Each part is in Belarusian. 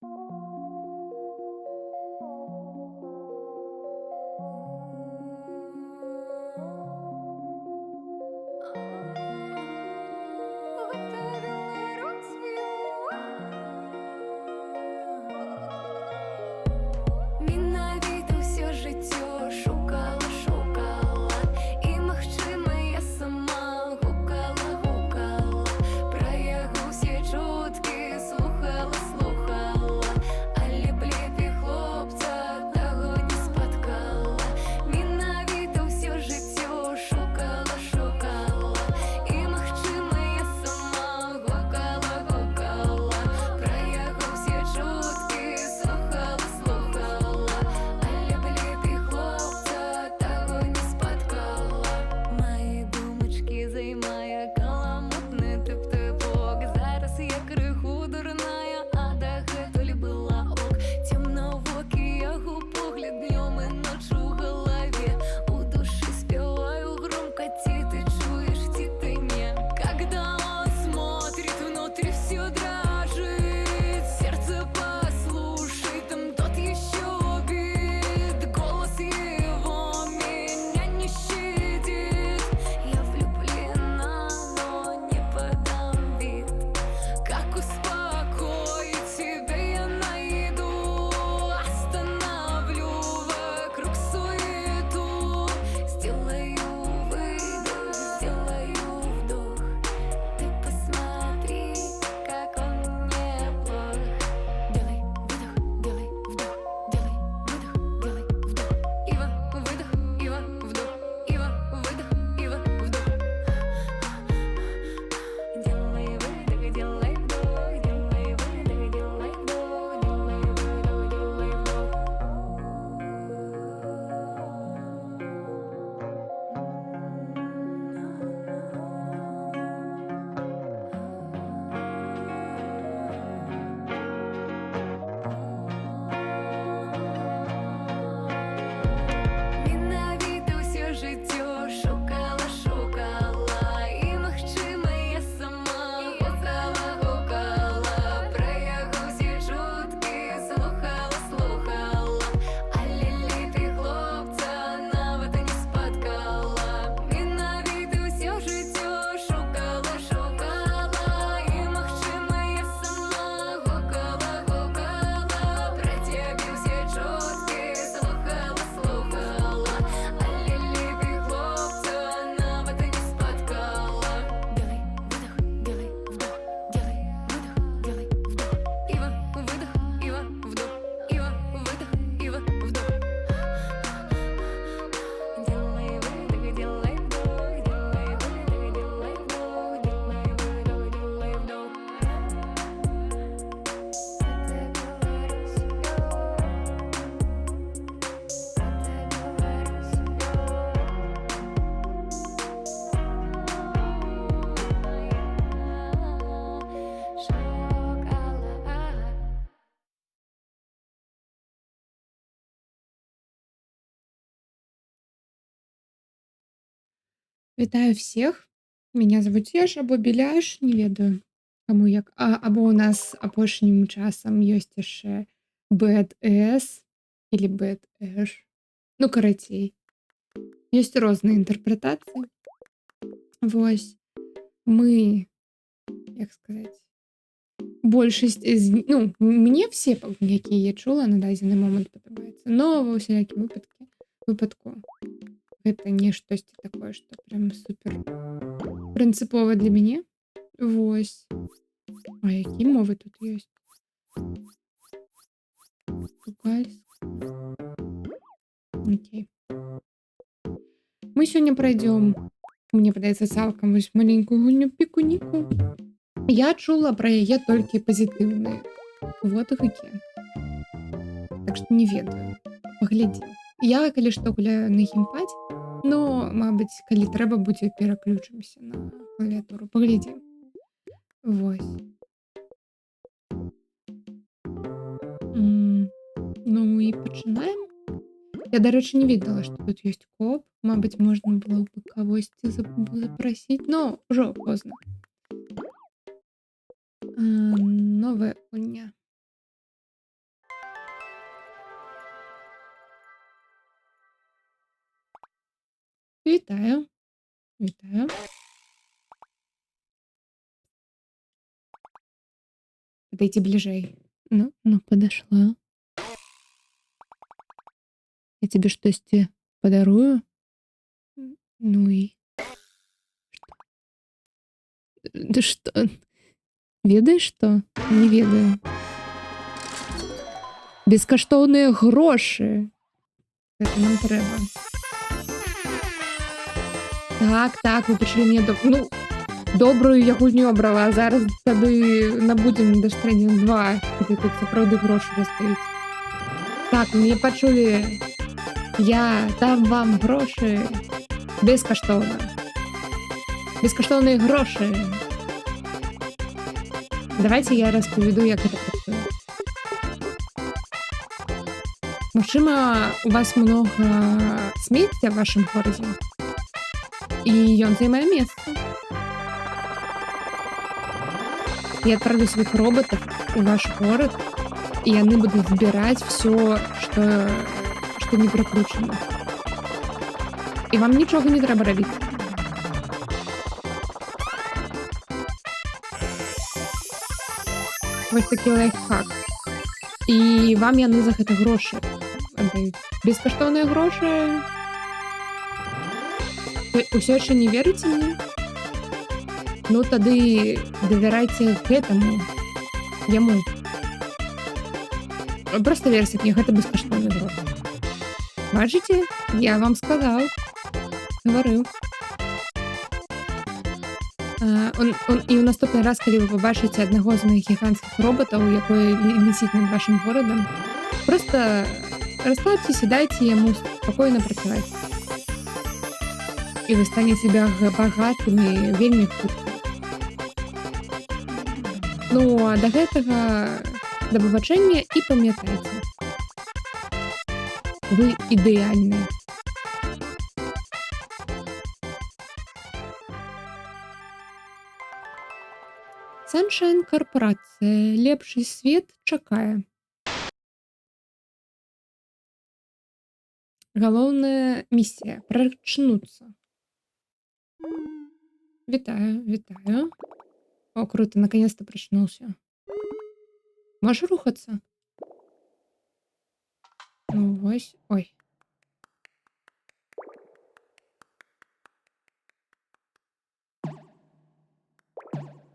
Менавіта ўсё жыццё шукала, шукала, і, магчыма, я сама гукала, гукала, пра яго ўсе чуткі слухала, слухала, але б лепей хлопца таго не спаткала. Менавіта ўсё жыццё шукала, шукала, і, магчыма, я сама гукала, гукала, пра яго ўсе чуткі слухала, слухала, але б лепей хлопца таго не спаткала. Мае думачкі займае каламутны тып-тыпок. Зараз я крыху дурная, а дагэтуль была ок. Цёмнавокі яго погляд днём і ноч у галаве. У душы спяваю громко, ці ты чуешь, ці ты не. Когда он смотрит, внутри всё дрожит. Сердце послушай, там тот еще бит. Голос его меня не щадит. Я влюблена, но не подам вид. Как успокоить себя я найду. Остановлю вокруг суету. Сделаю выдох, сделаю вдох. Ты посмотри, как он мне плох. Делай выдох, делай вдох, делай выдох, делай вдох. Ива, выдох, Ива, вдох, Ива, выдох, Ива, вдох. Делай выдох, делай вдох, делай выдох, делай вдох, делай выдох, делай вдох. Менавіта ўсё жыццё шукала, шукала, і, магчыма, я сама гукала, гукала, пра яго ўсе чуткі слухала, слухала, але лепей хлопца нават не спаткала. Менавіта ўсё жыццё шукала, шукала, і, магчыма, я сама гукала, гукала, пра цябе ўсе чуткі слухала, слухала, але лепей хлопца нават не спаткала. Делай выдох, делай вдох, делай выдох, делай вдох. Ива, выдох, Ива, вдох, Ива, выдох, Ива, вдох. Делай выдох, делай вдох, делай выдох, делай вдох, делай выдох, делай вдох. Это Беларусь, шоколад. Вітаю всіх. Меня зовут Еж або Біляш, не ведаю, каму як. Або у нас апошнім часам ёсць яшчэ Bad S или Bad Ash. Ну, карацей. Ёсць розныя інтэрпрэтацыі. Вось. Мы, як сказаць, большасць з ну, мне все, якія я чула, на дадзены момант падабаецца. Но ва ўсялякім выпадку гэта не штосьці такое, што прям супер прынцыпова для мяне. Вось. А які мовы тут ёсць? Португальск. Окей. Мы сёння прайдём, мне падаецца, цалкам вось маленькую гульню пікуніку. Я чула пра яе толькі пазітыўныя водгукі. Так што не ведаю. Паглядзім. Я, калі што, гуляю на геймпадзе, но, мабыць, калі трэба будзе, пераключымся на клавіатуру. Паглядзім. Вось. Ну і пачынаем. Я, дарэчы, не ведала, што тут ёсць кооп. Мабыць, можна было б кагосьці запрасіць, но ўжо позна. Новая гульня. Вітаю, вітаю. Подойди ближей. Ну, подошла. Я тебе что-то подарую. Ну и да что? Ведаеш што? Не ведаю. Бескаштоўныя грошы. Гэта нам трэба. Так, вы прыйшлі мне добрую я гульню абрала. Зараз тады набудзем Death Stranding 2, калі тут сапраўды грошы растаюць. Так, мне пачулі. Я дам вам грошы бескаштоўна. Бескаштоўныя грошы. Давайте я распавяду, як гэта працуе. Магчыма, у вас много смецця в вашым горадзе, і ён займае месца. Я отправлю своих роботов в ваш город, и они будут збирать все, что не прикручено. И вам нічога не трэба рабіць. Вось такі лайфхак. І вам яны за гэта грошы аддаюць. Бескаштоўныя грошы. Вы ўсё яшчэ не верыце мне? Ну тады давярайце гэтаму, яму. Просто верьте мне, гэта бескаштоўны грош. Бачыце? Я вам сказаў. Гаварыў. І ў наступны раз, калі вы пабачыце аднаго з моих гігантскіх роботаў, якой вісіць над вашым горадам, просто расслабьцеся, дайце яму спакойна працаваць. І вы станеце багатымі вельмі хутка. Ну, а да гэтага да пабачэння і памятайце. Вы ідэальныя. Sunshine Корпорацыя. Лепшы свет чакае. Галоўная місія прачнуцца. Вітаю. О, круто, наконец-то прочнулся. Можешь рухаться? Ну, вось. Ой.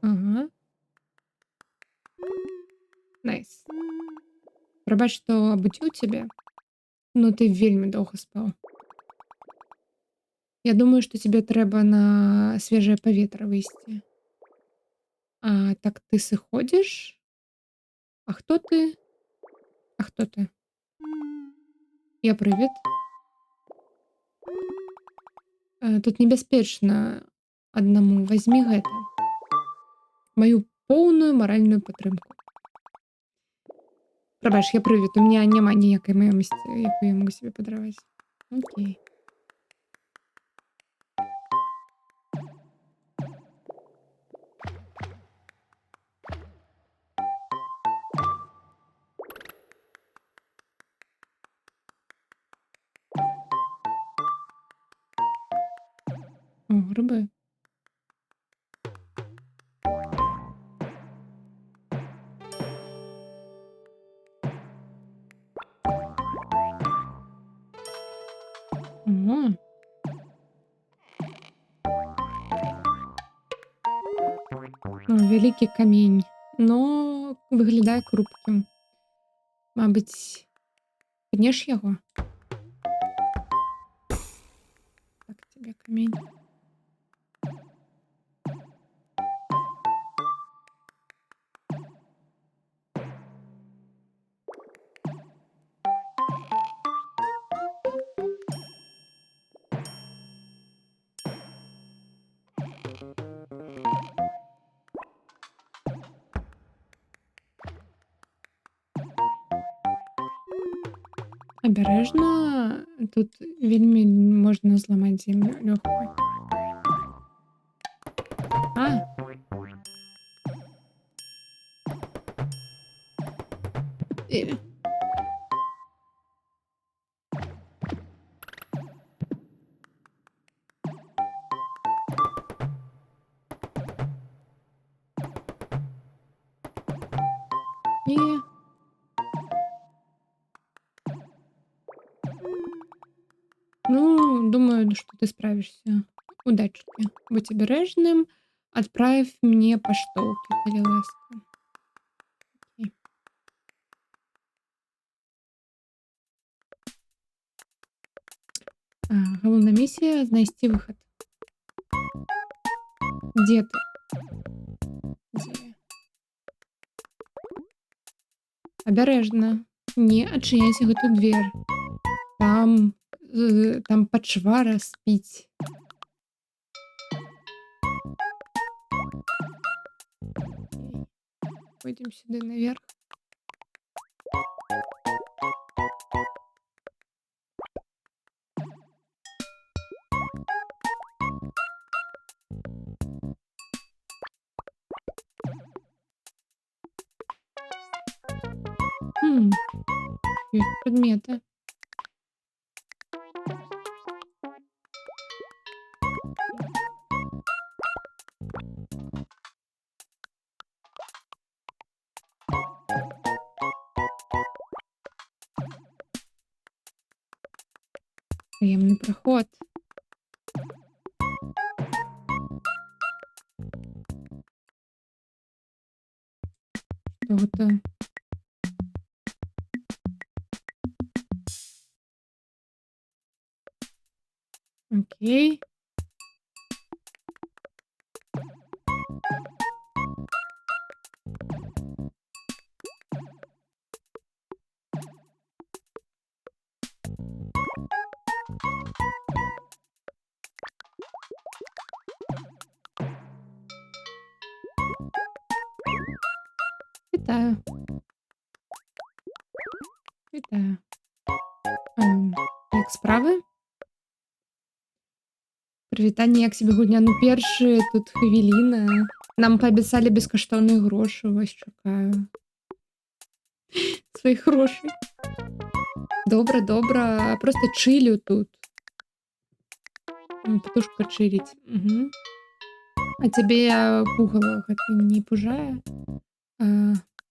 Ага. Найс. Прабач, што абудзіў цябе. Ну, ты вельмі доўга спаў. Я думаю, што тебе трэба на свежае паветра выйсці. А так ты сыходзіш? А хто ты? Я прывід. Тут небяспечна аднаму. Вазьмі гэта. Маю поўную маральную падтрымку. Прабач, я прывід. У меня няма ніякай маёмасці, якую я могу себе падараваць. Окей. О, грибы. О. О, вялікі камень, но выглядае хрупкім. Мабыць, пнеш яго? Так, тебе камень. Абярэжна, тут вельмі можна зламаць землю лёгка. А! И ну, думаю, что ты справишься. Удачки. Будь обережным. Отправь мне поштоўкі, калі ласка. Окей. Галоўная місія знайсці выхад. Дзе ты? Дзе? Абярежна. Не адчыняйся гэту дзверь. Там пачвара спіць. Окей. Пойдем сюда наверх. Есть предметы. Таемный проход. Что это? Окей. Вітаю. Вітаю. Як справи? Прывітанне, як сябе гульня? Ну, першы тут хвіліна. Нам паабяцалі бескаштоўныя грошы, вось чакаю. Сваіх грошай. Добра, добра. Просто чылю тут. Птушка чыліць. Угу. А цябе пугала гэта не пужае?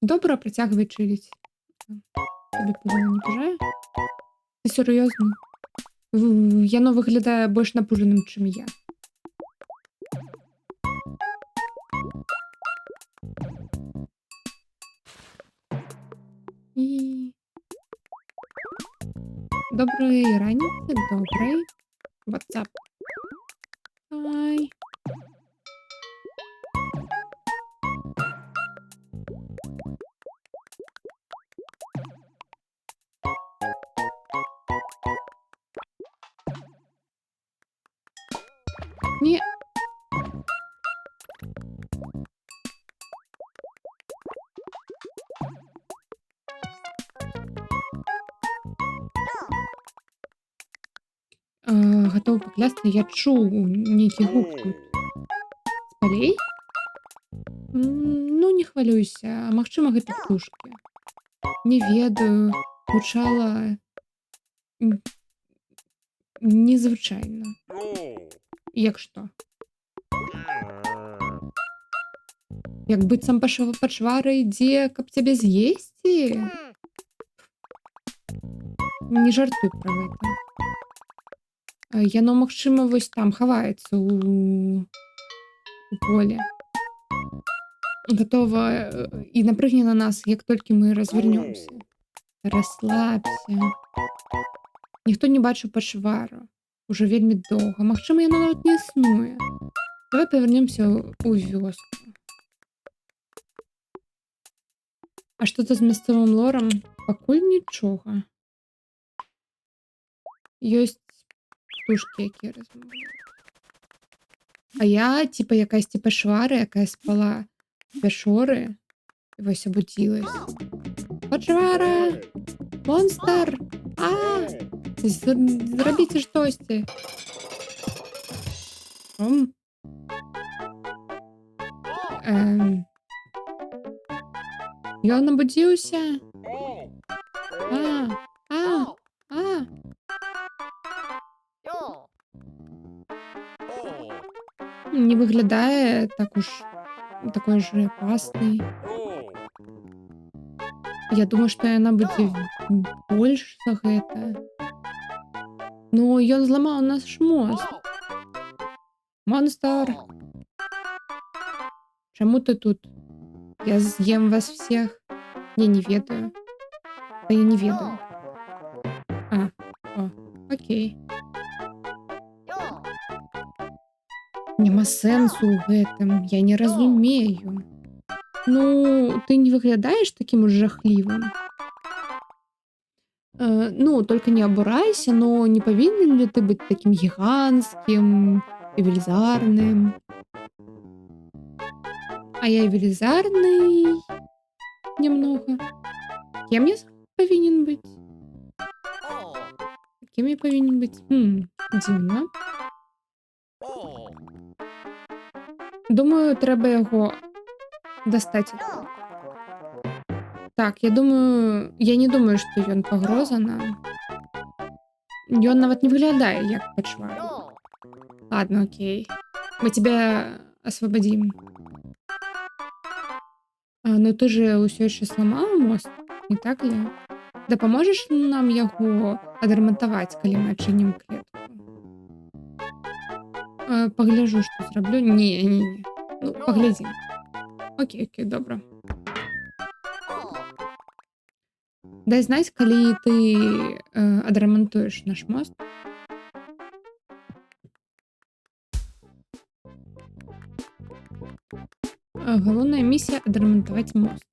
Добра, працягвай чыліць. Тебе пугала не пужае? Ты сур'ёзна? Яно выглядае больш напужаным, чым я. І добрай раніцы, добрай. WhatsApp. Ай. Не. Гатова паклясться, я чуў нейкі гук тут. З палей? Ну, не хвалюйся. Магчыма, гэта птушкі. Не ведаю. Гучала незвычайна. Як што? Як быццам пачвара ідзе, каб цябе з'есці? Не жартуй пра гэта. Яно, магчыма, вось там хаваецца у поле. Гатова і напрыгне на нас, як толькі мы развернёмся. Расслабься. Ніхто не бачыў пачвару. Ужо вельмі доўга. Магчыма, яно нават не існуе. Давай павернёмся ў вёску. А што-то з мясцовым лорам? Пакуль нічога. Ёсць птушкі, якія размаўляюць. А я, типа, якасьці пачвара, якая спала в пячоры, і вось абудзілася. Пачвара! Монстр! Зрабіце штосьці. Ён абудзіўся? Не выглядае так уж такой же опасный. Я думаю, што яна будзе больш за гэта. Ну, ён зламаў наш мост. Монстр, чаму ты тут? Я з'ем вас всех. Не ведаю. Та я не ведаю. О, окей. Няма сэнсу ў гэтым. Я не разумею. Ну, ты не выглядаеш такім уж жахлівым. Ну, только не абурайся, но не павінен ли ты быць такім гіганцкім і велізарным? А я велізарный немного. Кем я павінен быць? Кем я павінен быць? Дзіўна. Думаю, трэба яго дастаць. Так, я не думаю, што ён пагроза нам. Ён нават не выглядае як пачвар. Ладно, окей. Мы тебя освободим. Но ты же ўсё яшчэ зламаў мост, не так ли? Дапаможаш нам яго адрамантаваць, калі мы адчынім клетку? Пагляджу, што зраблю. Не. Ну, паглядзім. Окей, добра. Дай знаць, калі ты адрамантуеш наш мост. Галоўная місія адрамантаваць мост.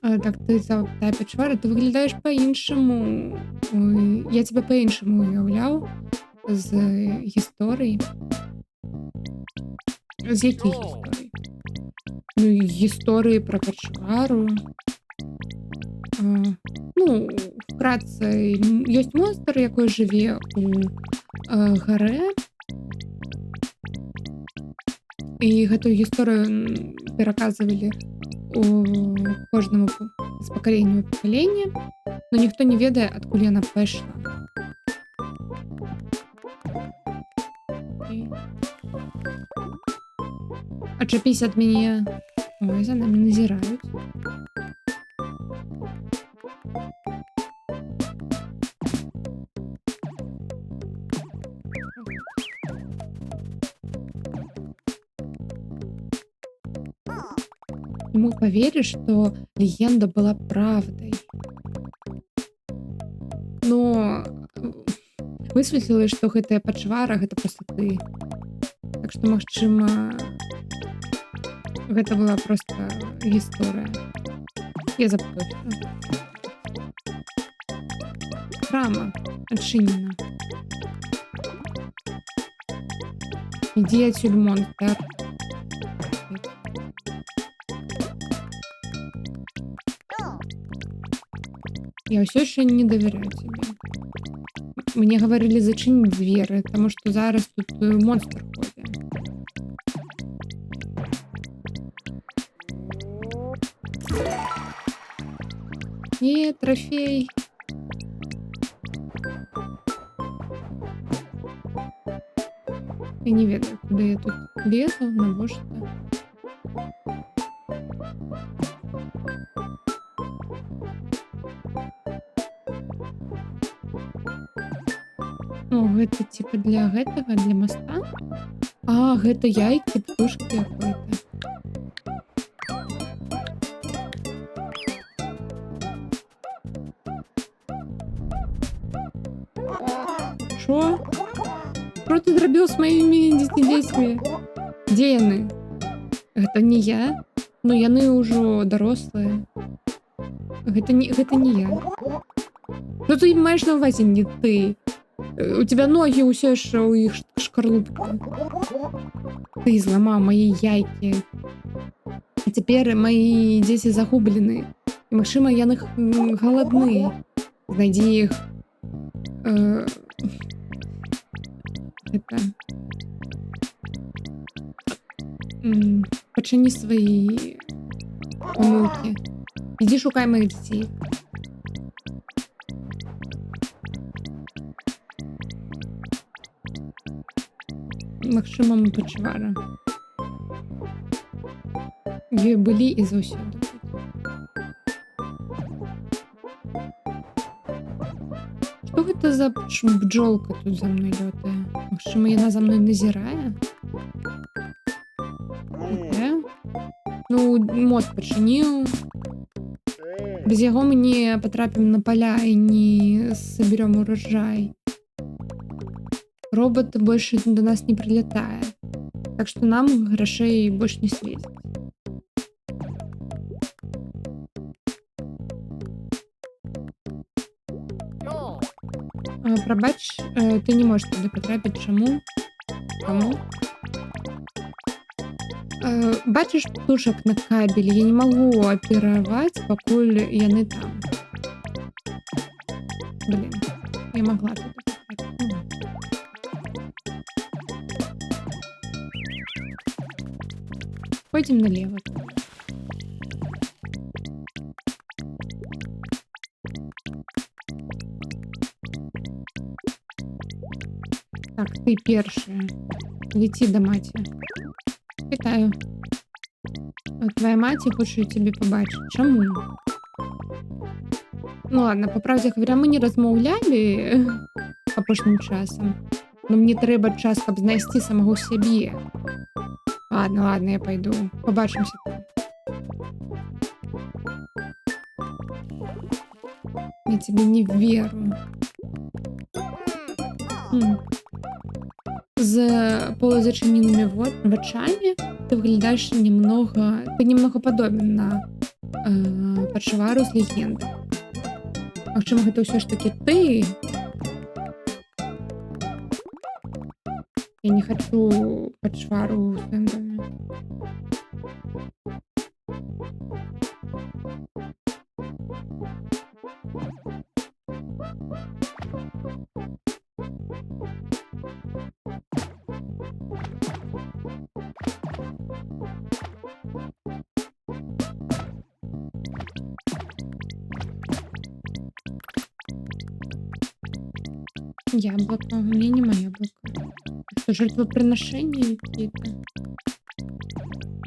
Так, ты золотая пачвара, ты выглядаеш па-іншаму. Я цябе па-іншаму уяўляў з гісторый. З якіх гісторый? Ну, гісторыі пра пачвару. Ну, вкратце, ёсць монстр, якой жыве у гарэ. І гэтую гісторыю пераказвалі у кожнаму з пакалення ў пакаленне, но ніхто не ведае, адкуль яна пайшла. Адчапіся ад мяне. Ой, за намі назіраюць. Ему поверишь, что легенда была правдой. Но высветлілася, што гэтая пачвара гэта проста ты. Так што, магчыма, гэта была проста гісторыя. Я запуталася. Брама адчынена. Ідзі адсюль, монстр. Я ўсё яшчэ не давяряю тебе. Мне гаварылі зачыніць дзверы, таму што зараз тут монстр ходзе. Не, трофей. Я не ведаю, куды я тут лезу, навошта. О, гэта типа для гэтага, для моста? А, гэта яйкі, птушкі какой-то. Шо? Што ты зрабіў з маімі дзецьмі? Дзе яны? Гэта не я? Ну, яны ўжо дарослыя. Гэта не я. Што ты маеш на ўвазе, не ты? У тебя ноги ўсё яшчэ ў іх шкарлупка. Ты зламаў мае яйкі. А цяпер мои дзеці загублены. І, магчыма, яны галадны. Знайдзі іх. Пачыні свае памылкі. Ідзі шукай маіх дзяцей. Магчыма, пачвара. Былі і заўсёды будуць. Што гэта за бджолка тут за мной лётае? Магчыма, яна за мной назірае? Ну, мод пачыніў. Без яго мы не патрапім на паля і не саберём ураджай. Робот больш да нас не прылятае. Так што нам грашэй больш не свеціць. Прабач, ты не можаш туды патрапіць. Чаму? Каму? Бачыш птушак на кабелі? Я не магу апераваць, пакуль яны там. Блін, я магла туды патрапіць. Пойдзем налево. Так, ты першая. Леці да маці. Вітаю. Твоя маці хоча цябе пабачыць. Чаму? Ну ладно, па праўдзе гаваря, мы не размаўлялі апошнім часам. Но мне трэба час, каб знайсці самого сябе. Ладно, я пайду. Пабачымся там. Я тебе не веру. З полузачыненымі вачамі ты выглядаеш немного... Ты немного падобен на пачвару з легенды. Магчыма, гэта ўсё ж такі ты? Я не хочу пачвару ў сваім доме. Яблоко. У меня нема яблока. Это жертвоприношения какие-то.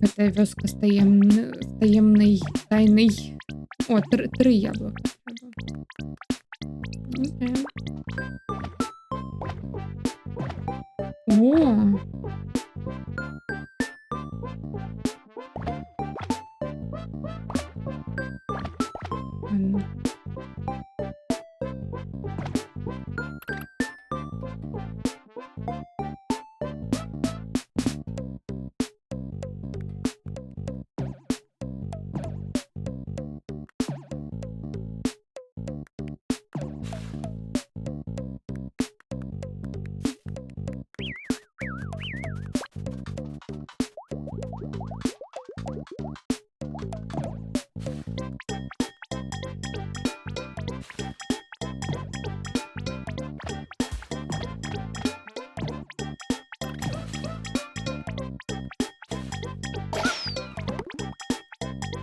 Эта вёска с таемной тайной. О, 3 яблока. Окей. О! Ладно.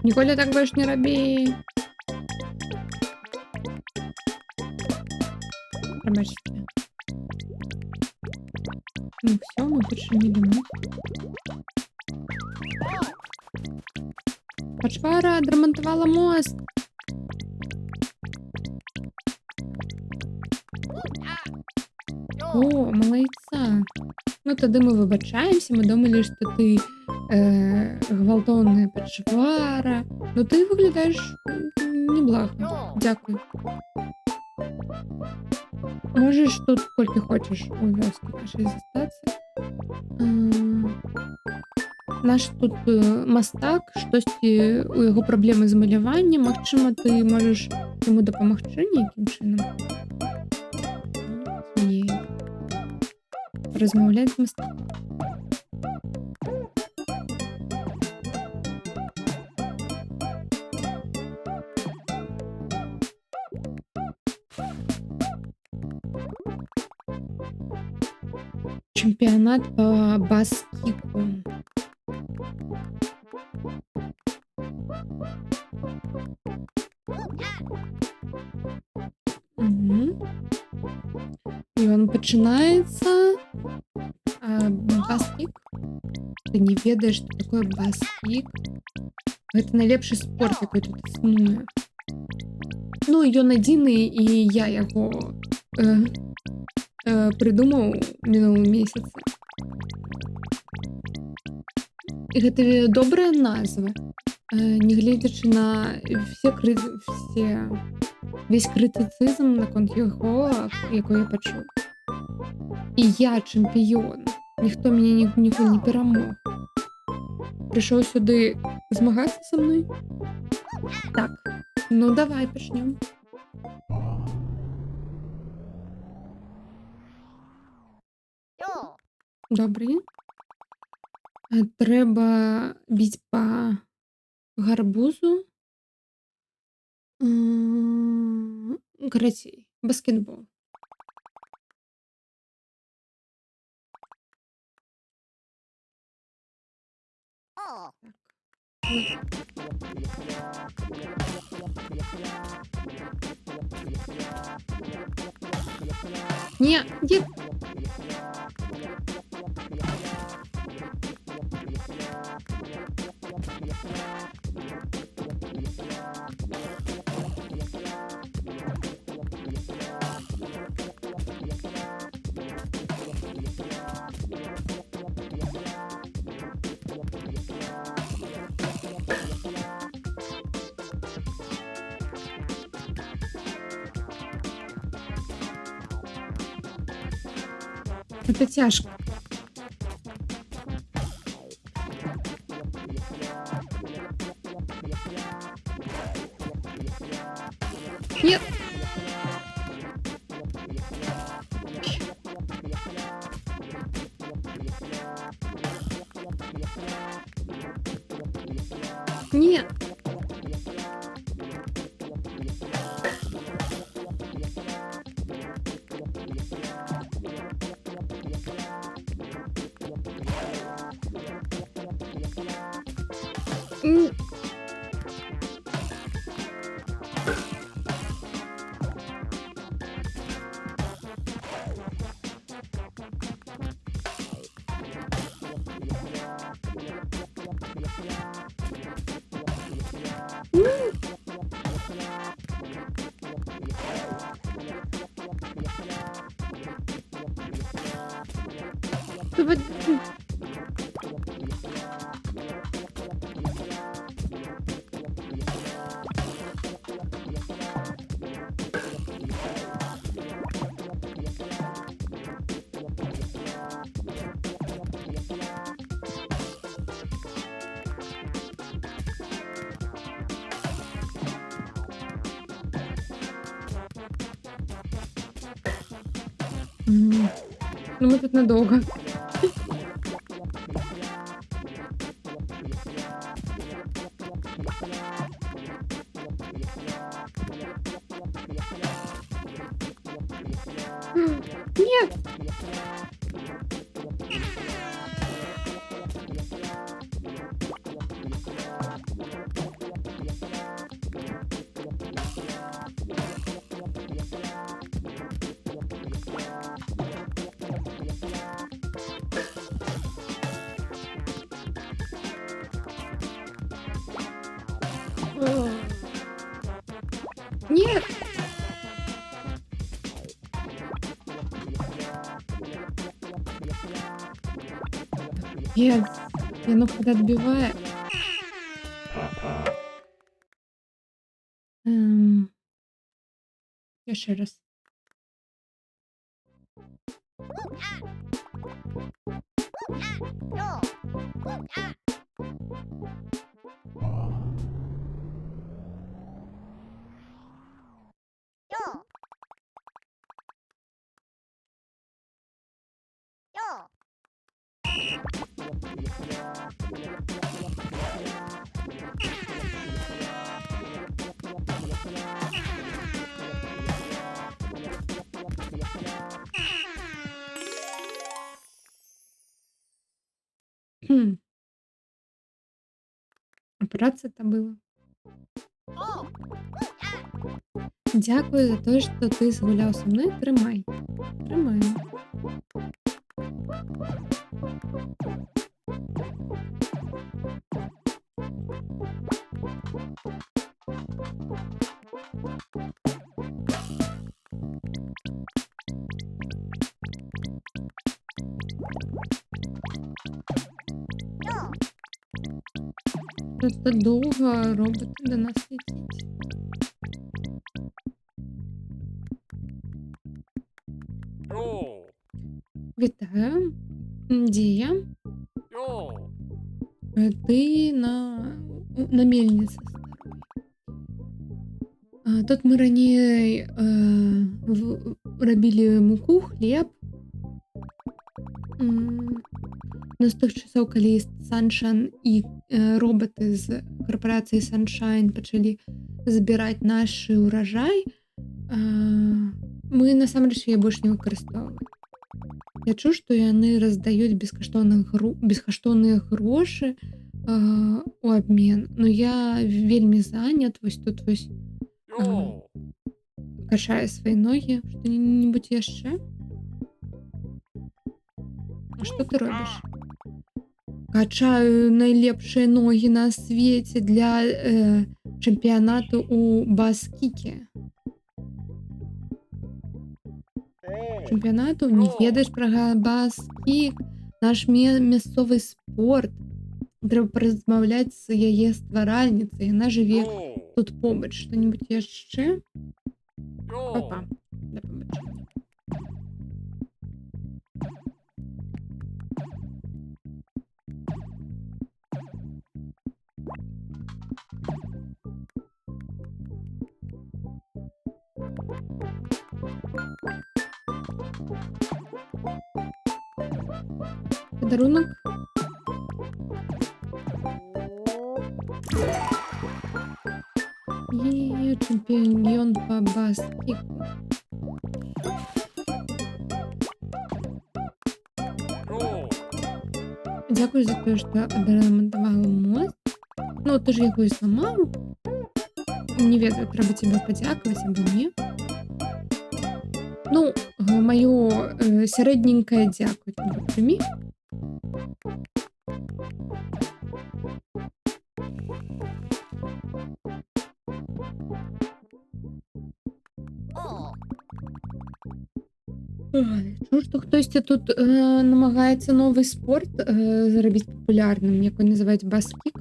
Ніколі так больш не рабі. Пробачте. Ну все, мы больше не думаем. Пачвара адрамантавала мост. О, малайца. Ну тады мы выбачаемся, мы думали, что ты гвалтоўная пачвара. Но ты выглядаешь неблага. Дякую. Можешь тут сколько хочешь у вёскі нашай застацца. Наш тут мастак, штосьці у яго праблемы з маляваннем. Магчыма, ты можаш яму дапамагчы нейкім чынам? Не. Размаўляць з мастаком. Чемпионат по баскетболу. И он пачынаецца. Баскік. Ты не ведаеш, што такое баскік? Гэта найлепшы спорт, якой тут існуе. Ну, ён адзіны, і я яго прыдумаў мінулым месяцы. І гэта добрая назва, нягледзячы на весь крытыцызм наконт яго, якой я пачуў. І я чэмпіён. Ніхто мяне ніколі не перамог. Прыйшоў сюды змагацца са мной? Так. Ну, давай пачнём. Добрый. Трэба біць па гарбузу. Карацей, баскетбол. Так. Не, дед. Это тяжко. Нет. Нет. М. Ты вот. Ну, мы тут надолго. Нет. Нет. Нет. И оно когда отбивает. Еще раз. Хм. Операція-то була. Дякую за те, що ти згуляв со мною. Тримай. Тримай. Просто довго роботи до нас летіть. Yo, Вітаю. Дія. yo, Ти на мельниці старої. Тут ми ранее робили муку, хліб. Ну, з тих часов, коли Sunshine і роботи з корпорації Sunshine почали збирати наш урожай, ми насамрэч яе больш не выкарыстоўваем. Я чуў, што яны раздаюць бескаштоўныя грошы у абмен. Ну я вельмі занят, вось тут вось yo. качаю свае ногі. Што-небудзь яшчэ? А што ты робіш? Качаю найлепшыя ногі на свеце для чэмпіянату ў баскіке. Чэмпіянату? Не ведаеш пра баскік? Наш мясцовы спорт. Трэба паразмаўляць з яе стваральніцай. Яна жыве тут побач. Што-небудзь яшчэ? Опа. Да пабачэння. Падарунак? І чэмпіён па баскіку. Дзякуй за тое, што адрамантавала мост. Ну, ты ж яго і зламаў. Не ведаю, трэба цябе падзякаваць або не. Ну, маё сярэдненькае дзякуй прымі. Чуў, што хтосьці тут намагаецца новы спорт зрабіць папулярным, якой называюць баскік.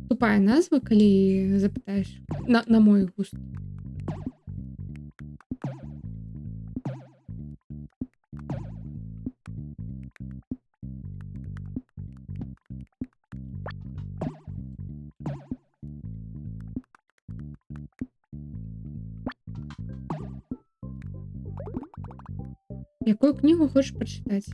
Тупая назва, калі запытаеш. На мой густ. Якую кнігу хочаш пачытаць?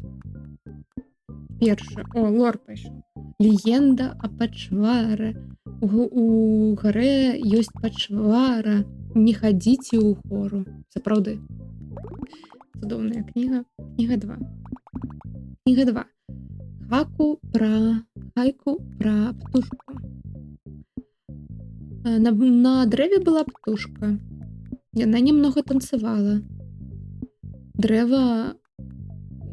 Першы. О, лор пайшоў. Легенда о пачвары. У гарэ ёсць пачвара. Не хадзіце ў гору. Сапраўды. Цудоўная кніга. Кніга 2. Кніга 2. Хайку пра птушку. На дрэве была птушка. Яна немного танцевала. Древо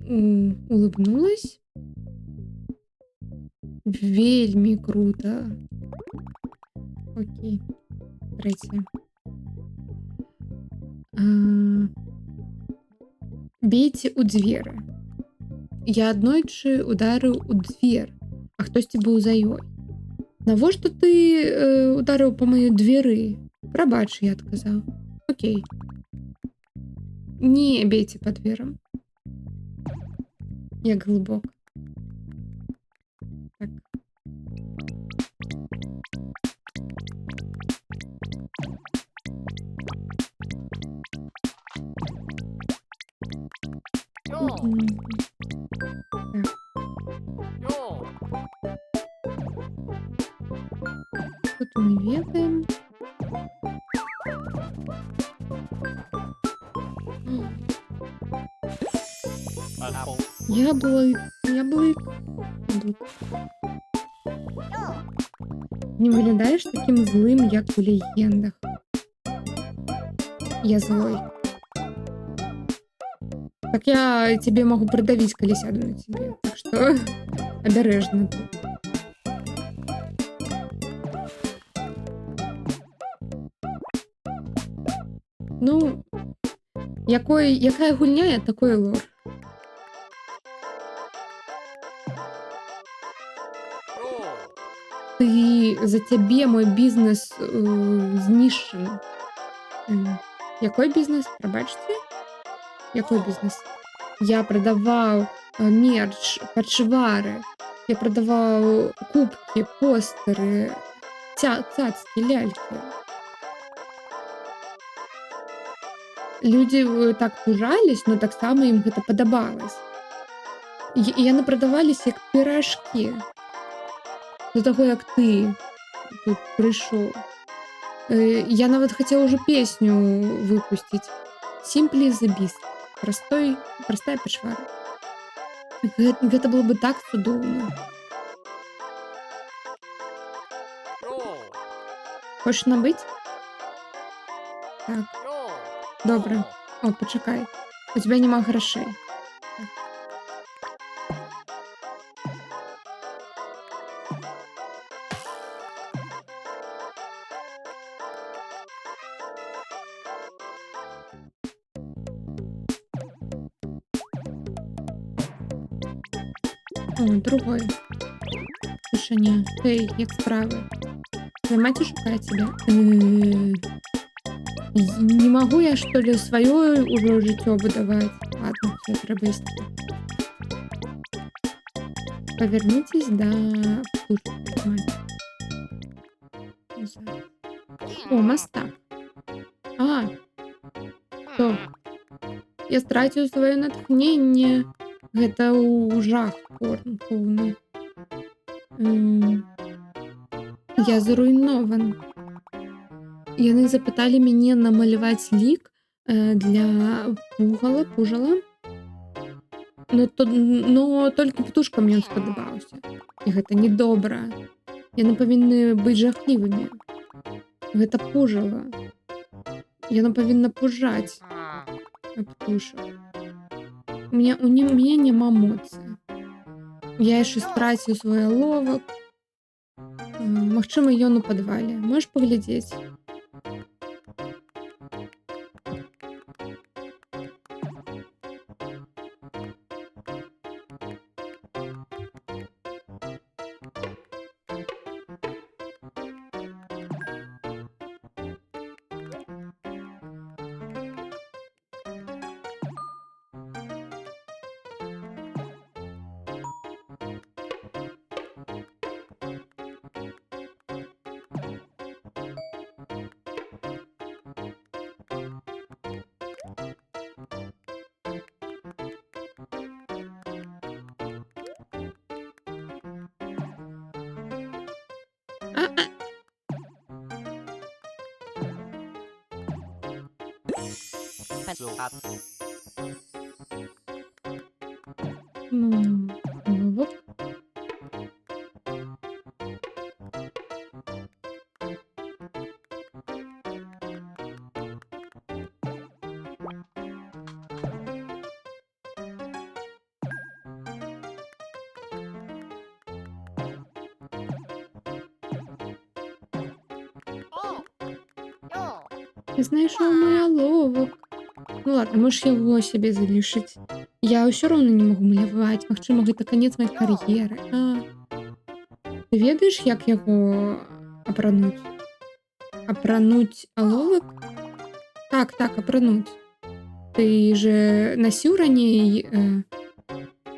улыбнулось. Вельми круто. Окей. Третье. Бейте у дзверы. Я аднойчы ударыў у дзвер, а хтосьці быў за ёй. Навошта ты ударыў па маёй двері? Прабач, я адказаў. Окей. Не бейте по дверам. Як глыбока. Так. Тут мы ведаем. Яблык. Не выглядаеш таким злым, як у легендах. Я злой. Так я тебе могу придавить, калі сяду на тебе. Так что обережно тут. Ну, якая гульня, такой лор. Йоу. За цябе мой бізнес знішчаны. Якой бізнес? Прабачце? Якой бізнес? Я прадаваў мерч, пачвары. Я прадаваў кубкі, постэры, цацкі, лялькі. Людзі так пужались, но таксама ім гэта падабалася. І яны прадаваліся як піражкі. До таго, як ты тут прыйшоў. Я нават хацела ўжо песню выпусціць. Simply the Beast. Простая пачвара. Гэта было бы так цудоўна. Йоу. Хочаш набыць? Так, Йоу. добра. О, пачакай. У тебя няма грошей. О, другой. Тишиня. Эй, як справы? Твоя маці шукае цябе? Не могу я, что ли, свое уже жыццё будаваць? Ладно, все, трэба ісці. Повернитесь до птушки. О, мастак. А, что? Я страціў сваё натхненне. Гэта жах поўны. Я заруйнован. Яны запыталі мяне намаляваць лік для пужала. Но толькі птушкам ён спадабаўся. І гэта недобра. Яны павінны быць жахлівымі. Гэта пужала. Яно павінна пужаць птушак. У мяне няма моцы. Я яшчэ страціў свой аловак. Магчыма, ён у падвале. Можаш паглядзець? Аловак. Ты знайшоў мой аловак. Ну ладно, можаш яго сябе залішыць. Я ўсё роўна не магу маляваць. Магчыма, гэта канец маёй кар'еры. Ты ведаеш, як яго апрануць? Апрануць аловак? Так, апрануць. Ты же насіў раней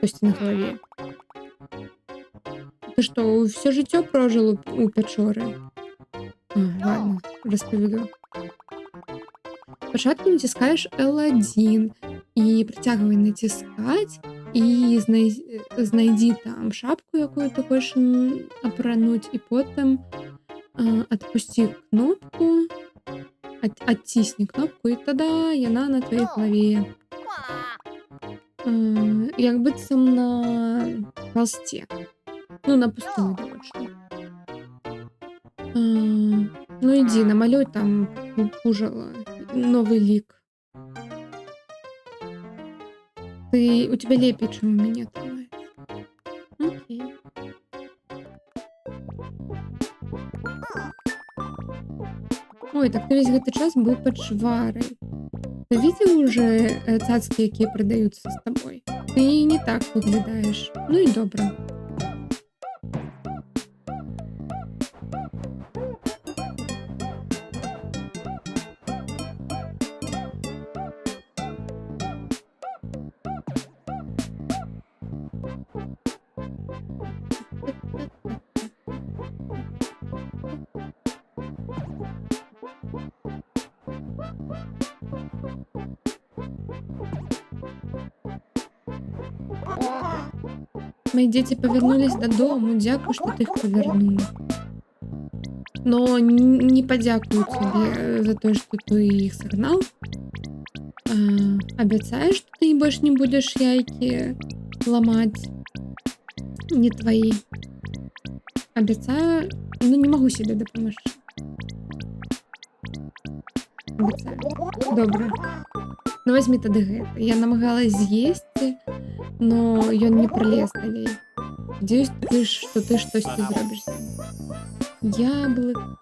косці на галаве? Ты што, ўсё жыццё прожыў у пячоры? Ладно, распавяду. Спачатку націскаеш L1 і працягвай націскаць і знайдзі там шапку, якую ты хочаш апрануць, і потым адпусці кнопку, адцісні кнопку, і тада яна на тваёй галаве. Як быццам на халсце. Ну, на пустым відавочна. Ну, ідзі, намалюй там пужала. Новый лик. У тебя лепей, чем у меня там. Окей. Ой, так ты весь гэты час быў пачварай. Ты видел уже цацки, які продаються з тобою? Ти не так виглядаєш. Ну і добре. Мої діти повернулись додому. Дякую, що ти їх повернув. Но не подякують тобі за те, що ти їх согнав. Обіцяєш, що ти більше не будеш яйки ламати? Не твої. Обіцяю, ну не можу собі допомогти. Обіцяю. Добре. Ну візьми тоді гэта. Я намагалась з'їсти, но ён не пролез далей. Надеюсь, что ты что-то зробиш. Яблок.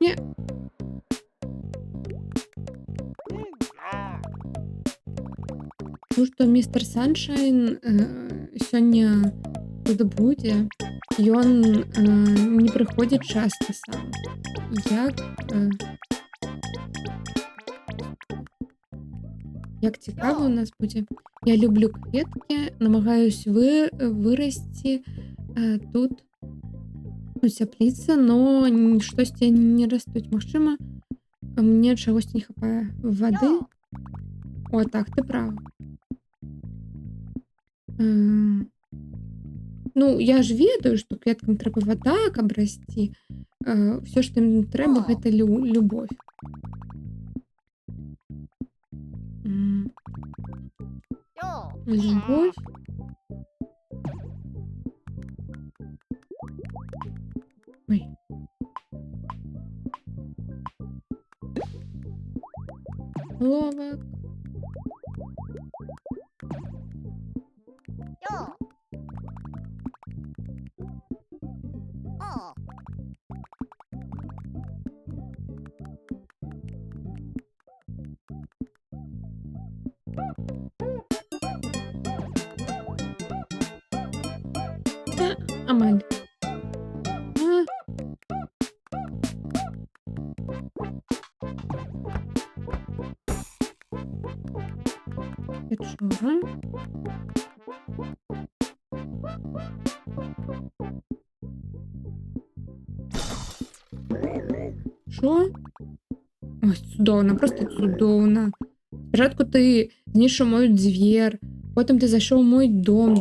Ні. Ну что, мистер Саншайн сёння тут будзе. Ён не прыходзіць часта сам. Як цікаво у нас будзе. Я люблю кветкі, намагаюсь вырасці тут у цяпліцы, но штосьці не растуць. Магчыма, мне чагосьці не хапае вады. О, так, ты прав. Ну, я ж ведаю, што кветкам трэба вода, каб расці. Всё, што ім трэба, гэта любовь. Любовь. Ой. Ловок. Амаль. Печора. Що? Ой, цудовно, просто цудовно. Спочатку ти знішов мою двір, потім ти зайшов у мій дом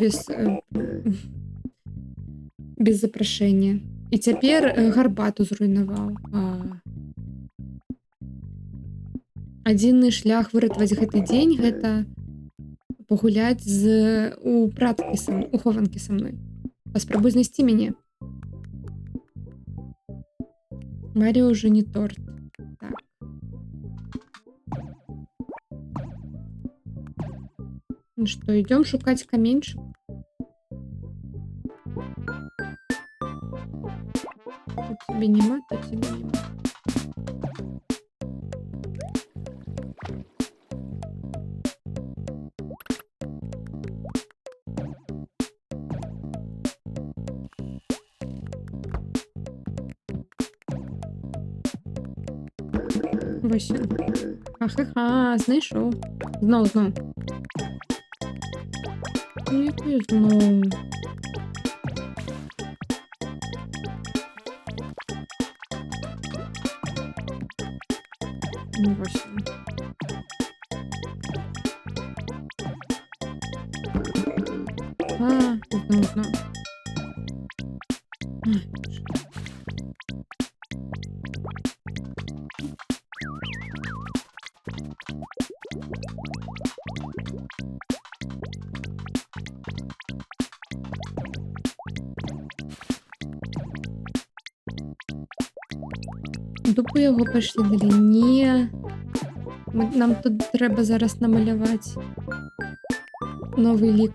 без запрошення. І тепер гарбату зруйнував. Адзіны шлях выратаваць гэты дзень гэта пагуляць у хованкі са мной. Паспрабуй знайсці мяне. Маріо ўжо не торт. Так. Ну што, ідём шукаць каменьчык? Тут тебе нема, тут тебе нема. Вось. Ха-ха-ха, знайшов. Зноў. Ну, якую зноў? Ну, вось. Зноў. Дупу його пішли далі. Ні. Нам тут треба зараз намалювати новий лік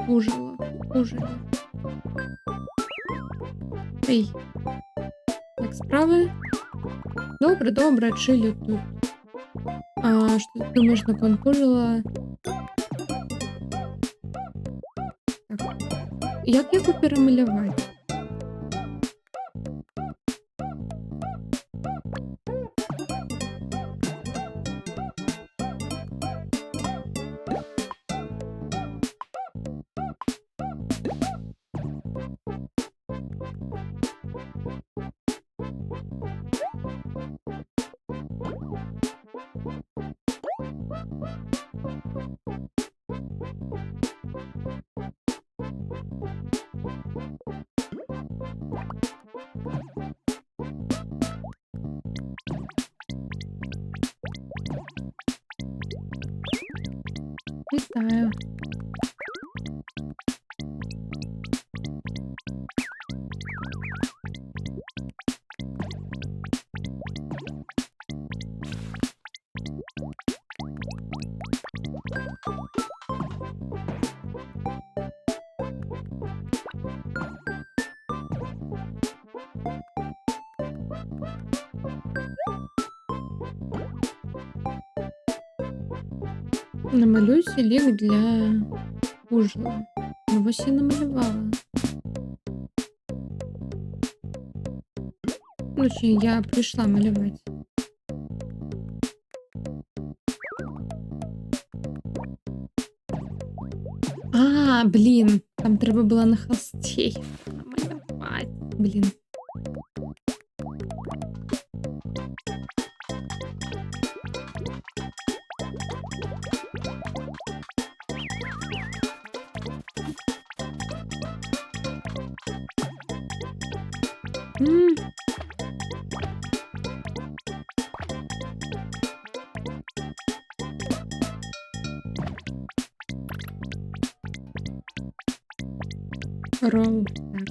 пужила. Ей. Як справи? Добре, чилю тут. А що ти думаєш на контужила? Так. Як його перемалювати? Вітаю. Намалюйся лік для пужила. Ну, ось я намалювала. Ну, чи я прийшла малювати. А, блін, там треба було на холсті намалювати. Блін. Роу. Так.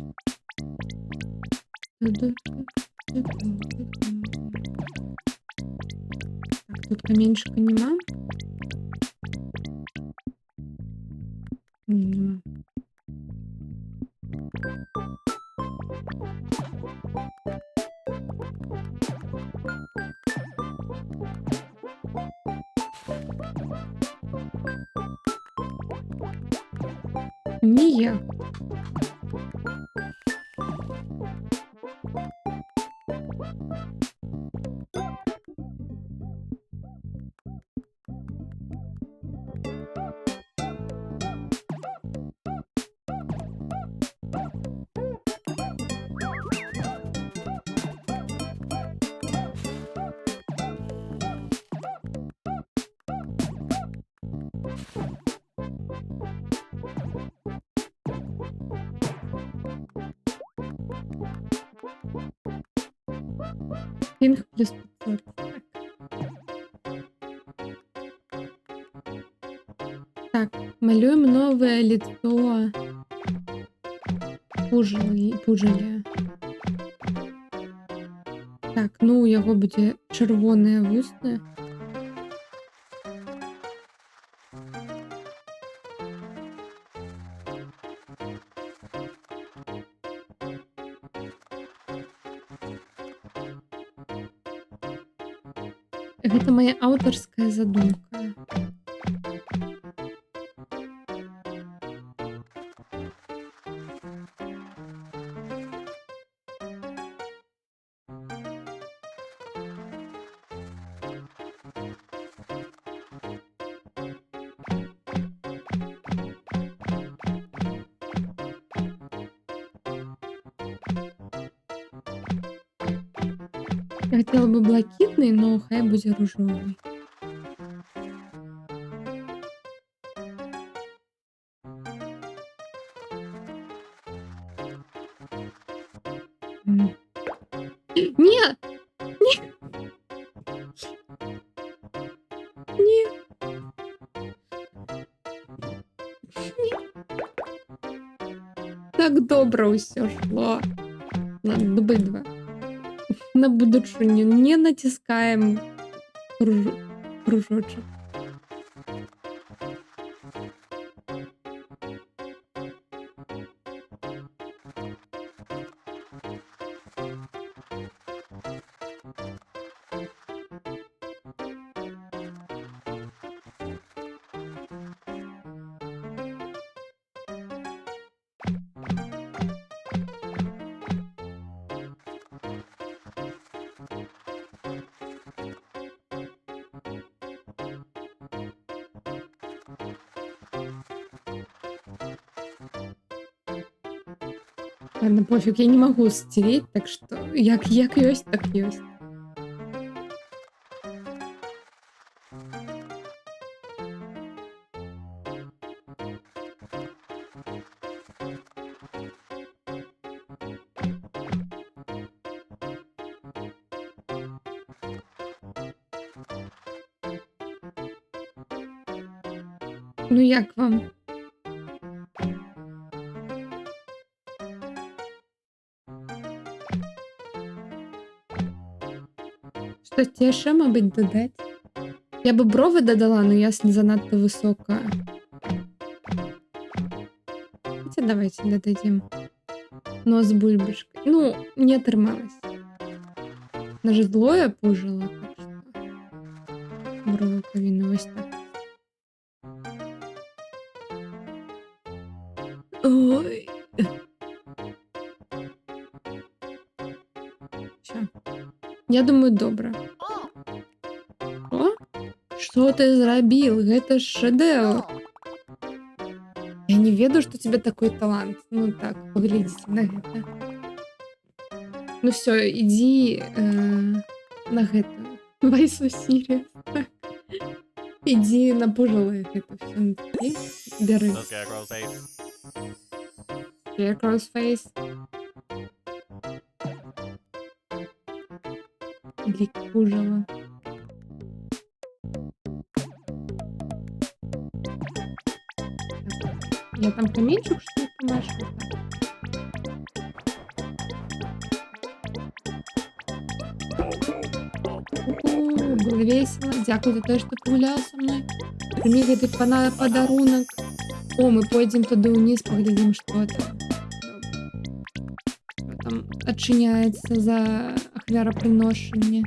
Так, тут каменчика нема. Нема. Ніяк. Пінг плюс 500. Так, малюємо нове лицо пужеля. Так, ну у його буде червоне вусне. Гэта моя аўтарская задумка. Я хотела бы блакитный, но хай будзе ружовый. Нет! Нет! Нет! Так добра ўсё шло. Ладно, дубль 2. На будучиню не натискаем кружочек. Ладно, пофиг, я не могу стереть, так что як ёсць, так ёсць. Ну як вам? Що ще, мабуть, додать? Я би брови додала, но ясно, занадто висока. Хотя давайте додадим. Нос бульбашкой. Ну, не отормалась. Даже злое пужила, так що брови повинні ось так. Ой. Що? Я думаю, добре. О? Что ты зрабіл? Гэта ж шэдэўр. Я не ведаю, что у тебя такой талант. Ну так, поглядите на гэта. Ну все, иди на гэта. Why so serious? Так. Иди на пожалуй это все. И бери. The scarecrow's face. Scarecrow's face. Лик пужала. Я там камінчик, что ли, помашу? Было весело. Дякую за то, что погулял со мной. Прими гэты подарунок. О, мы пойдем туда вниз, поглядим, что там. Что там отчиняется за ахвяраприношение.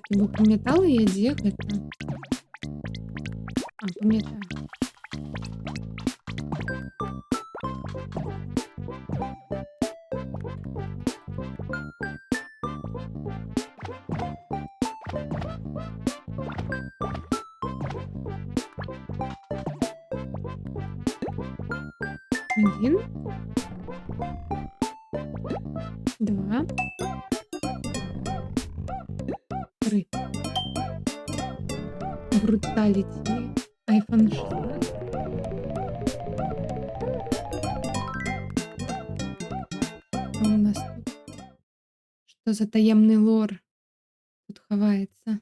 Вы памятали, я дзе гэта? А, памятаю. Один. Два. Три. Бруталити. iPhone 16. Что у нас тут? Что за таємний лор тут ховається?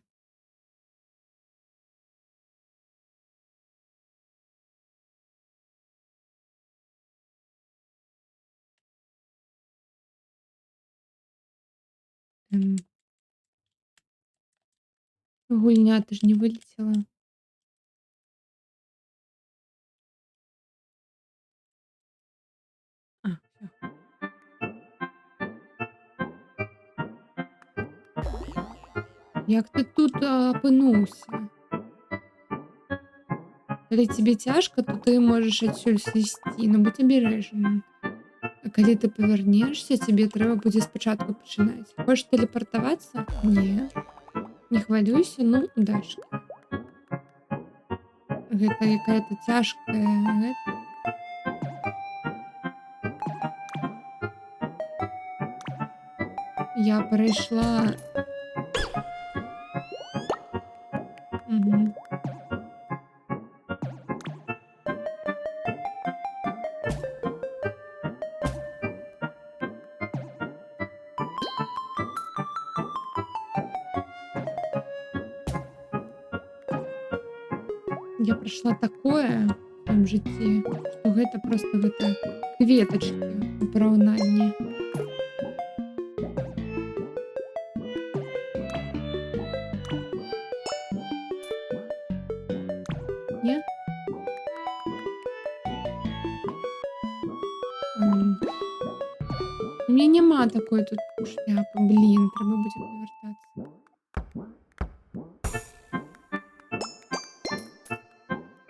Гульня, ты ж не вылетела. А, всё. Як ти тут опинувся? Коли тебе тяжко, то ти можеш отсюль слізти, ну будь обережним. А коли ти повернешся, тебе треба буде спочатку починати. Хочеш телепортуватися? Ні. Не хвалюйся, ну удачки. Гэта какая-то тяжкая. Я перейшла. Угу. Я пройшла такое. сваім жыцці, што гэта проста гэта кветачкі ў параўнанні. Не? Ам. У мяне няма такой тут шляпы. Блін, трэба будзе павяртацца.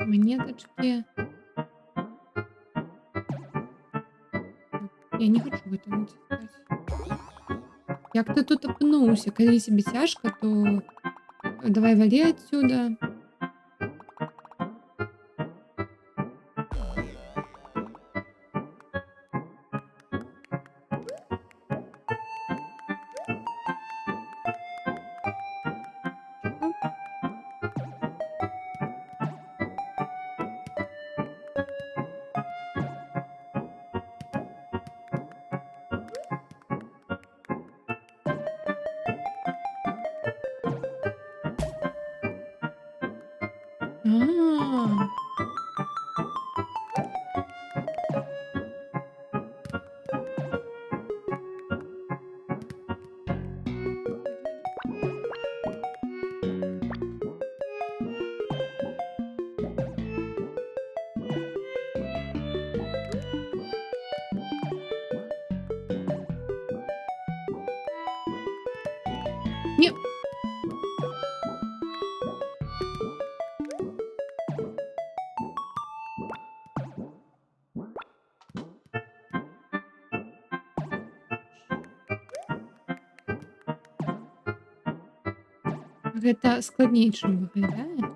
Монеточки. Я не хочу гэта націскаць. Як ты тут апынуўся? Калі тебе цяжка, то давай валі адсюда. А. Ні. Гэта складней, чым выглядае.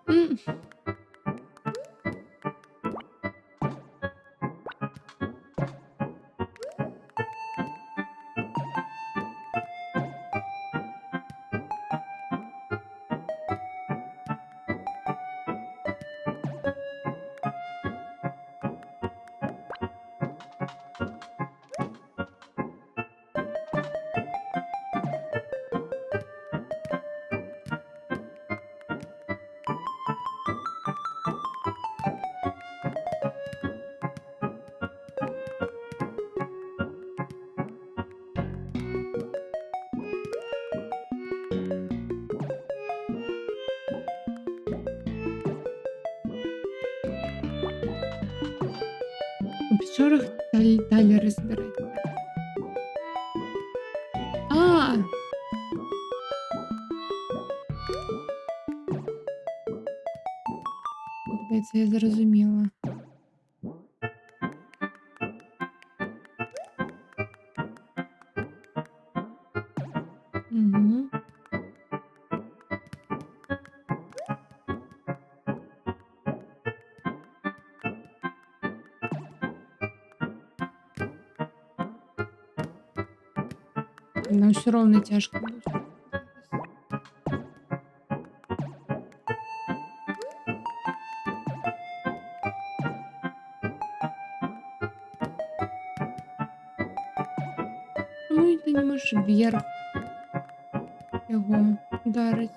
М. У печорах талери збирать. А! Здається, я зрозуміла. Мгм. Но все равно тяжко будет. Чому ти не можеш вверх його ударить?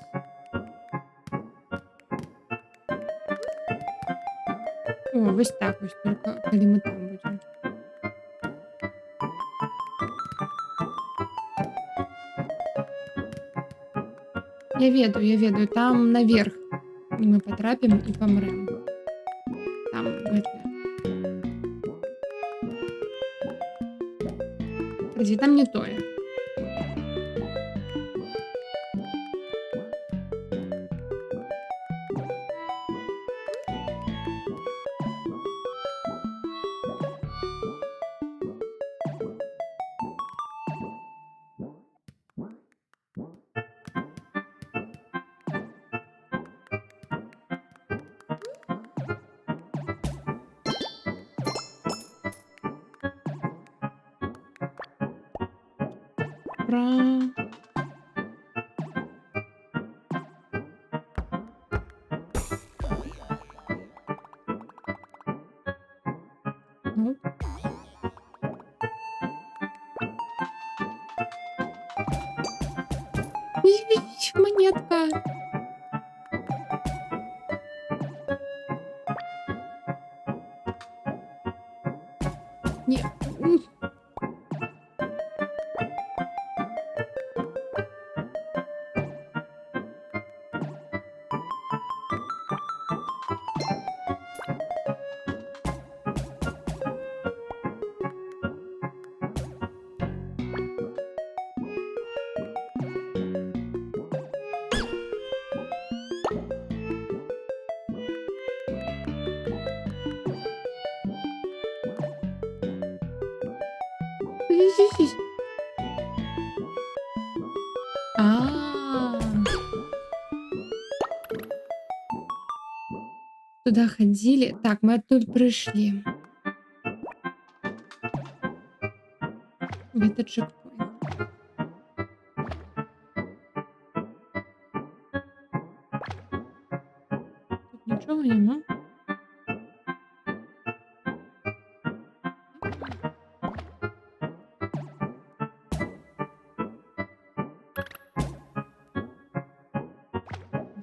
О, ось так ось, тільки коли ми там будемо. Я ведаю, там наверх мы потрапим и помрем. Там это. Подожди, там не тое. Про... Ну. Монетка. Не. м, А, туда ходили. Так, мы оттуда пришли. Это чекпоинт. Тут ничего нема.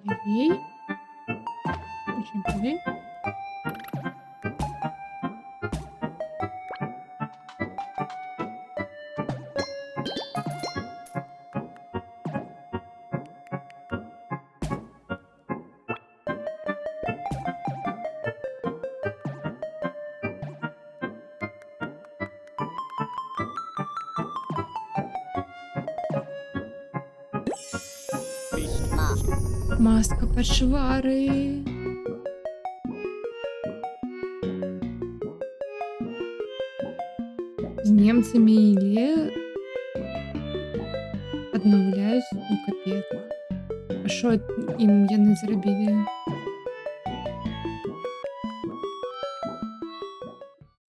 Левей. Очень левей. Beast mask. Маска пошвары. З немцами или аднаўляюсь, ну капец. А што ім яны зрабілі?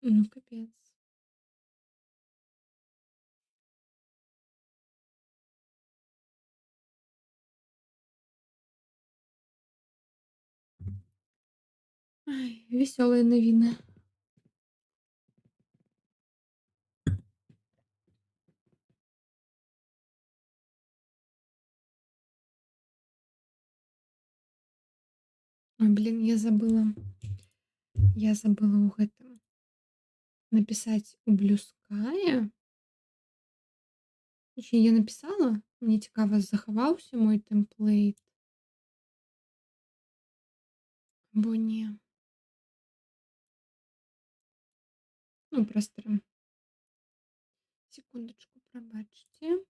Ну капец. Ай, весёлыя навіны. Ой, блин, я забыла ў гэтым напісаць у Blue Sky. Точнее, я напісала. Мне цікава, захаваўся мой тэмплейт, або не. Ну, проста секундачку, прабачце.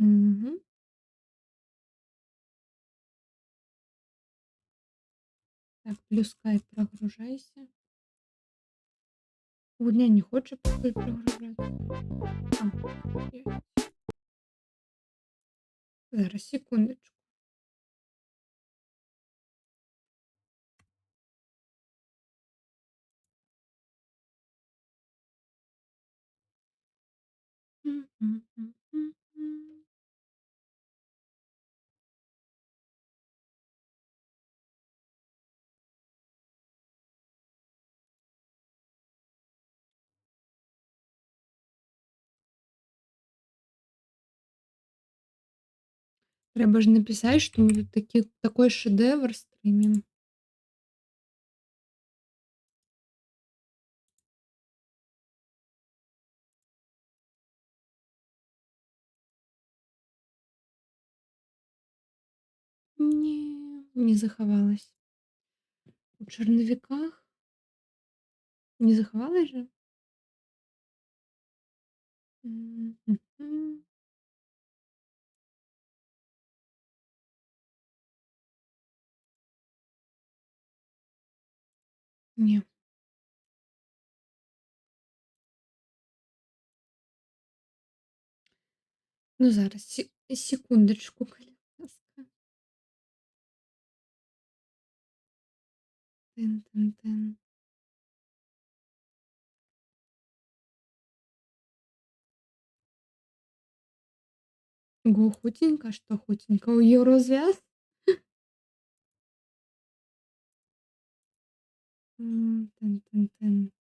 Мгм. Так, Blue Sky, прогружайся. У дня не хоче пакуль прогружацца. А, є. Зараз, секундочку. Трэба ж напісаць, што мы тут такой шэдэвр стрымім. Не захавалась. У чарнавіках Не заховалась же? Мгм. Не. Ну, зараз секундочку, калі ласка. Тын-тын-тын. Ого, худенько, что худенько? У её развяз? Тын-тын-тын.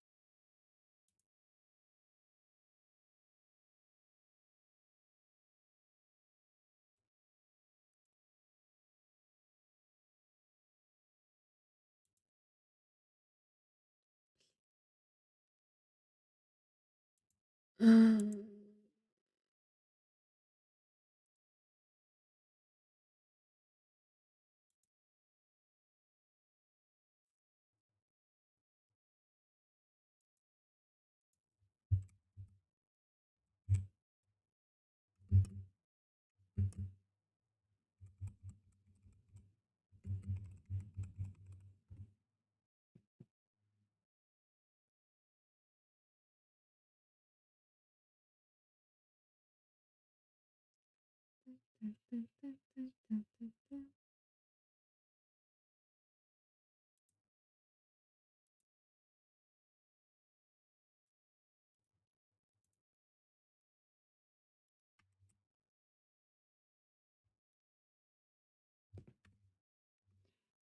Тын-тын-тын-тын-тын-тын.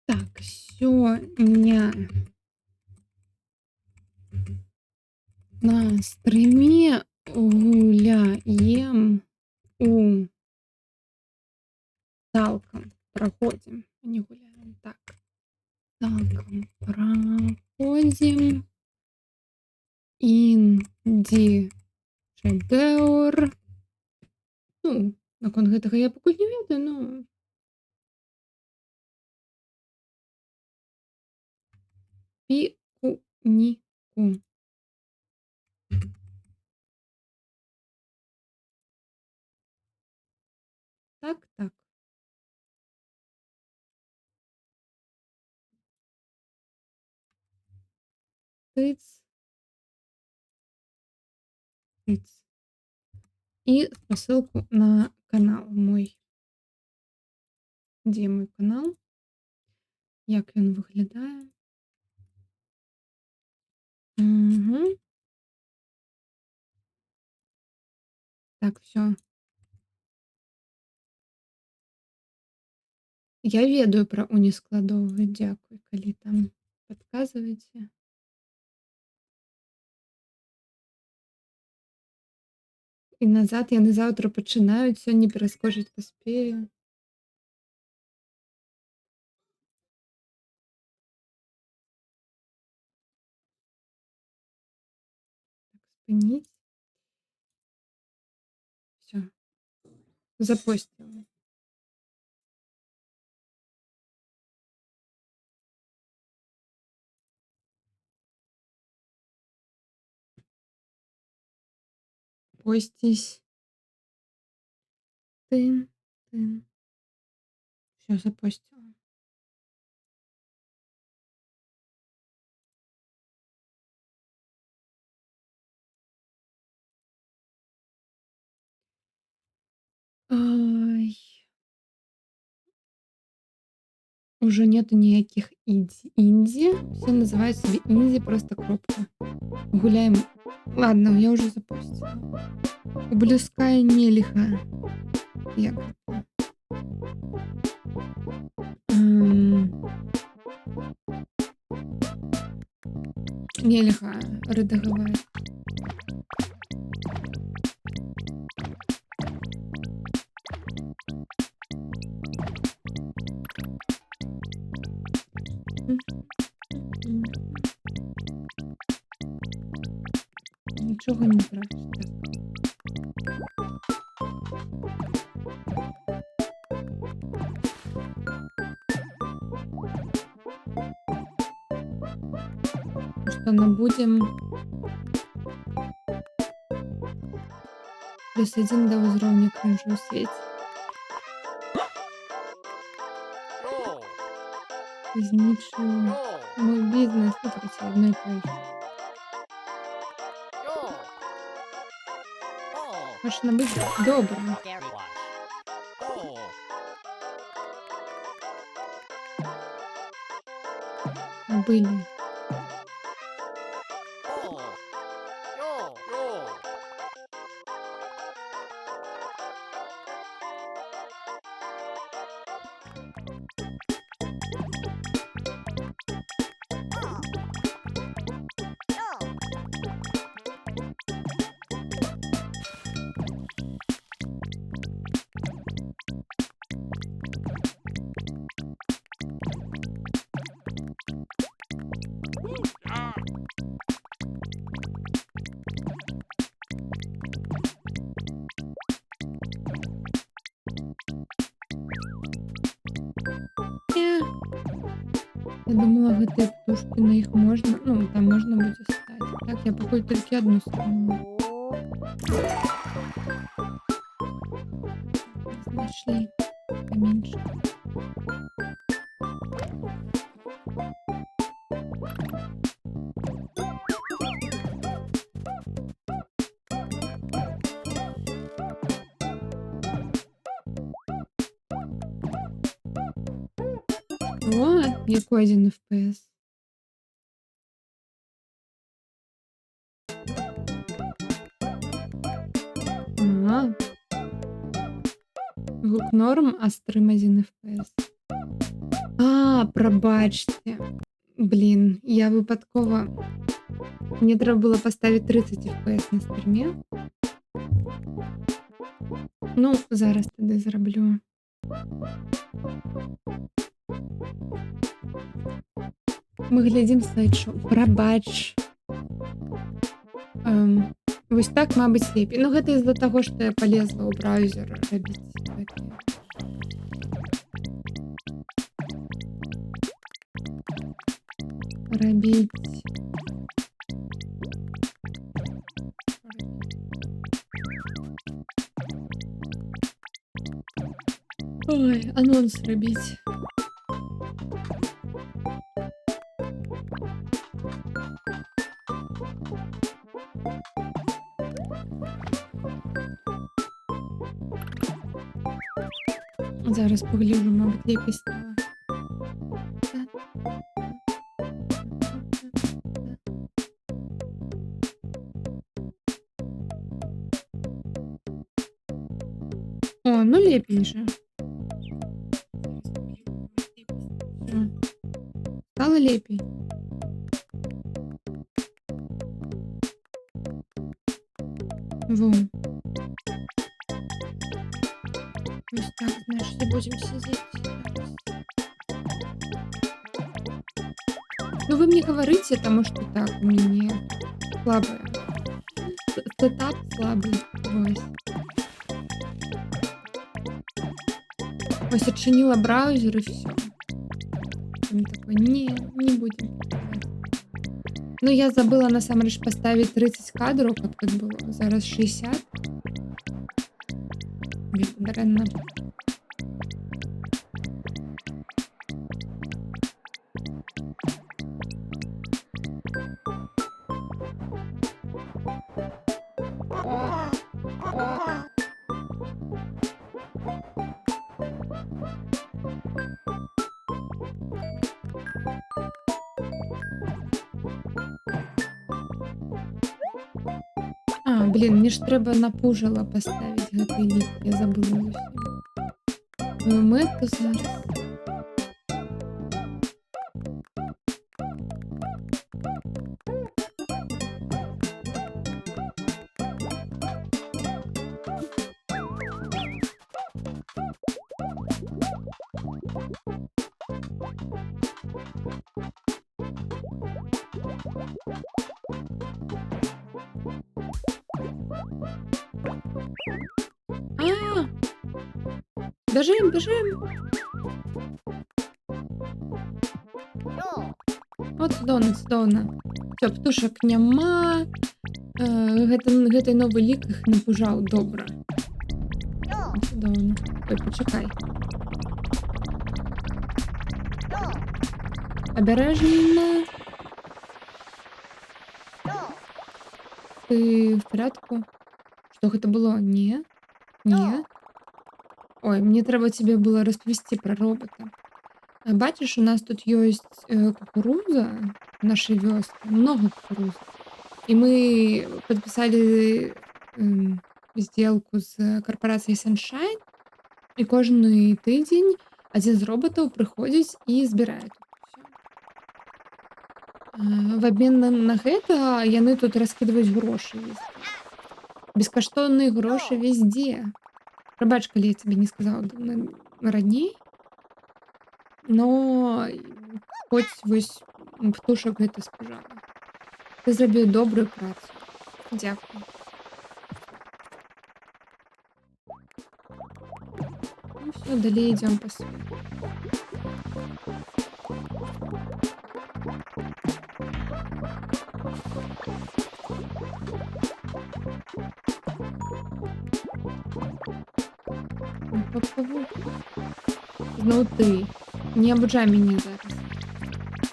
Так, сёння на стрыме гуляем у Талкам. Проходим, а не гуляем. Так. Талкам проходим. Инди шэдэўр. Ну, наконт гэтага я пакуль не ведаю, но пікуніку. Так. Тыц. Тыц. І спасылку на канал мой. Дзе мой канал? Як ён выглядае? Мгм. Так, всё. Я ведаю пра унескладовую. Дзякуй, калі там падказваеце. І назад яны заўтра пачынаюць, сёння пераскочыць паспею. Так, спыніць. Всё. Запосціла. Постісь. Тын. Всё, запостила. Ай. Уже нету никаких инди. Все называют себя инди, просто кропка. Гуляем. Ладно, я уже запустила. У Blue Sky нелиха. Як гэта? Нельга рэдагаваць. Нічога не зробіш. Так. то набудем +1 до узроўня крыжу ў свеце. Roll. Знічу Roll. мой бізнес. Ну, короче, одно і те ж. Roll. Roll. Хочеш набити? Добре. Gary Wash. Roll. Набили. Roll. Roll. Roll. Я думала, гэтыя птушкі на іх можна, ну, там можна будзе стаць. Так, я пакуль толькі адну скінула. Знайшлі каменьчик. О, який 1 FPS. Ага. Гук норм, а стрим 1 FPS. А, пробачте. Блін, я випадково... Мені треба було поставити 30 FPS на стрімі. Ну, зараз тоді зроблю. Ми глядім слайд-шоу. Пробач. Вось так, мабыць, лепей. Ну, гэта з-за таго, што я полезла ў браузер рабіць гэтыя. Рабіць... Ой, анонс рабіць. Зараз погляджу, мабуть, лепей стало. О, ну лепей же. Всё. Стало лепей. Во. Ось так, значит, и будем сидеть. Ну, вы мне говорите, потому что так, у меня слабое. Сетап слабый. Ось. Ось отчинила браузер и все. Он такой, не будем. Ну, я забыла на самом деле поставить 30 кадров, как тут было. Зараз 60. Даремно. А, блин, мне ж треба на пужало поставить гэты лік. Я забыла зусім. Мэту зараз. А! Бежим, бежим! От Дона, Всё, птушак няма. Гэты новы лік іх напужаў. Добра. Цудоўна. Ой, пачакай. Абережна. Ты в порядку? Што гэта было? Не? Не? Ой, мне трэба тебе было распавесці пра робота. Бачыш, у нас тут ёсць кукуруза в нашай вёсцы, много кукурузы. І мы падпісалі сделку з карпорацыяй Sunshine, і кожны тыдзень адзін з роботаў прыходзіць і збірае тут усё. В абмен на гэта яны тут раскідваюць грошы везде. Бескаштоўныя грошы везде. Прабач, калі я тебе не сказала раней, но хоць вось птушак гэта спужала. Ты зрабіў добрую працу. Дзякуй. Ну всё, далей ідзём па свету. Павук. Зноў ты. Не абуджай мяне зараз.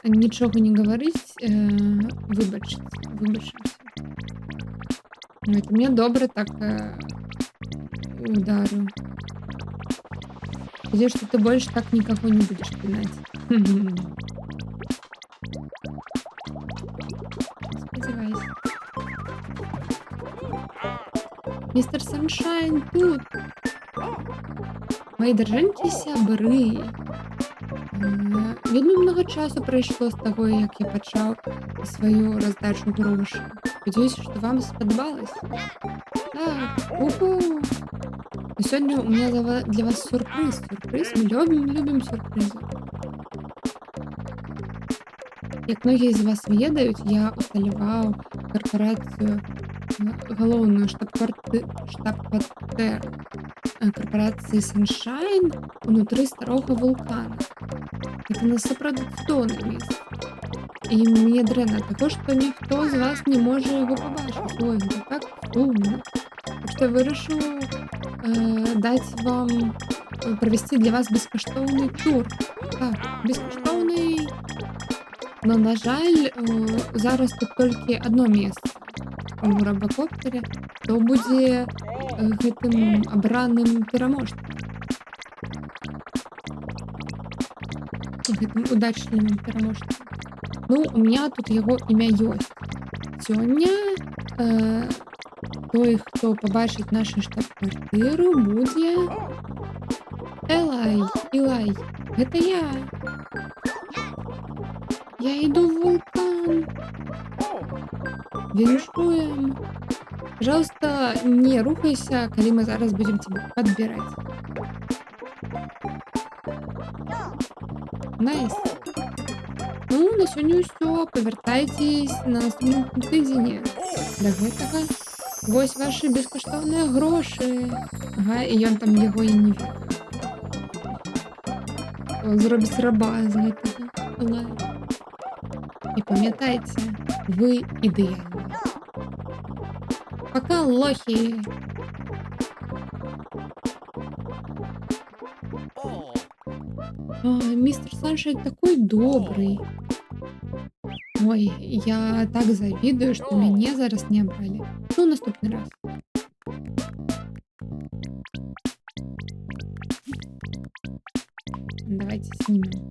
Нічога не гаварыць, выбачыць. Ой, ты мне добра так ударыў. Надеюсь, что ты больше так никого не будешь пинать. Сподівайся. Мистер Саншайн тут. Мої дарженькі сябры. Вельмі много часу прайшло з таго, як я пачаў сваю раздачу грошай. Спадзяюся, што вам спадабалася. Так, уху! Сёння у меня для вас сюрприз. Мы любим сюрпризы. Як многія з вас ведаюць, я усталяваў карпорацыю, галоўную штаб-кватэру карпорацыі Sunshine унутры старога вулкана. Гэта насапраўды цудоўнае месца. І мне дрэнна таго, што ніхто з вас не можа яго пабачыць. Ой, гэта так сумна. Так што вырашыў даць вам правесці для вас бескаштоўны тур. Так, бескаштоўны. Но, на жаль, зараз тут толькі адно месца у рабакоптары, то будзе гэтым абраным пераможцам. Гэтым удачлівым пераможцам. Ну, у меня тут яго імя ёсць. Сёння той, хто пабачыць нашу штаб-кватэру, будзе Илай. Гэта я. Я иду в вулкан. Віншуем. Пожалуйста, не рухайся, калі мы зараз будем тебя подбирать. Найс. Ну, на сёння ўсё. Павяртайцесь на наступным тыдзені. Да гэтага вось ваши бескаштоўныя грошы. Ага, і ён там яго і не ведае. Зробіць раба з гэтага. І памятайце, вы ідэальны. Пока, лохи. Мистер Саншайн такой добрый. Ой, я так завидую, что мяне зараз не абралі. Ну, наступны раз. Давайте снимем.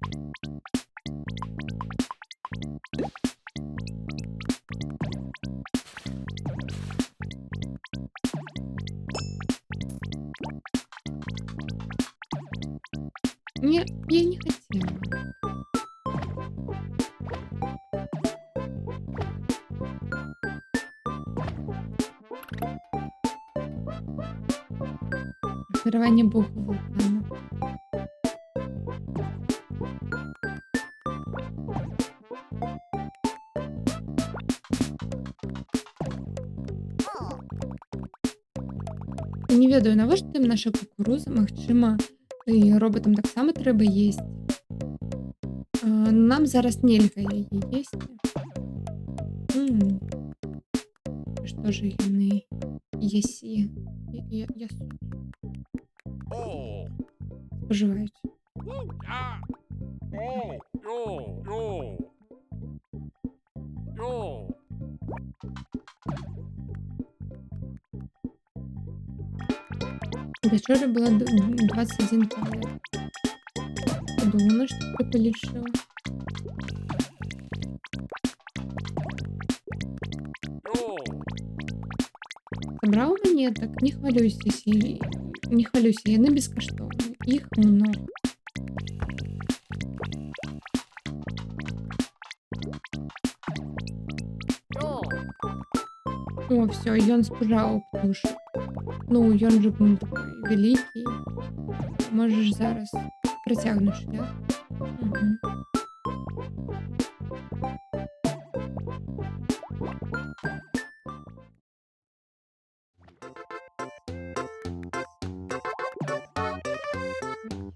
Нет, я не хотела. Формирование бога вулкана. Не ведаю, навошта ім наша кукуруза, магчыма, і роботам таксама трэба есці. Нам зараз нельга яе есці. М, Що ж яны єсі? Я Oh. споживаюць. Yeah. Oh. Yo. Yo. Yo. Вчора було 21 калорій. Подумала, що таке полічила. Yo. Забрав монеток, не хвалюйся, не хвалюйся, яны безкоштовні. Їх много. Yo. О, все, ён спужаў птушку. Ну, ён же такой вялікі. Можаш зараз працягнуць шлях. Мгм.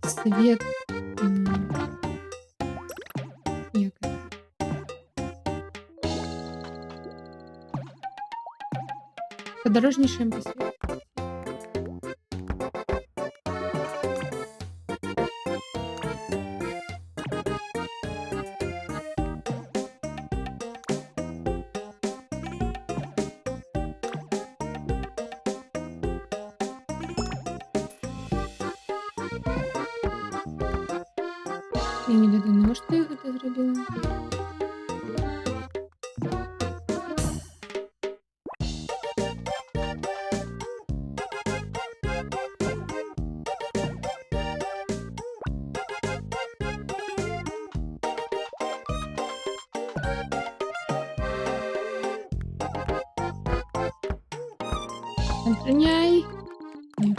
Свет. Як гэта? Падарожнічаем па свету. Я не ведаю, навошта я гэта зрабіла. Охраняй. Ні.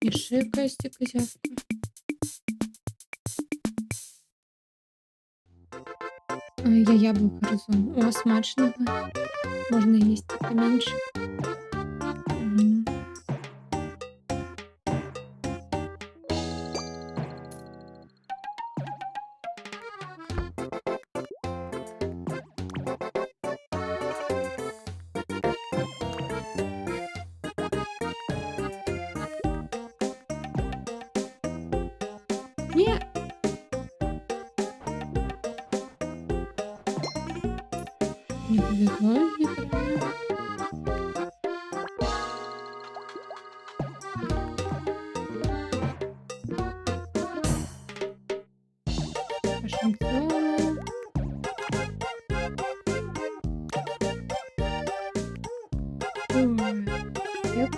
Яшчэ якаясь козявка. Я яблука разум. О, смачнага. Можна їсти поменьше. Мгм. Ні. Не повезло, неправильно. Пошанцевала. Ой, капец.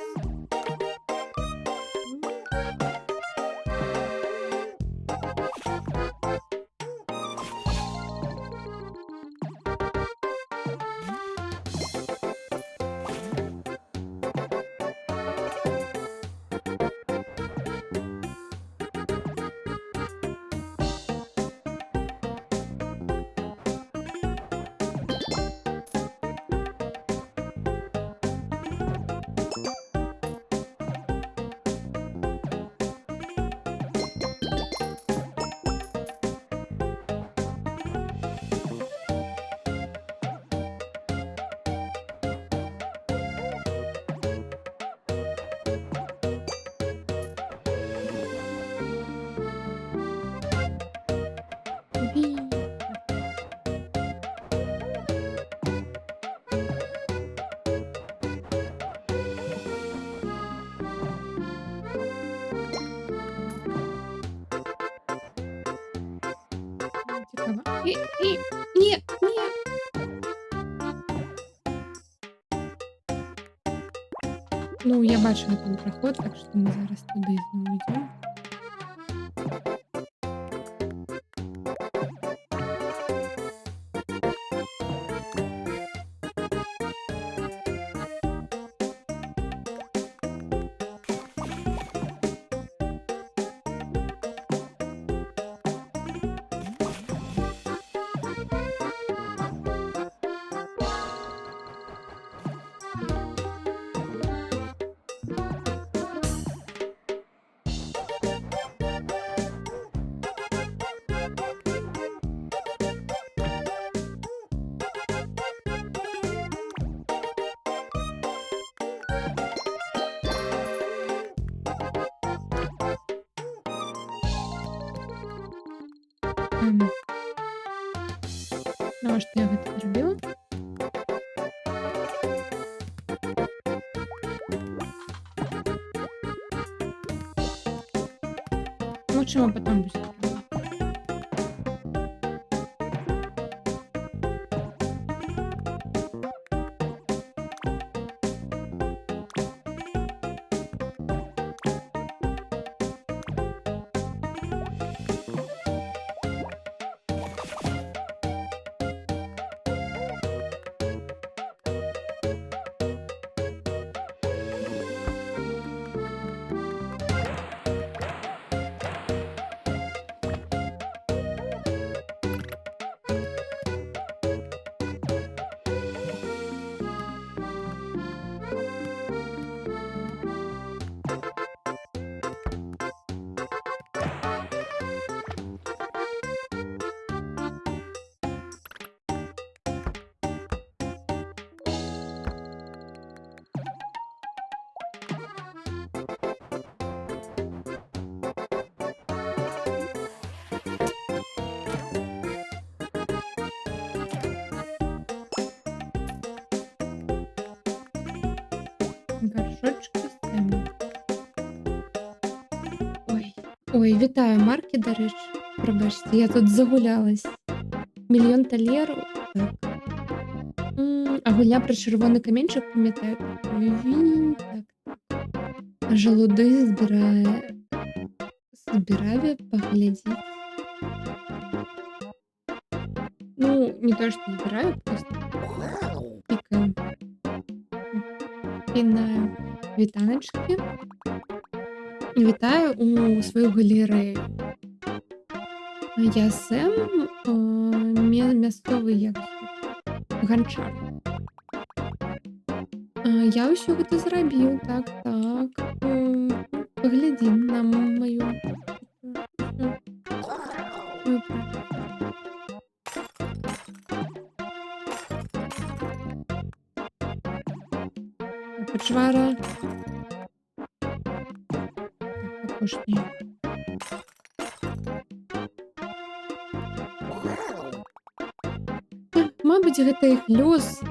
Ві. Цікаво. Ні, ні. Ну, я бачила там проход, так що ми зараз туди знову йдемо. Навошта я гэта зрабіла? Магчыма, потом будзе трэба. Горшочки ставим. Ой, вітаю, Маркі, до речі. Пробачте, я тут загулялась. Мільйон талеру. Так. А гульня про червоний камінчик, пам'ятаю? Так. А желуди збирає. Збирає, поглядіть. Ну, не то, что збираю, просто пікаю. Пінаю вітаночки. Вітаю у свою галерею. Я Сем, місцевий як ганчар. Я ўсё гэта зрабіў. Так. Паглядзі на маю почвара. Апошні. Мабыць, гэта іх лёс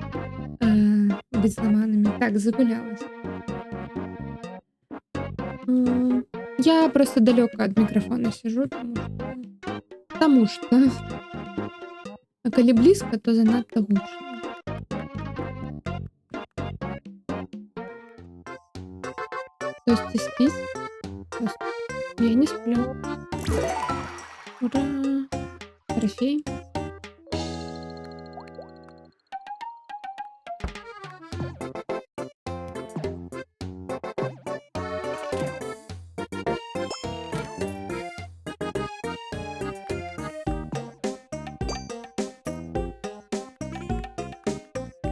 быць зламанымі. Так, загулялась. Я просто далёка ад мікрафона сижу, тому что а калі блізка, то занадта гучна. Хтосьці спіць? Я не сплю. Ура! Трофей.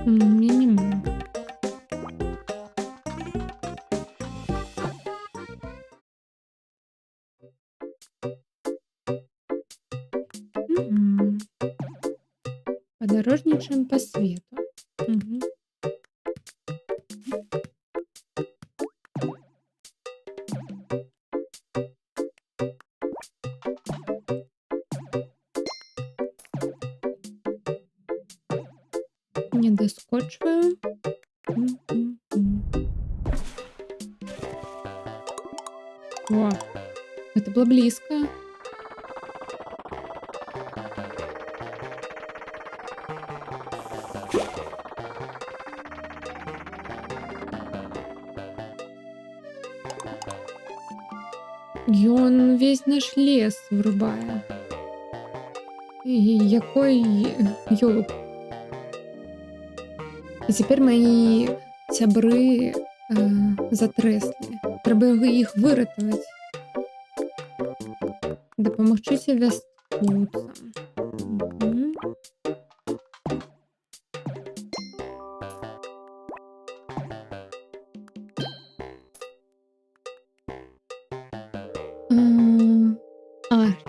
Мне нема. Подорожничаем по свету. Не доскочиваю. О, это было близко. И он весь наш лес врубае. Якой ёлуп. І цяпер маі сябры затрэслі. Трэба іх выратаваць. Дапамагчыся вяскоўцам.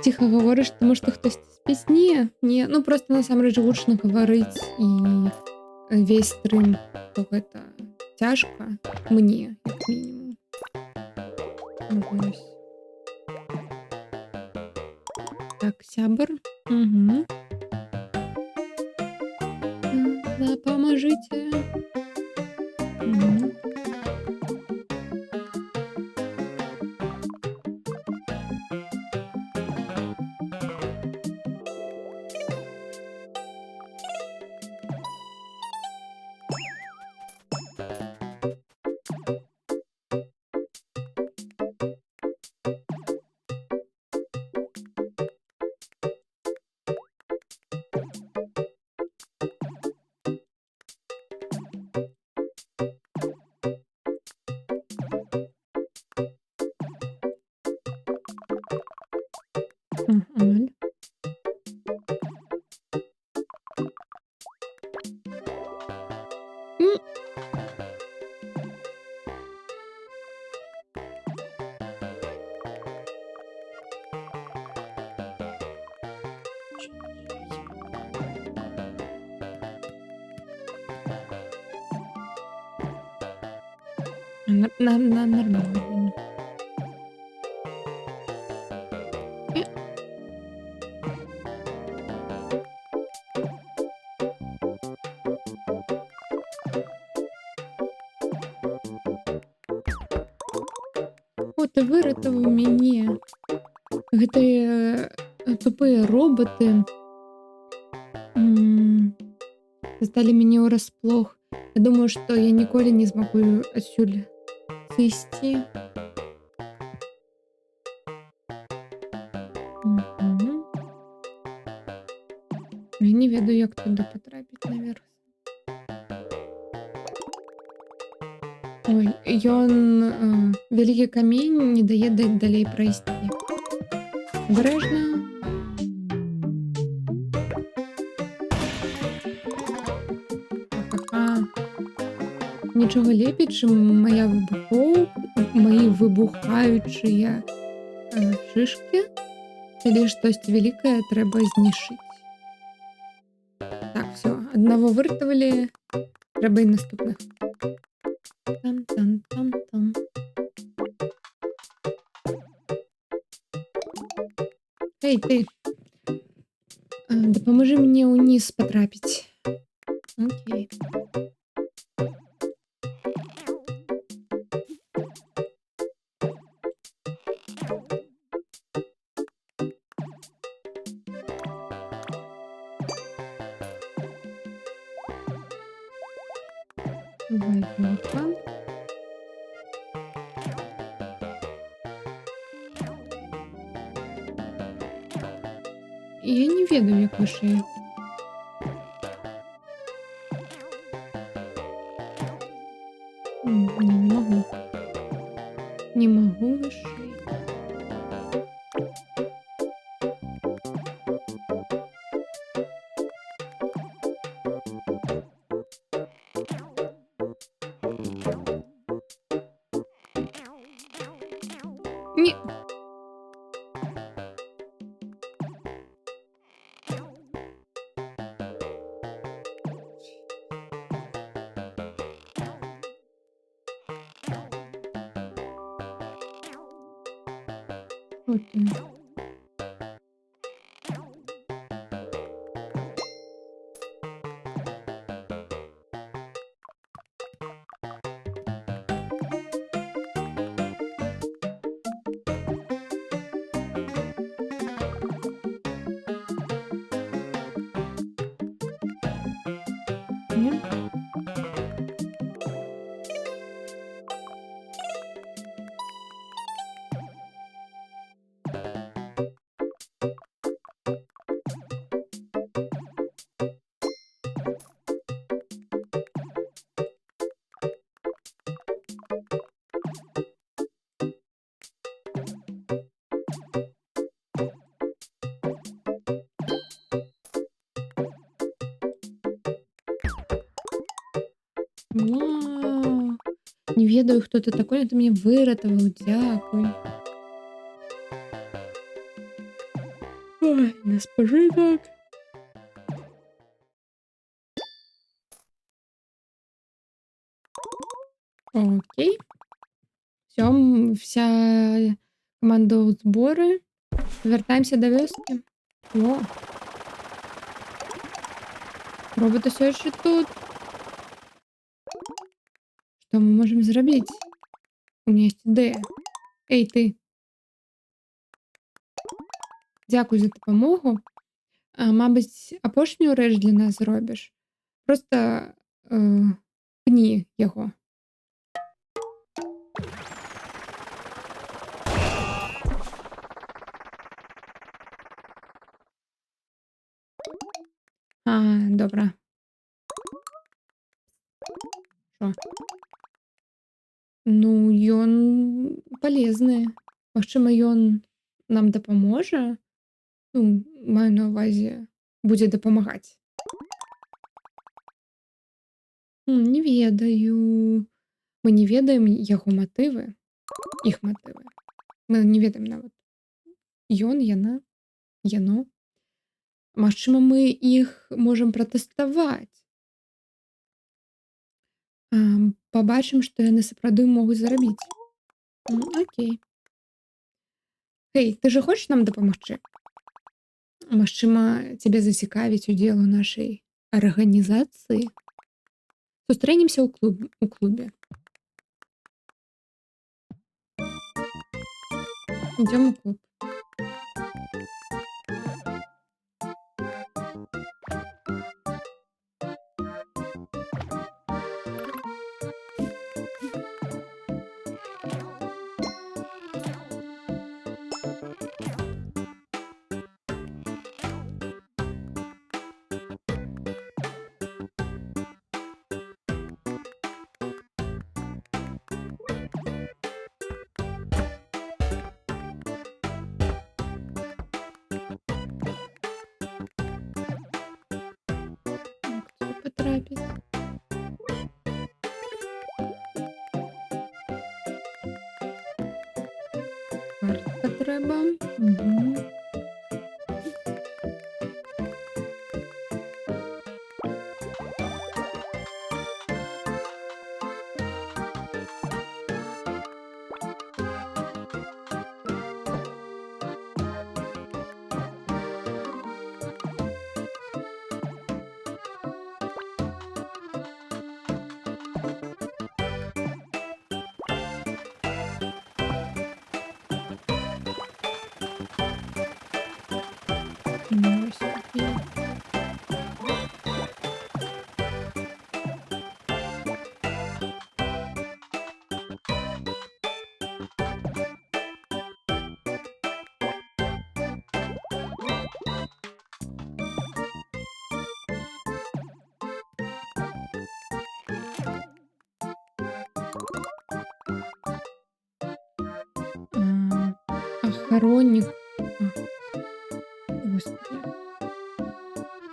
Ціха гаворыш, таму што хтосьці спіць? Не, ну просто насамрэч гучна гаварыць і весь стрым, то гэта цяжка мне, як мінімум. Вось. Так, сябар, Угу. Допоможите. Угу. Ага. М. Нормально. Э, О, ти вирятував мене. Гэтыя тупыя роботы засталі мяне ўрасплох. Я думаю, што я ніколі не змагу адсюль сысці. Мгм. Я не ведаю, як туды патрапіць наверх. Ой, ён вялікі камень не дае далей прайсці. Абережна. Ха-ха. Нічога лепей, чым маі выбухаючыя шышкі. Калі штосьці вялікае трэба знішчыць. Так, всё, аднаго выратавалі, трэба і наступных. Там-там-там-там. Эй, ты, дапамажы мне ўніз патрапіць. Окей. Ладненько. Я не ведаю, як вышэй. Не магу. Не магу вышэй. Не. От ти. Ні? Вау! Не ведаю, хто ти такой, але ти мене виратував. Дякую. Ой, не спожи так. Окей. Все, вся команда у збори. Вертаємося до вёски. О, Робот усё яшчэ тут. Што мы можам зрабіць? У мяне ёсць ідэя. Эй, ты, дзякуй за дапамогу. Мабыць, апошнюю рэч для нас зробіш? Проста, пні яго. Добра. Што? Ну, ён палезны. Магчыма, ён нам дапаможа? Ну, маю на ўвазе, будзе дапамагаць. Не ведаю. Мы не ведаем яго матывы, іх матывы. Мы не ведаем нават. Ён, яна, яно. Магчыма, мы іх можам пратэставаць. Пабачым, што яны сапраўды могуць зрабіць. Окей. Эй, ты же хочаш нам дапамагчы? Магчыма, цябе зацікавіць удзел у нашай арганізацыі? Сустрэнемся у клубе. Ідём у клуб. Як туди потрапіць? Картка трэба. Ну, ось окей. Охоронник. Господи.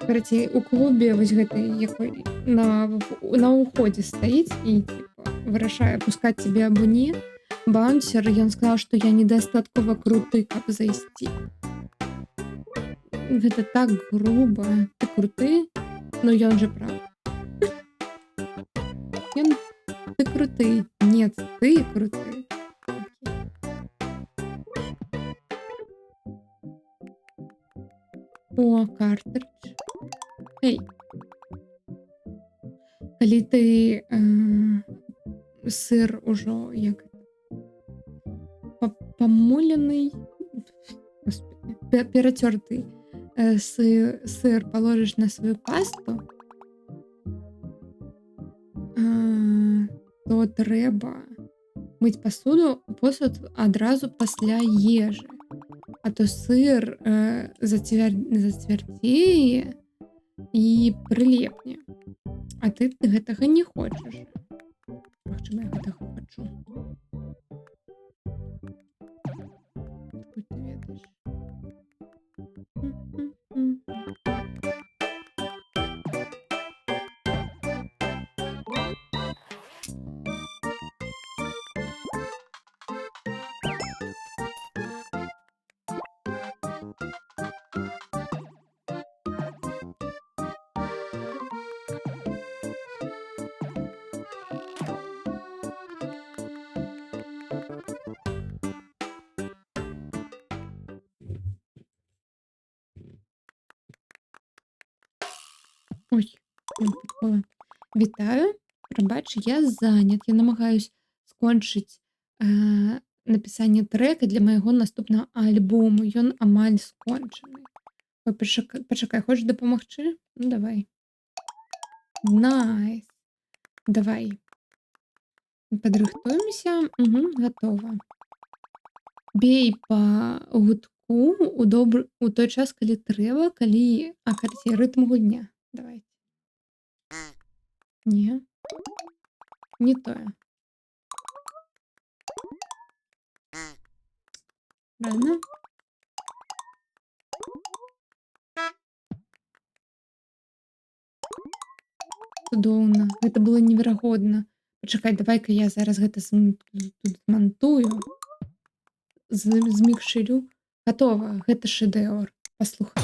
Карацей, у клубе вось гэты якой на ўходзе стаіць і типа вырашае пускаць цябе або не. Баунсер, ён сказаў, што я недастаткова круты, каб зайсці. Гэта так груба. Ты круты, но ён же прав. Ты круты. Нет, ты круты. О, картридж. Эй. Калі ты сыр ужо як памолены, перацёрты сыр паложыш на сваю пасту, то трэба мыць посуд адразу пасля ежы. А то сыр зацвярдзее і прылепне. А ты гэтага не хочаш. Магчыма, я гэтага хачу. Откуль ты ведаеш? Ой. Прикольно. Вітаю. Пробач, я занят. Я намагаюсь скончыць напісанне трэка для майго наступнага альбому. Ён амаль скончаны. Ой, пачакай, хочаш дапамагчы? Ну давай. Найс. Давай. Падрыхтуемся. Гатова. Бей па гудку у той час, калі трэба, калі карацей, рытм гульня. Давайте. Не, не тое. Правильно? Цудоўна. Гэта было неверагодна. Пачакай, давай-ка я зараз гэта тут змантую. Змікшырю. Гатова. Гэта шэдэўр. Паслухай.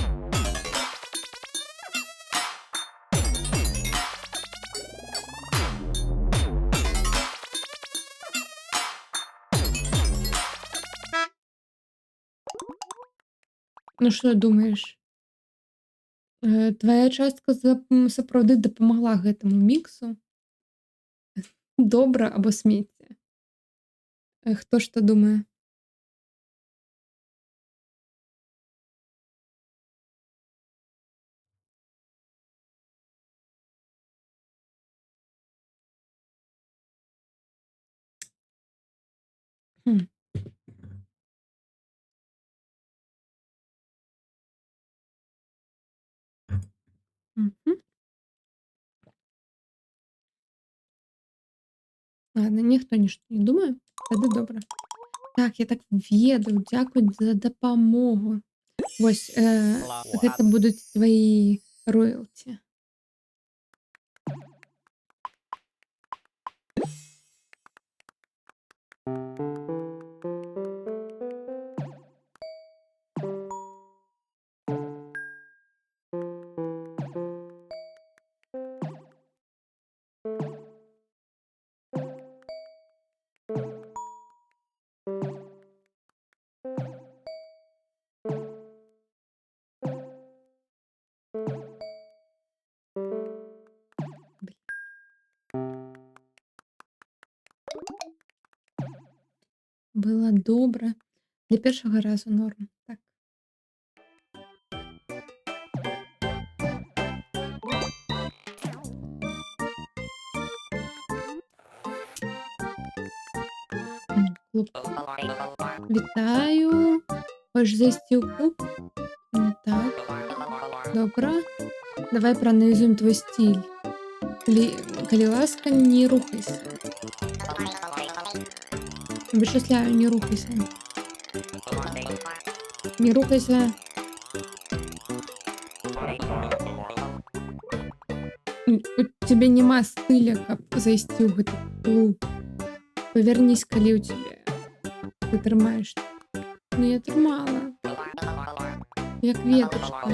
Ну што думаеш? Твая частка сапраўды дапамагла гэтаму міксу? Добра або смецце? Хто што думае? Хм. Мгм. Ладно, ніхто нішто не думае? Тады добра. Так, я так ведаю. Дзякуй за дапамогу. Вось, гэта будуць твои роялці. Было добра. Для першага разу норм. Так. Клуб. Вітаю. Хочаш зайсці ў клуб? Так. Добра. Давай прааналізуем твой стиль. Калі ласка, не рухайся. Вычисляю, не рухайся. Не рухайся. У цябе няма стыля, каб зайсці ў гэты клуб. Павернись, калі ў цябе. Ты трымаеш. Ну я трымала. Як ветачка.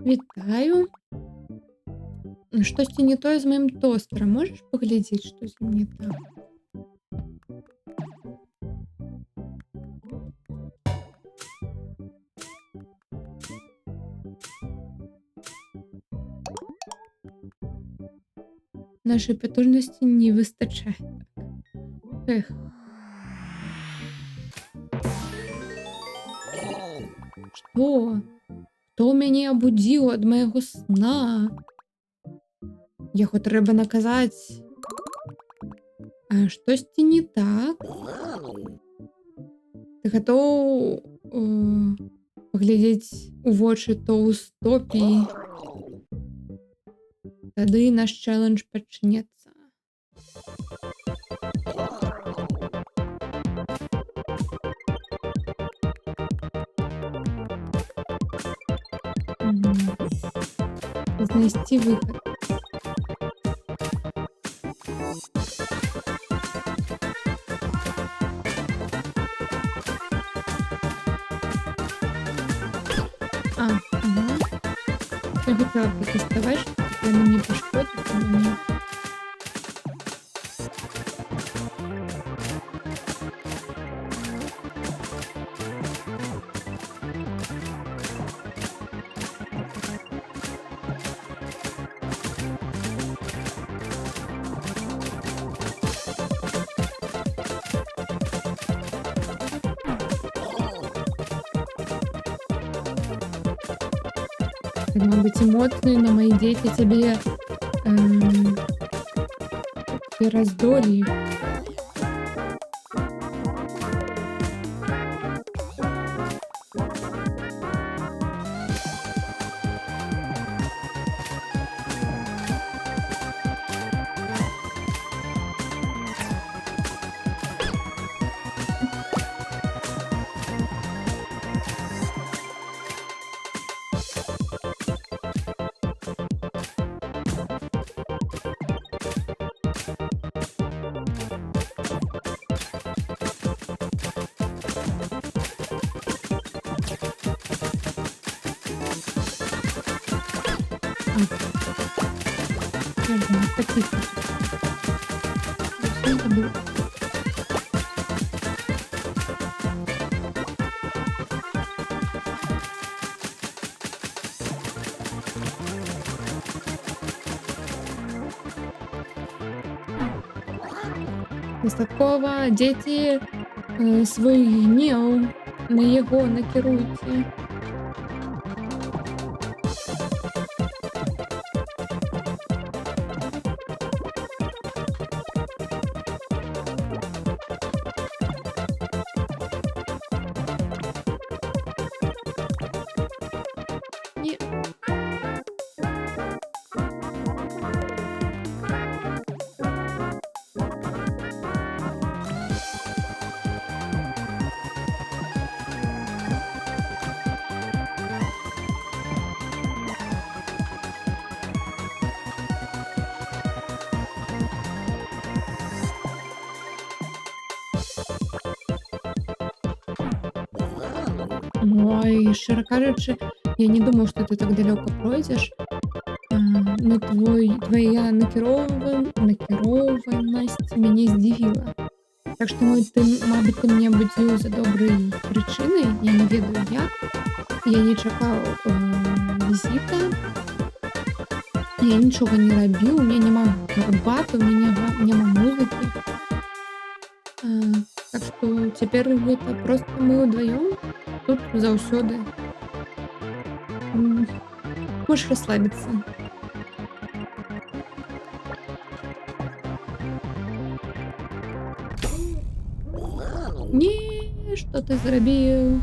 Вітаю. Штосьці не тое з маім тостарам. Можаш паглядзець, што з ім не так? Нашай патужнасці не выстачае. Эх. Што? Хто мяне абудзіў ад майго сна? Яго трэба наказаць. Штосьці не так? Ты гатоў паглядзець у вочы тоўстопі? Тады наш чэлендж пачнецца. как найти выход. Ага. Я хотела протестовать, что она не пошкодит, но нет. Должна быть эмоции, но мои дети тебе эм, и раздолье. Ага, таких вот. Всё забыла. Достатково, діти, свій гнів на його накеруйте. Ні. Ой, щиро кажучи, я не думал, что ты так далеко пройдешь. Но твоя накерованность меня здивила. Так что, мабуть, ти мене будзіў за добрай прычынай, я не ведаю як. Я не чакаў візіта, я нічога не рабіў, у мяне няма гарбаты, у мяне няма музыкі. Так што цяпер гэта проста мы ўдваём тут заўсёды. Можаш расслабіцца. Не, што ты зрабіў?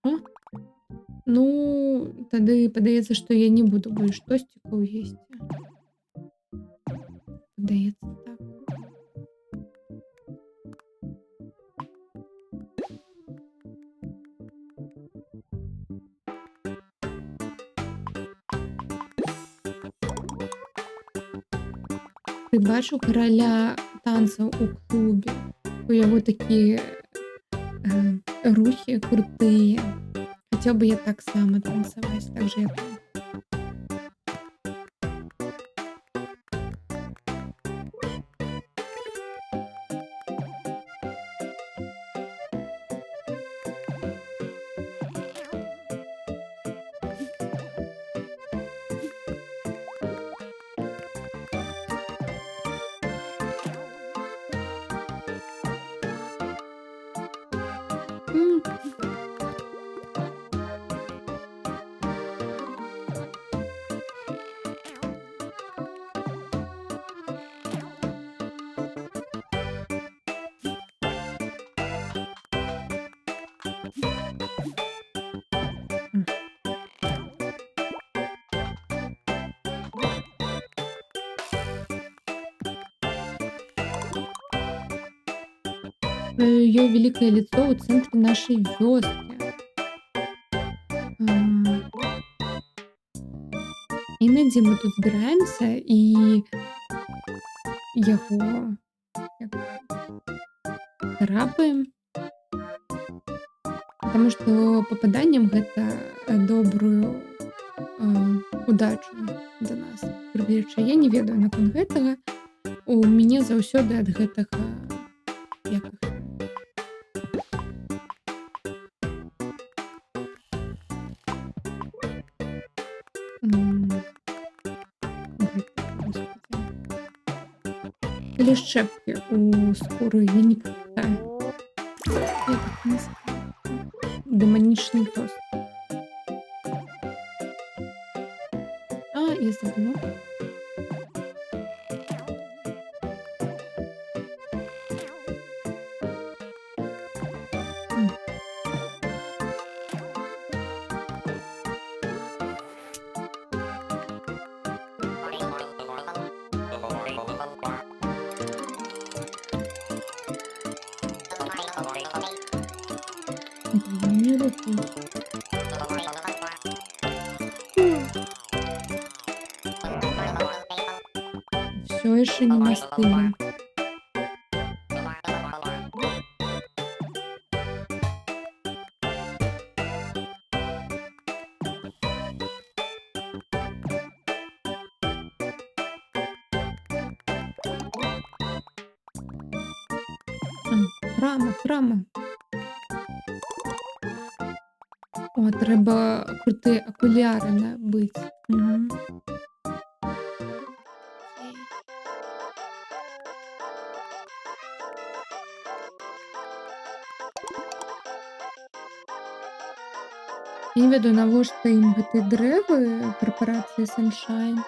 А? Ну, тады падаецца, што я не буду больш тосцікаў есці. Падаецца так. Ты бачыў караля танцаў у клубе? У яго такія рухі крутыя. Хацеў бы я таксама танцаваць, так же як ён. ее великое лицо у центре нашей вёски. Іноді ми тут збираємося і яго як царапаем, потому што пападаннем гэта добрую удачу да нас прывлеча. Я не ведаю наконт гэтага. У мяне заўсёды ад гэтага як іх м, гэта, господи, клішчэпкі у скуры, я не памятаю. Як іх называется? Дэманічны пёс. Я забыла. М. Блин, не руку. Всё ещё не настыли. Рама. О, треба крутые окуляри набить. Мгм. Я не ведаю, навошта ім гэтыя дрэвы карпорацыі Sunshine.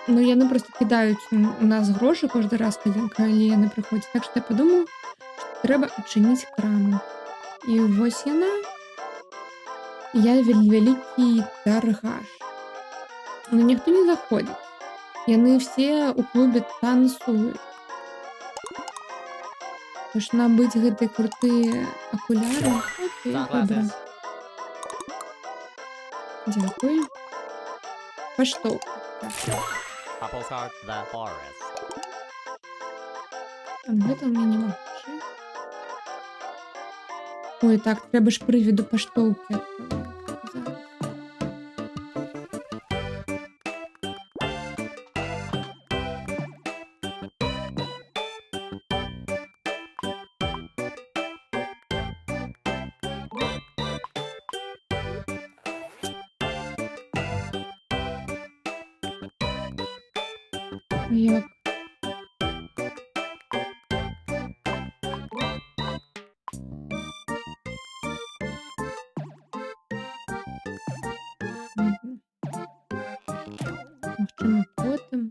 Ну, яны проста кідаюць у нас грошы кожны раз, калі яны прыходзяць. Так што я падумала, што трэба адчыніць краму. І вось яна. Я вялікі таргаш. Но ніхто не заходзіць. Яны все ў клубе танцуюць. Тож набыць гэтыя крутыя акуляры. Окей, добра. Дзякуй. Паштоўка. Applecart the forest. Гэта ў мяне няма грошай. Ой, так, трэба ж прывіду паштоўкі адправляць. Зараз. Як? Мгм. Магчыма, потым.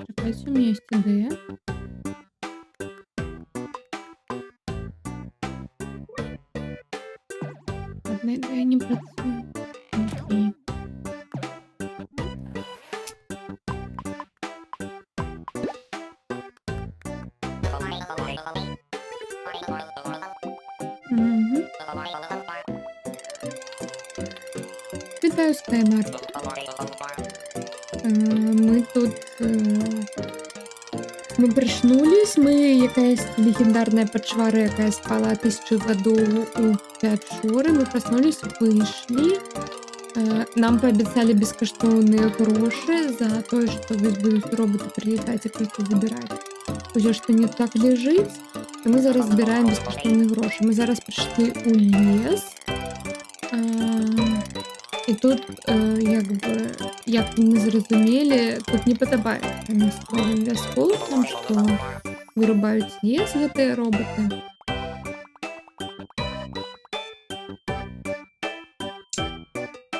Чакайце, у меня есть ідэя. Адна ідэя не працуе. Окей. Мгм. Вітаю, Skymart. Мы тут мы прачнулись, мы якаясь легендарная пачвара, якая спала 1000 гадоў у пячоры. Мы проснулись, выйшлі. Нам паабяцалі бескаштоўныя грошы за тое, што вось будуць роботы прылетаць і проста забіраць усё, што не так ляжыць. І мы зараз збіраем бескаштоўныя грошы. Мы зараз прыйшлі ў лес. І тут як бы, як мы зразумелі, тут не падабаецца мясцовым вяскоўцам, што вырубаюць лес гэтыя роботы.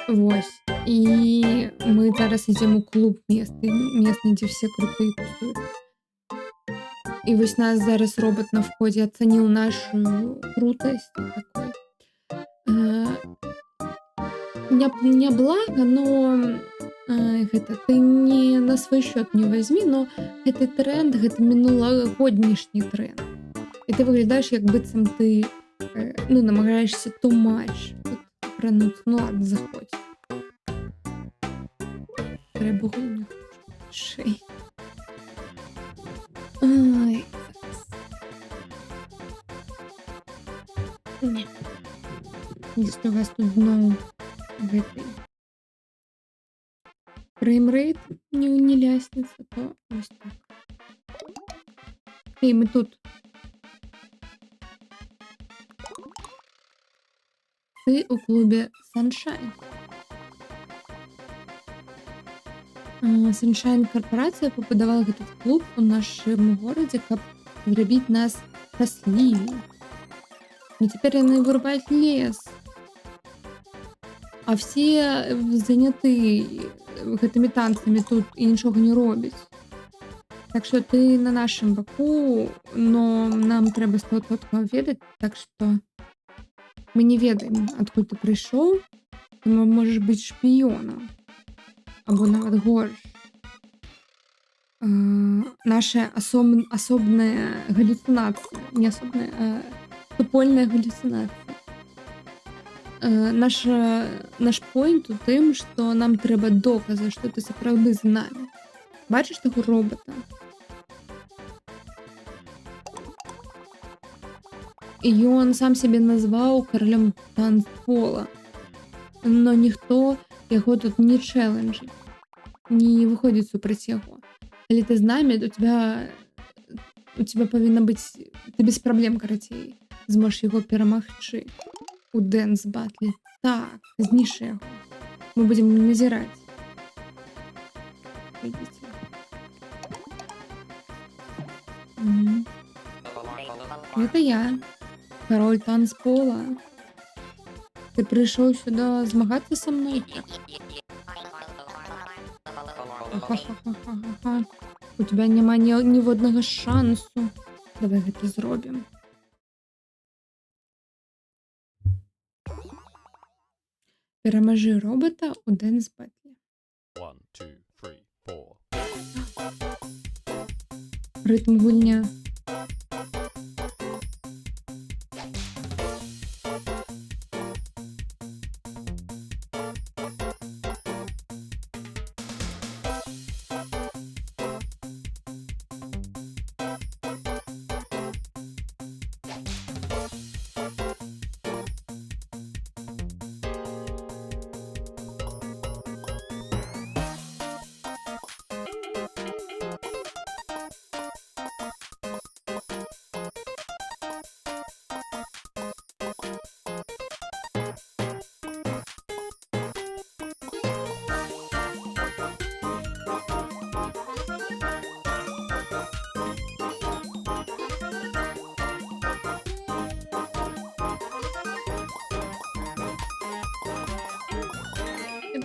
Вось. І мы зараз ідзем у клуб месны, дзе все крутыя тусуюць. І ось нас зараз робот на входе оценил нашу крутость такой. Не блага, но гэта ты не на свой счет не возьми, но гэты тренд, гэта мінулагоднішні тренд. І ты выглядаеш, як быццам ты ну, намагаешься too much. Тут крануць, ну ладно, заходь. Трэба гульню шэй. Ай. Не. Если у вас тут зноў гэты фреймрейт не ляснецца, то ось так. Эй, мы тут. Ты у клубе Sunshine. Sunshine корпорацыя пабудавала этот клуб у нашым горадзе, каб зрабіць нас шчаслівей. І цяпер яны вырубаюць лес. А все заняты гэтымі танцамі тут і нічога не робяць. Так што ты на нашым баку, но нам трэба 100% ведаць, так што мы не ведаем, адкуль ты прыйшоў, ты можаш быць шпіёнам. Або нават горш. Наша асобная галюцинацыя, не асобная, а супольная галюцинацыя. Наш пойнт у тым, што нам трэба доказы, што ты сапраўды з намі. Бачыш таго робота? І ён сам сябе назваў каралём танцпола. Но ніхто яго тут не чэлленджыць, не выходзіць супраць яго. Калі ты з намі, то у тебя павінна быць, ты без праблем, карацей, зможаш яго перамагчы у дэнс-батле. Так, знішы яго. Мы будзем назіраць. Глядзіце. Гэта я, кароль танцпола. Ты прыйшоў сюда змагацца са мной? Ха-ха-ха-ха-ха. У тебя няма ніводнага шансу. Давай гэта зробім. Перамажы робота у дэнс-батле. 1, 2, 3, 4. Рытм гульня.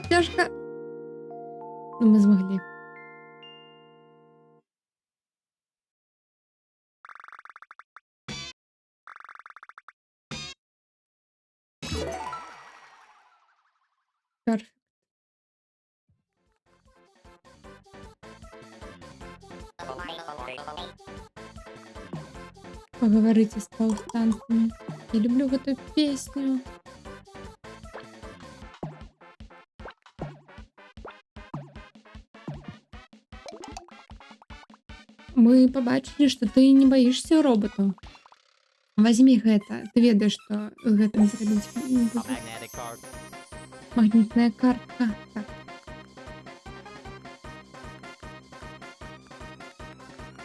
Тяжко. Но мы змогли. Перфект. Поговорите с повстанцами. Я люблю эту песню. Мы побачили, что ты не боишься робота. Возьми гэта. Ты ведаешь, что з гэтым зрабіць не A будзе. magnetic card. Магнітная картка. Так.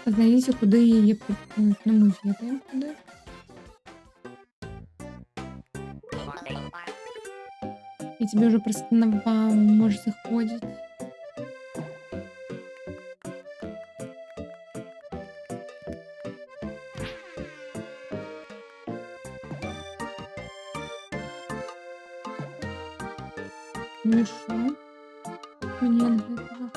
Знайдіться, куди її прикинуть. Ну, ми ведаємо, куди. Я тебе уже просто на вау, можешь заходить. Ну и шо? Мне от этого.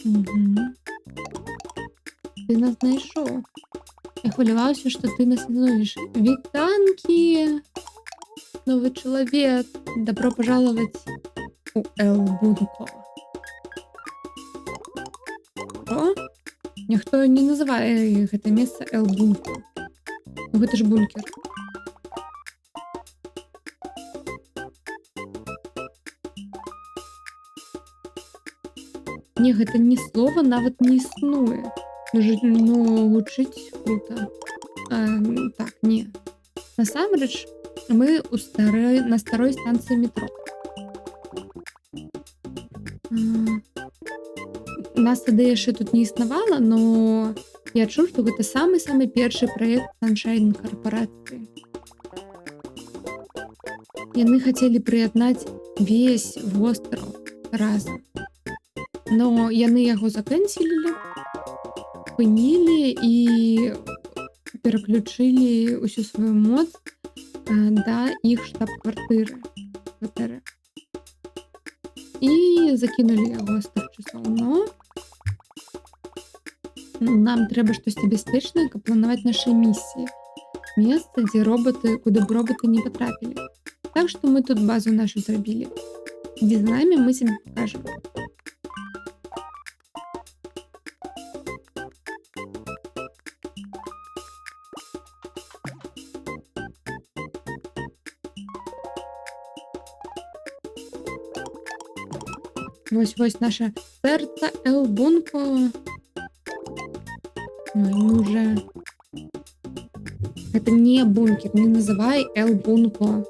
Мгм. Ти нас знайшов. Я хвилювалася, що ти нас не знайдеш. Вітанки! Новий чоловік. Добро пожаловать у Елбунко. Що? Ніхто не називає це місце Елбунко. Ну, це ж бункер. Ні, гэта ні слова нават не існуе. Ну, гучыць круто. Так, не. Насамрэч, мы на старой станцыі метро. Нас тады яшчэ тут не існавала, но я чуў, што гэта самы-самы першы праект Sunshine карпорацыі. Яны хацелі прыяднаць весь востраў разам. Но яны яго закэнселілі, спынілі і пераключылі ўсю сваю моц да іх штаб-кватыры. І закінулі яго з тых часоў. Но нам трэба штосьці бяспечнае, каб планаваць нашы місіі. Месца, куды б роботы не патрапілі. Так што мы тут базу нашу зрабілі. Ідзі з намі, мы сябе пакажам. Вось наша сэрца Элбунко. Ой, ну уже. Это не бункер, не называй Элбунко.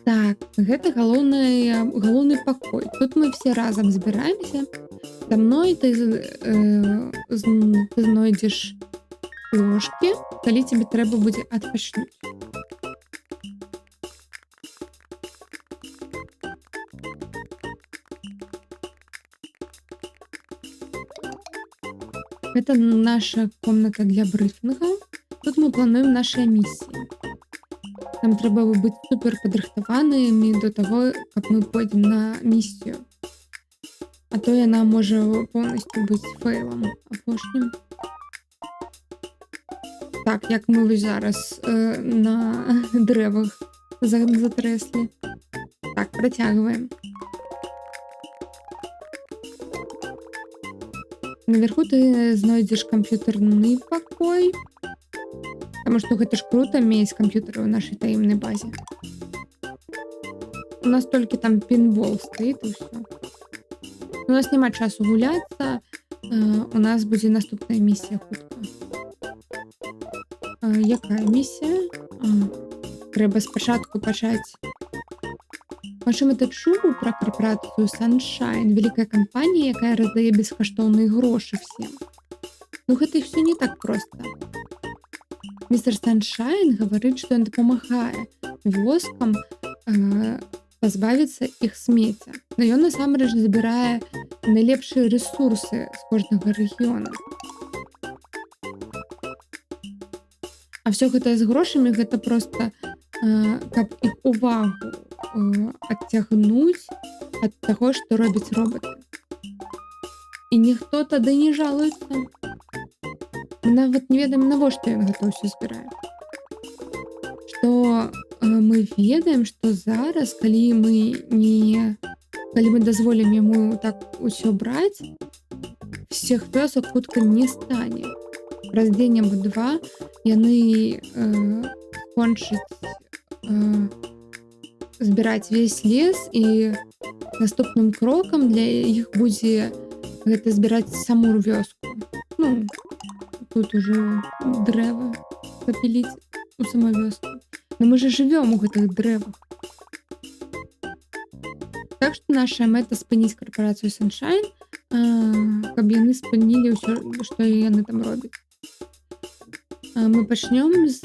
Так, гэта галоўны пакой. Тут мы все разам збіраемся. За мной ты знойдзеш ложкі, калі тебе трэба будзе адпачнуць. Это наша комната для брифінга. Тут мы плануем наши миссии. Нам трэба быць супер падрыхтаванымі до того, каб мы пойдзем на миссию. А то яна можа полностью быць фейлом апошнім. Так, як мы вось зараз на дрэвах затрэслі. Так, працягваем. Наверху ты знойдзеш камп'ютарны пакой. Таму што гэта ж круто мець камп'ютары ў нашай таемнай базе. У нас толькі там пінбол стаіць і ўсё. У нас няма часу гуляцца. У нас будзе наступная місія хутка. Якая місія? Трэба спачатку пачаць. Магчыма, ты чуў пра карпорацыю Sunshine, вялікая кампанія, якая раздае бескаштоўныя грошы всем. Ну гэта ўсё не так проста. Містер Sunshine гаварыць, што ён дапамагае вёскам пазбавіцца іх смецця. Но ён насамрэч забірае найлепшыя рэсурсы з кожнага рэгіёна. А ўсё гэта з грошамі, гэта проста каб іх увагу адцягнуць ад таго, што робяць роботы. І ніхто тады не жалуецца. Мы нават не ведаем, навошта ён гэта ўсё збірае. Што мы ведаем, што зараз, калі мы дазволім яму так усё браць, всех вёсак хутка не стане. Праз дзень або два яны кончаць збіраць весь лес, і наступным крокам для іх будзе гэта збіраць саму вёску. Ну, тут уже дрэва папіліць у самой вёску. Но мы же жывём у гэтых дрэвах. Так што наша мэта спыніць карпорацыю Sunshine, каб яны спынілі ўсё, што яны там робяць. Мы пачнём з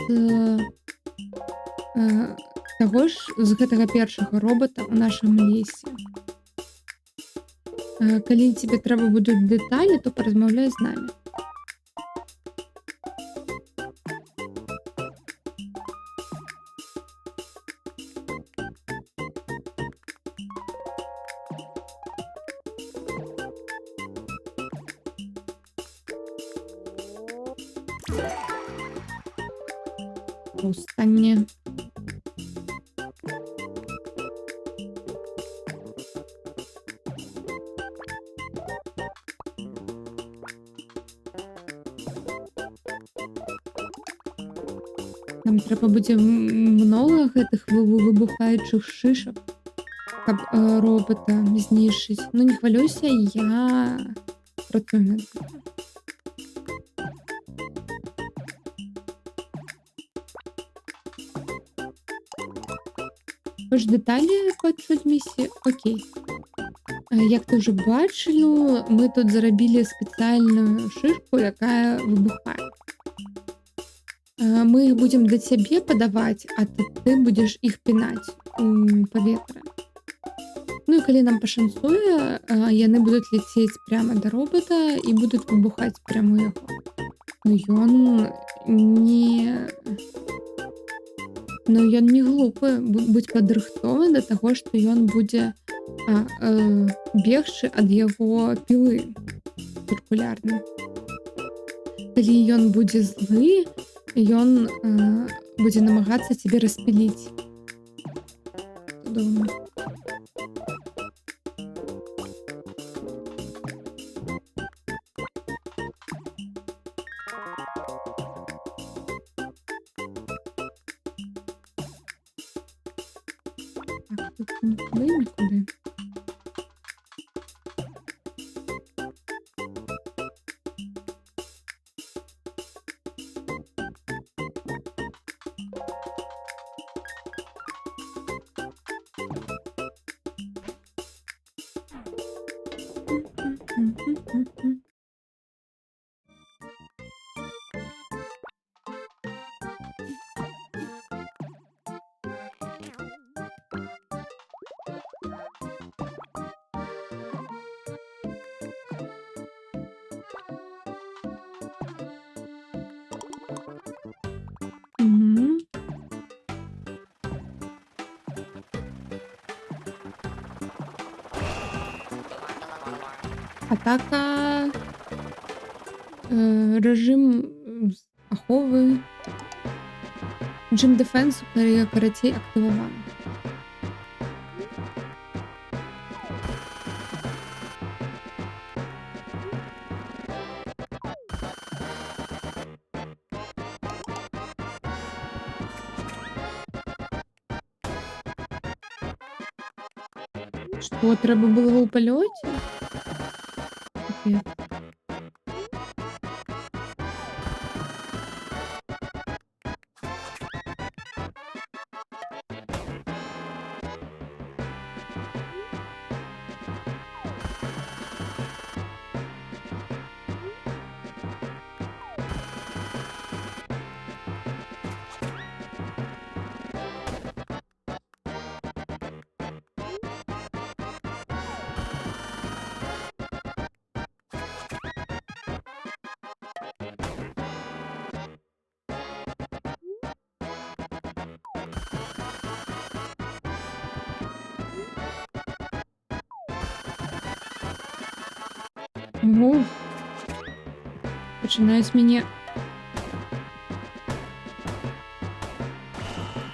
таго ж, з гэтага першага робота ў нашым лесе. Калі тебе трэба будуць дэталі, то паразмаўляй з намі. Останнє. Нам треба будзе много гэтых выбухаючых шишак, каб робота знішчыць. Ну не хвалюйся, я працую над гэтым. Хочеш деталі пачуць місіі? Окей. Як ти вже бачив, ми тут зарабілі спеціальну шишку, яка вибухає. Мы их будем до тебе подавать, а ты будешь их пинать у паветра. Ну і калі нам пашанцуе, яны будуць ляцець прямо до робота і будуць выбухаць прямо у яго. Ну ён не глупы, будь падрыхтованы да таго, што ён будзе бегчы ад яго пілы цыркулярнай. Калі ён будзе злы, ён будзе намагацца цябе распіліць. Цудоўна. Так, тут нікуди. Мгм. Атака. Режим аховы. Режим дефенсу карацей активован. Что, треба было у польоте? Капец. Ого. Починають мене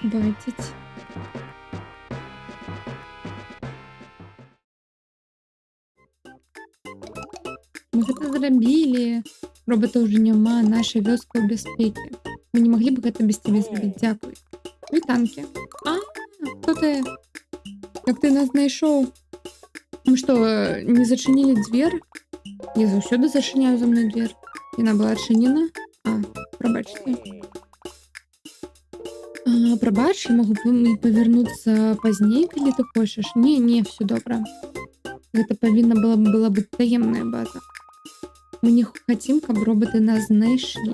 бачить. Мы гэта зрабілі. Робота ўжо няма, наша вёска ў бяспекі. Мы не маглі б гэта без цябе зрабіць. Дзякуй. Вітанкі. Хто ты? Як ты нас знайшоў? Мы што, не зачынілі дзверь? Я заўсёды зачыняю за мной дверь. Яна была адчынена? Прабачце. Прабач, я магу павярнуцца пазней, калі ты хочаш. Не, всё добра. Гэта павінна была быць таемная база. Мы не хацім, каб роботы нас знайшлі.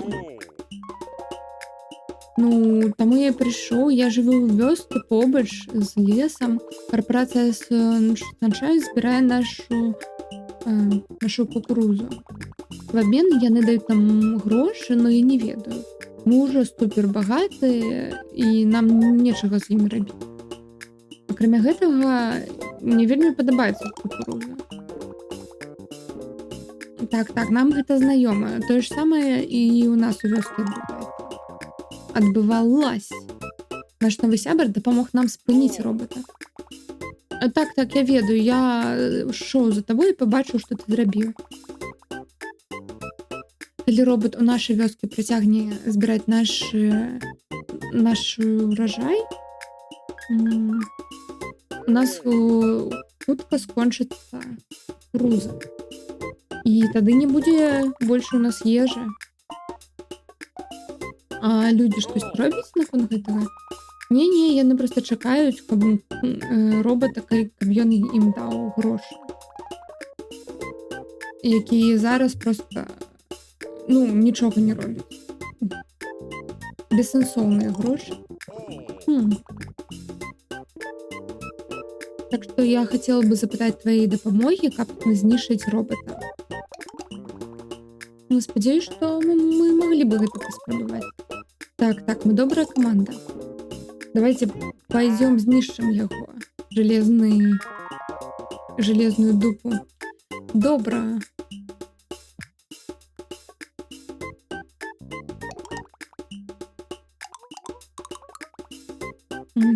Ну, таму я прыйшоў, я жыву ў вёсцы побач з лесам. Карпорацыя Sunshine збірае нашу кукурузу. В абмен яны даюць нам грошы, но я не ведаю. Мы ўжо супербагатыя, і нам нечага з імі рабіць. Акрамя гэтага, мне вельмі падабаецца кукуруза. Так, нам гэта знаёма. Тое ж самае і ў нас у вёсцы адбывалась. Наш новы сябар дапамог нам спыніць робата. Так, я ведаю, я ішоў за табой і пабачыў, што ты зрабіў. Калі робот у нашай вёскі працягне збіраць наш уражай, у нас хутка скончыцца круза. І тады не будзе больш у нас ежы. А людзі штосьці робяць наконт гэтага? Не, яны проста чакаюць, каб робата, каб ён ім даў грошы. Які зараз проста нічога не робяць. Бессэнсоўныя грошы. Так што я хацела бы запытаць тваёй дапамогі, каб знішчыць робата. Спадзяюсь, што мы маглі бы гэта паспрабаваць. Так, мы добрая каманда. Давайте пойдём знішчым яго. Железную дупу. Добра.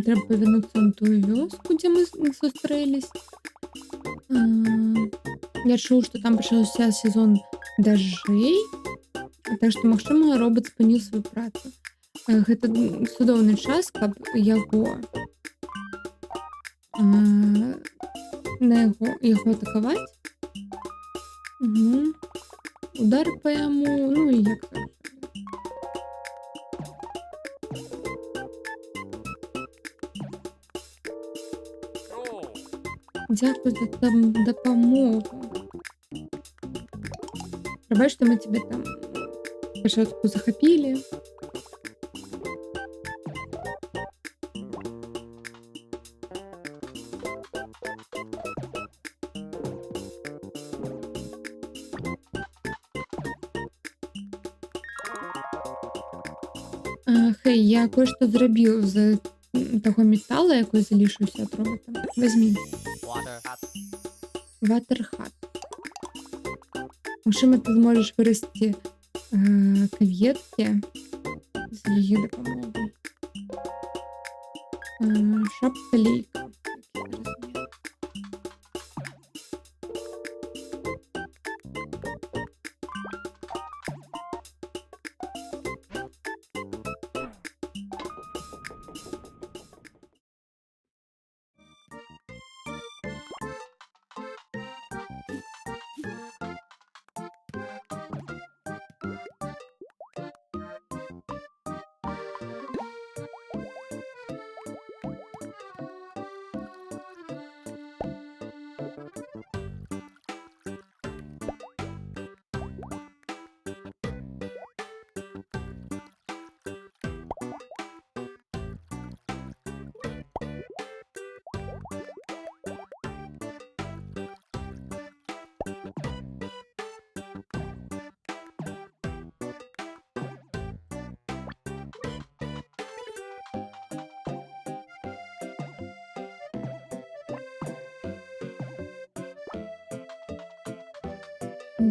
Трэба павярнуцца на тую вёску, дзе мы сустрэлись. Я чуў, што там пачаўся сезон дажджэй, так што, магчыма, робот спыніў сваю працу. Гэта цудоўны час, каб яго атакаваць. Удар па яму, і як так. Дзякуй за дапамогу. Прабач, што мы цябе там спачатку захапілі. Хэй, я кое-што зрабіў з таго метала, якой залішыўся ад робата. Вазьмі. Ватэрхат. Магчыма, ты зможаш вырасці кветкі з яе дапамогай. Шапка-лейка.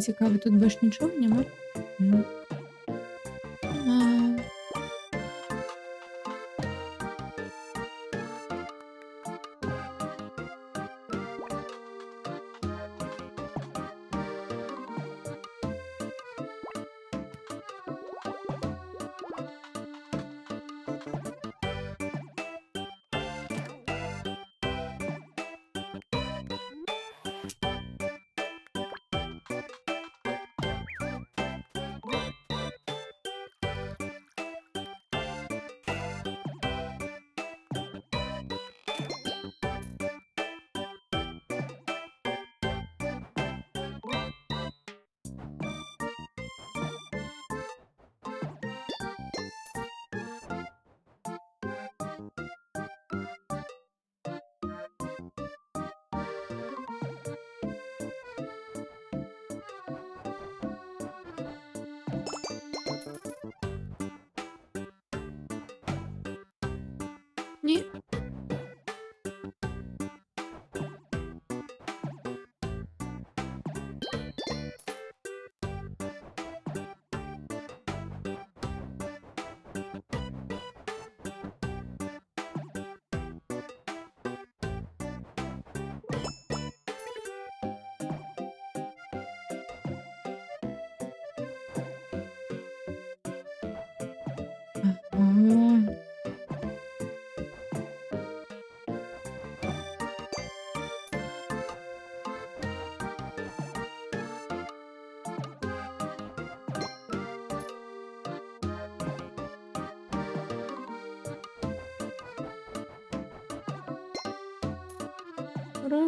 Цікаво, тут больш нічого нема? Ні. Ура!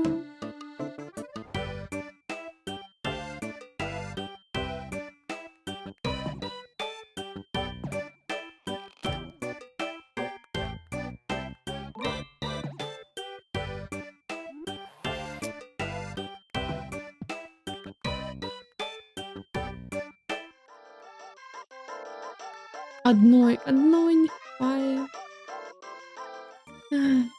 Одной не хватает. Ай.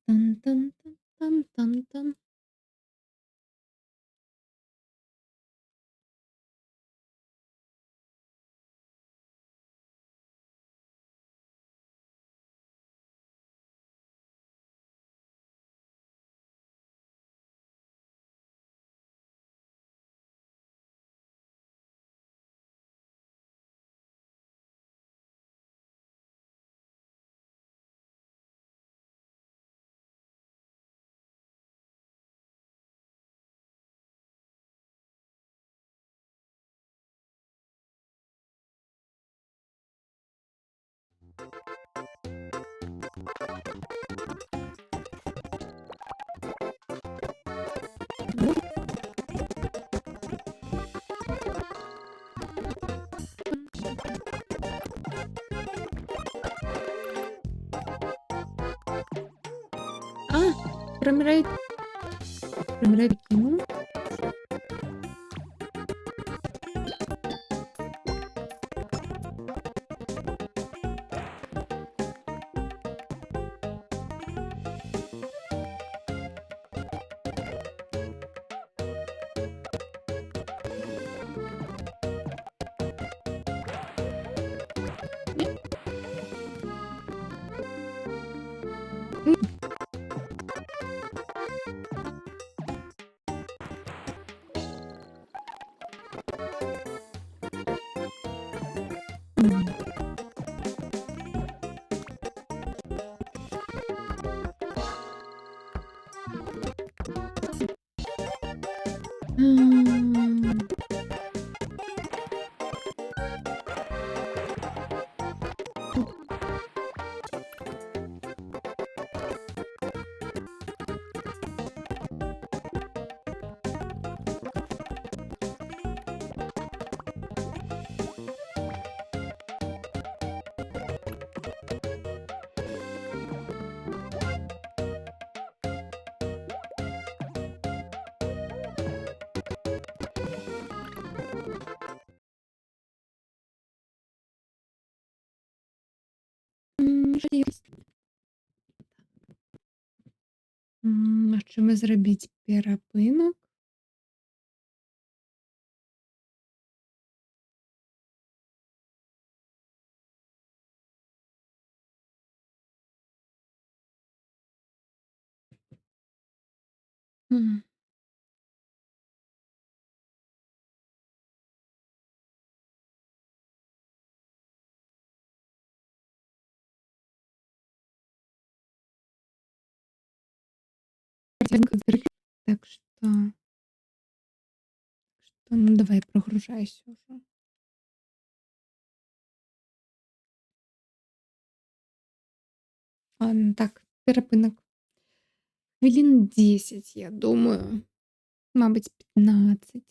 Тан-тан-тан-тан-тан-тан. А! Фреймрейт кинул. М. М. М. Можливість. Можemy zrobić перапынак. М. Так что ну давай прогружайся уже. Ладно, так, перапынак. Хвилин 10, я думаю, мабуть, 15.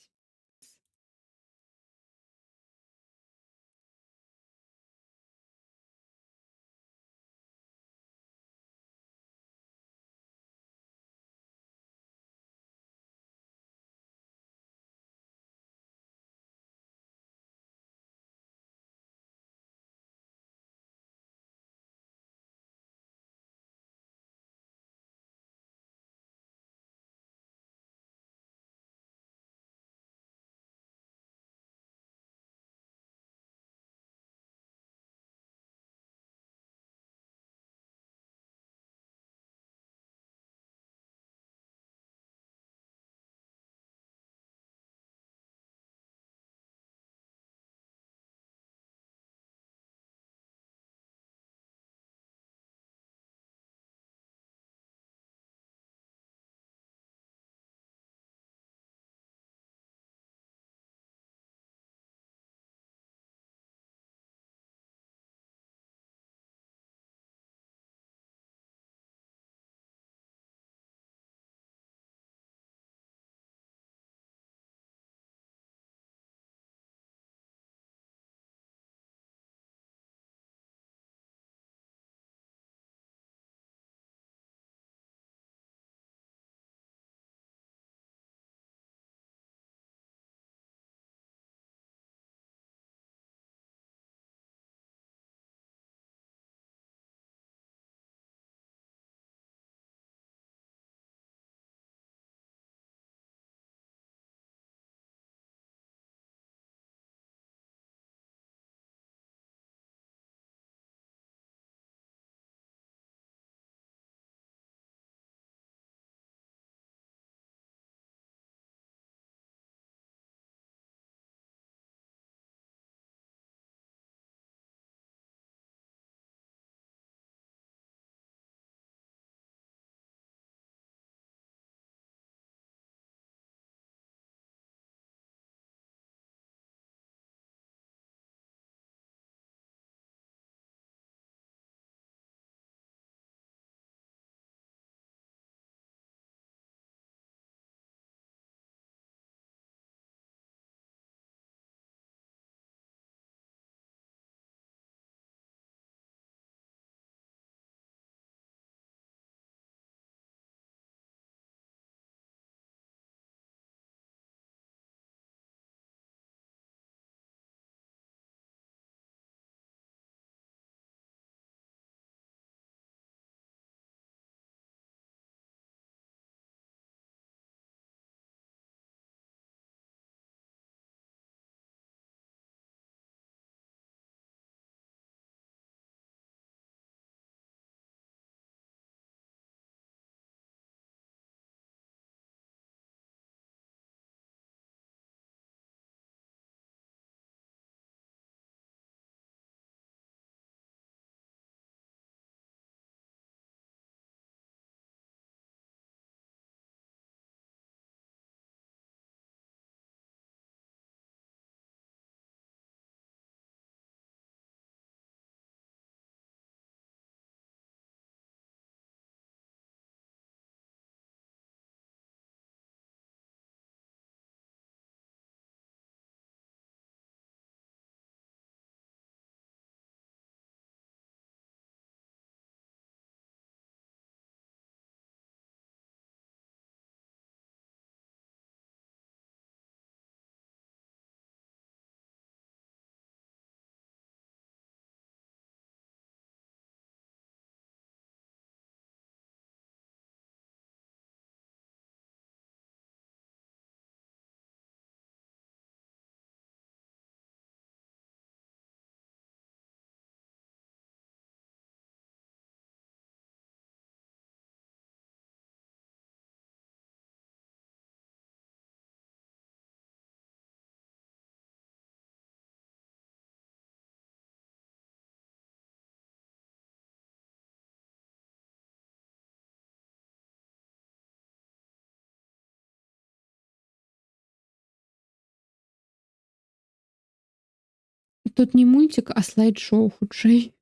тут не мультик, а слайд-шоу хутчэй.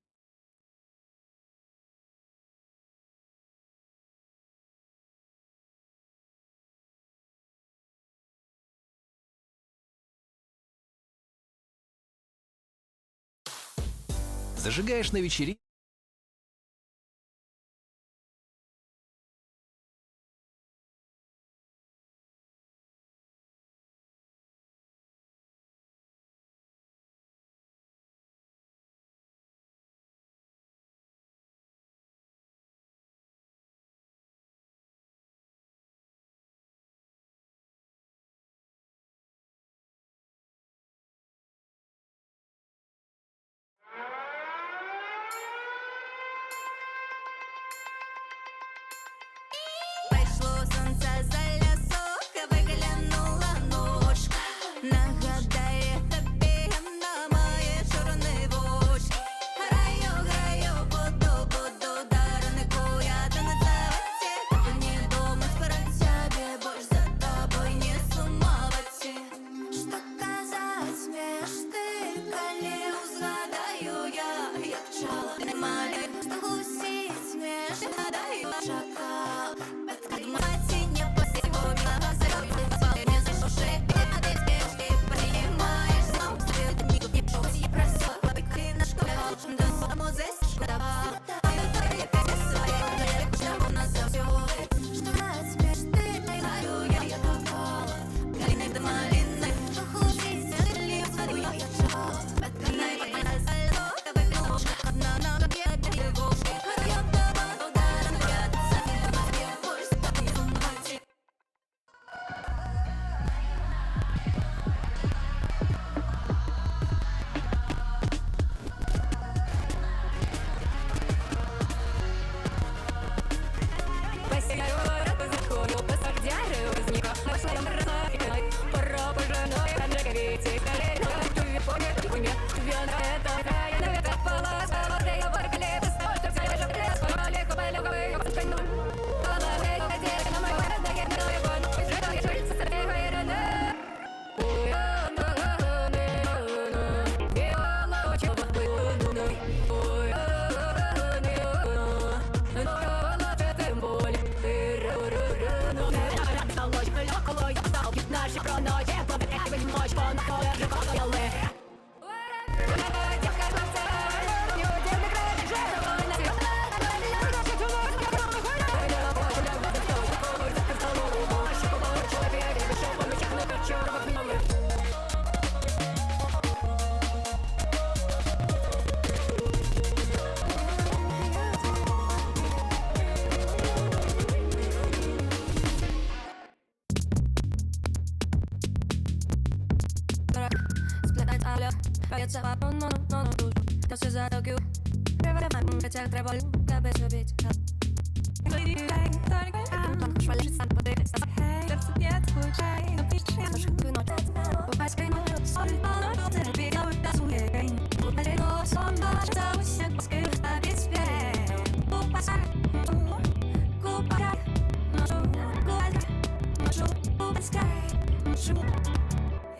Зажигаешь на вечере? Прийшло сонце за лясок, виглянула ночка. Нагадає тобі на моє чорне вочі. Граю, граю, буду, дарнику я танцевать. Не думать про тебя, больше за тобой не сумовать. Что казалось мечты, коли узгадаю я, як пчела на малі. Что глусить смеш, гадаю, шакал.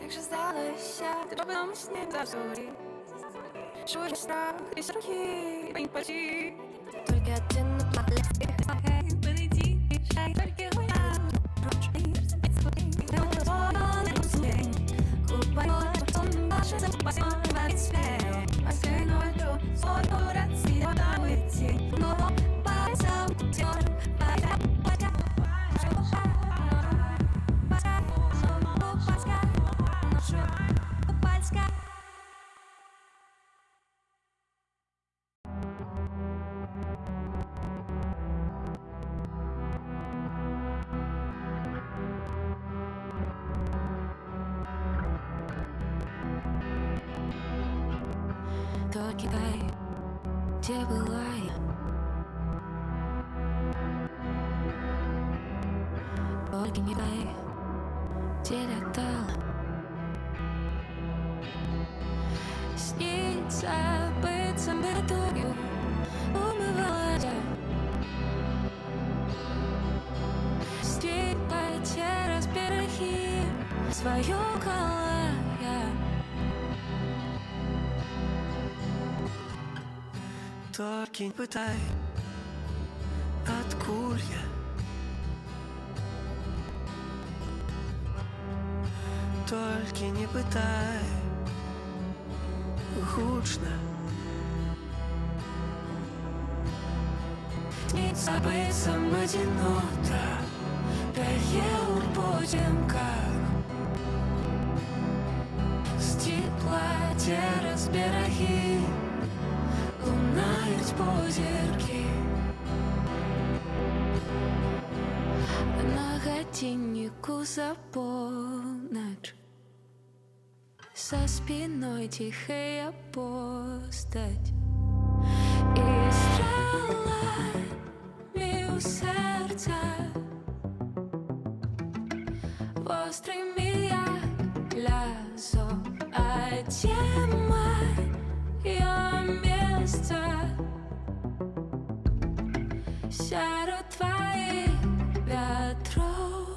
Як же здалося, ти робила сні за зорі. Чуєш страх, і страхи, і пальці. Только один на платле, эй, подойди, шаг, только я. Ручей, не удовольно, не усмень. Купаю, потом наше запасен, варить смех. А скай ночью, свой город, сила уйти. Но пальцем, кутер, пальцем, пальцем. Только дай, где была я? Только не дай, где летала? Снится быть температурою, умывала я. Стирайте разберахи, свою колая. Только не пытай, откуль я. Только не пытай, гучно. Снится быцем одинота, тае у потемках. З тепла через береги лунають позірки. На годиннику за полночь, за спиной тихая постать. И стрелами у сердца острыми як лязо, а тема ее место серед твоих ветров.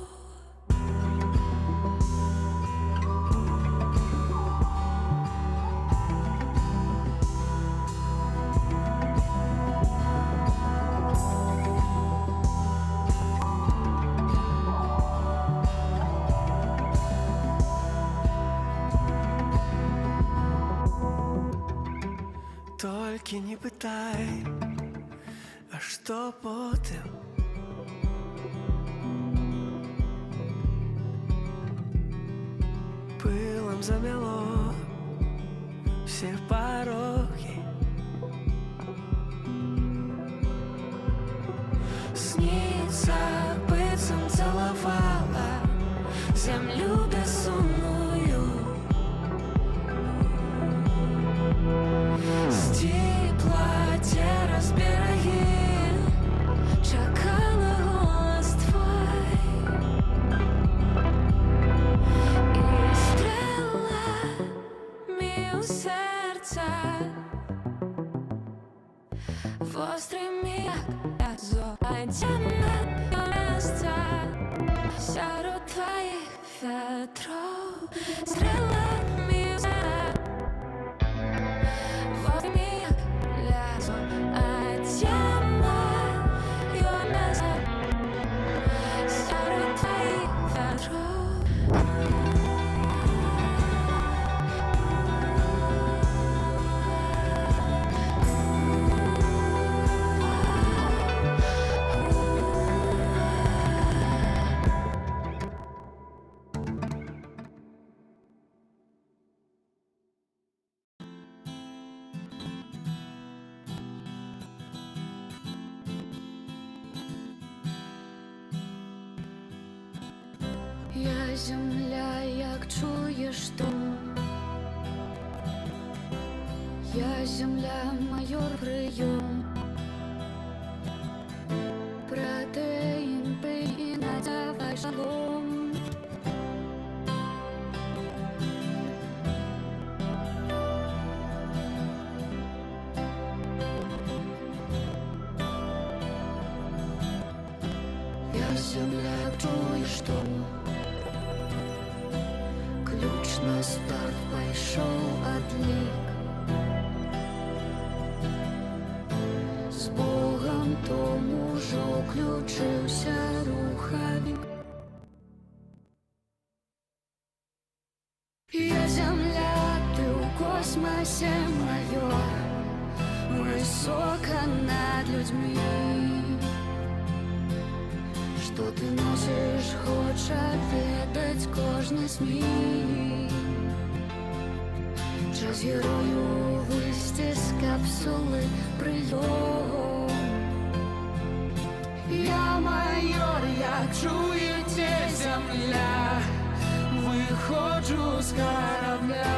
Только не пытай, а что потом? Пылом замело все пороги. Снится, быцем целовала землю безумную. З тепла через береги чекала голос твой. І стрелами у серця острыми як лязо, а тема места серед твоих ветров. Стрелами у серця острыми як лязо, а тема места серед твоих ветров. Я земля, як чуєш тум. Я земля, майор прийом. Протеїн, пий і надавай шалом. Я земля, як чуєш тум. Ключ на старт пайшоў адлік. З Богом тому ўжо ўключыўся рухавік. Я земля, ты ў космосе маёр, высока над людьми. Что ты носишь, хоча ведаць кожны СМИ. Час герою выйсці з капсулы прыём. Я майор, як чуеце земля, выходжу з корабля.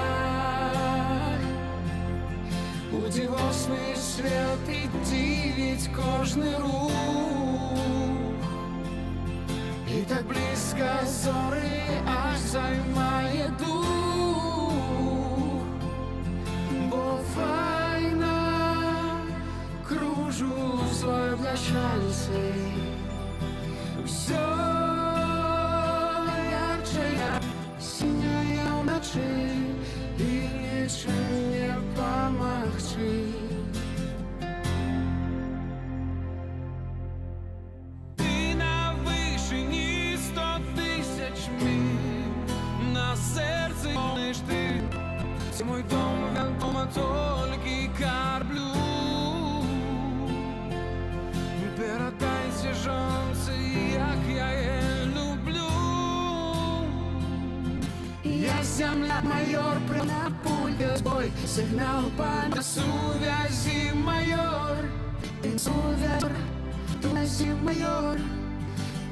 У дзівосны свет і дзівіць кожны рух. І так близько зоры аж займає дух. Бо файна кружу свої бляшанці. Все ярче, синяє вночі, і нічим не помогчи. Це мой дом, дома тільки карблю. Передайся жонці, як я її люблю. Я земля, майор, на пульте сбой. Сигнал по связи, майор. Связь, майор.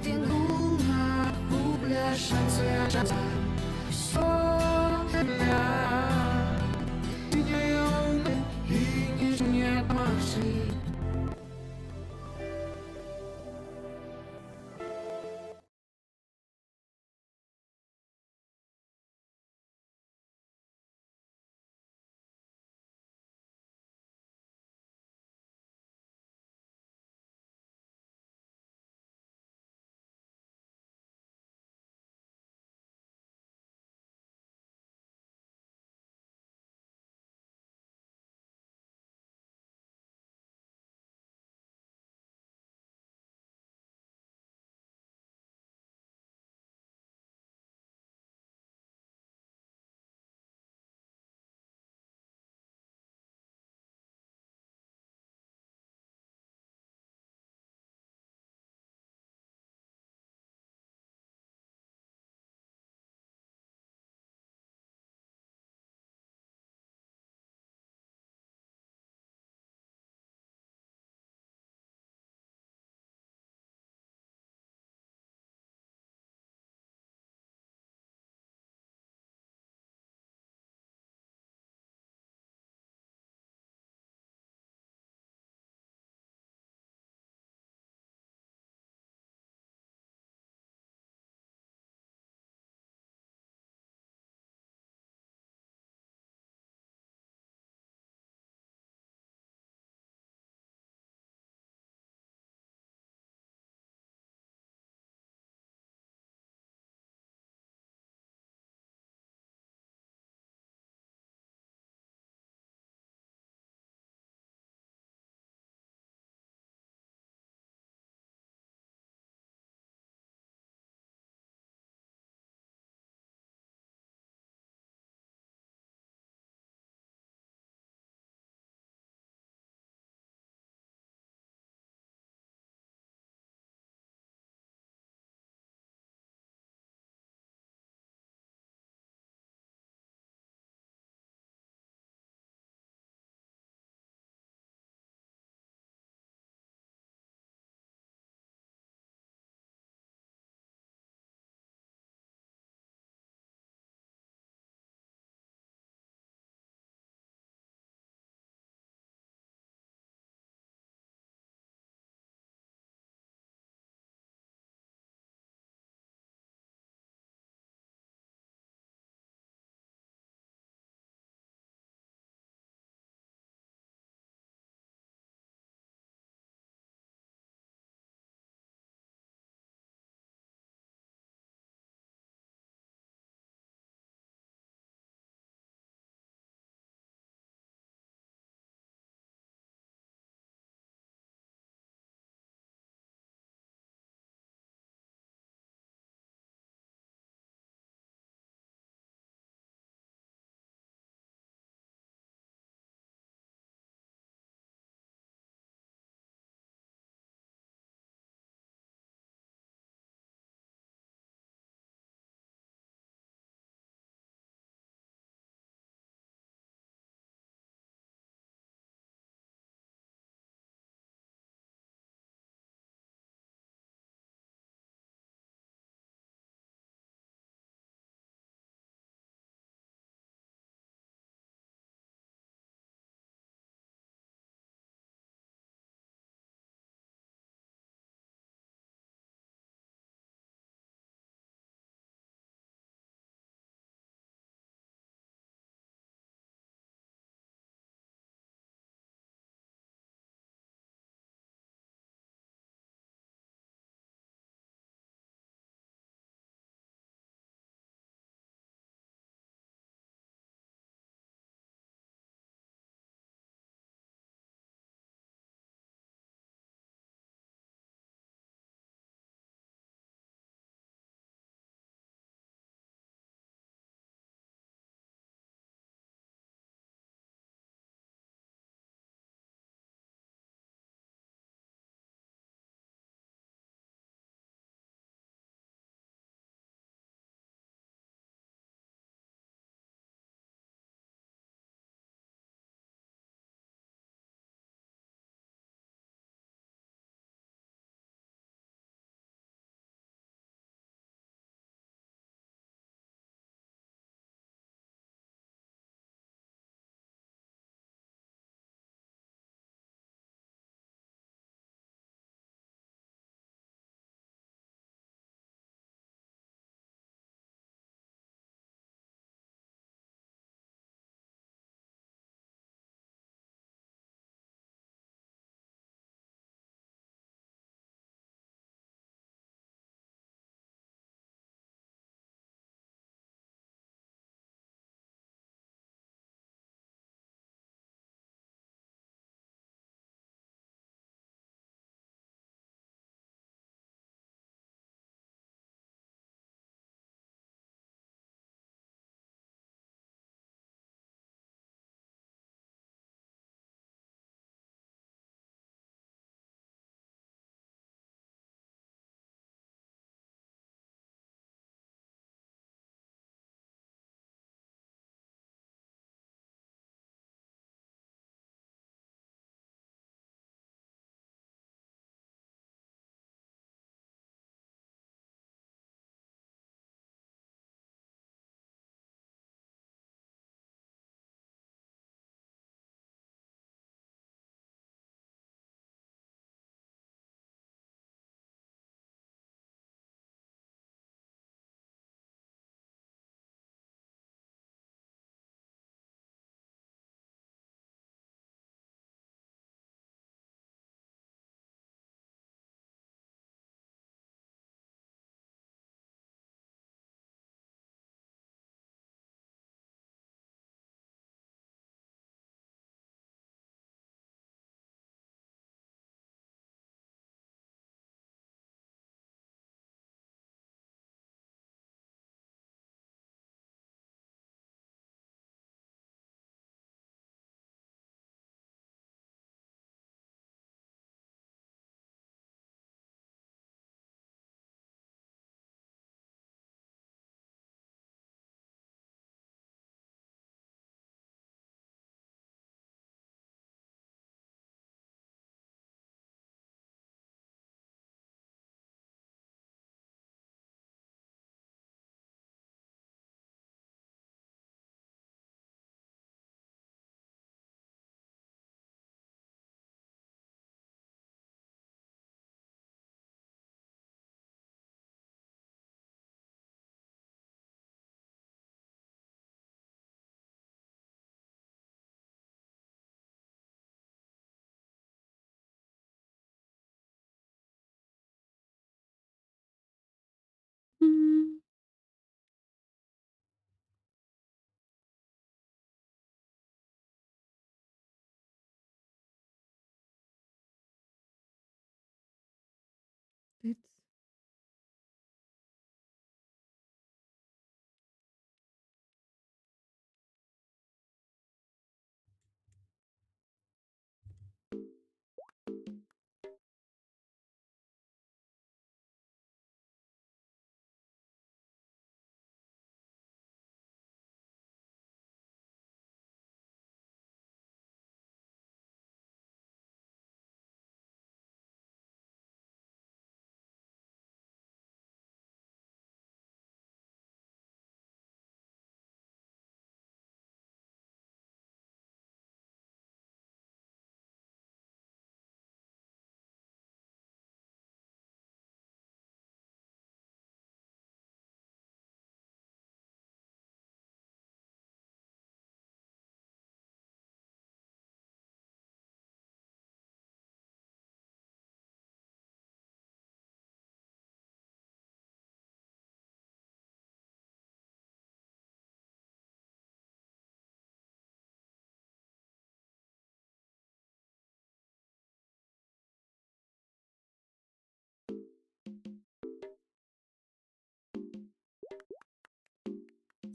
Тянула, бубля, шанс, все для и не машин.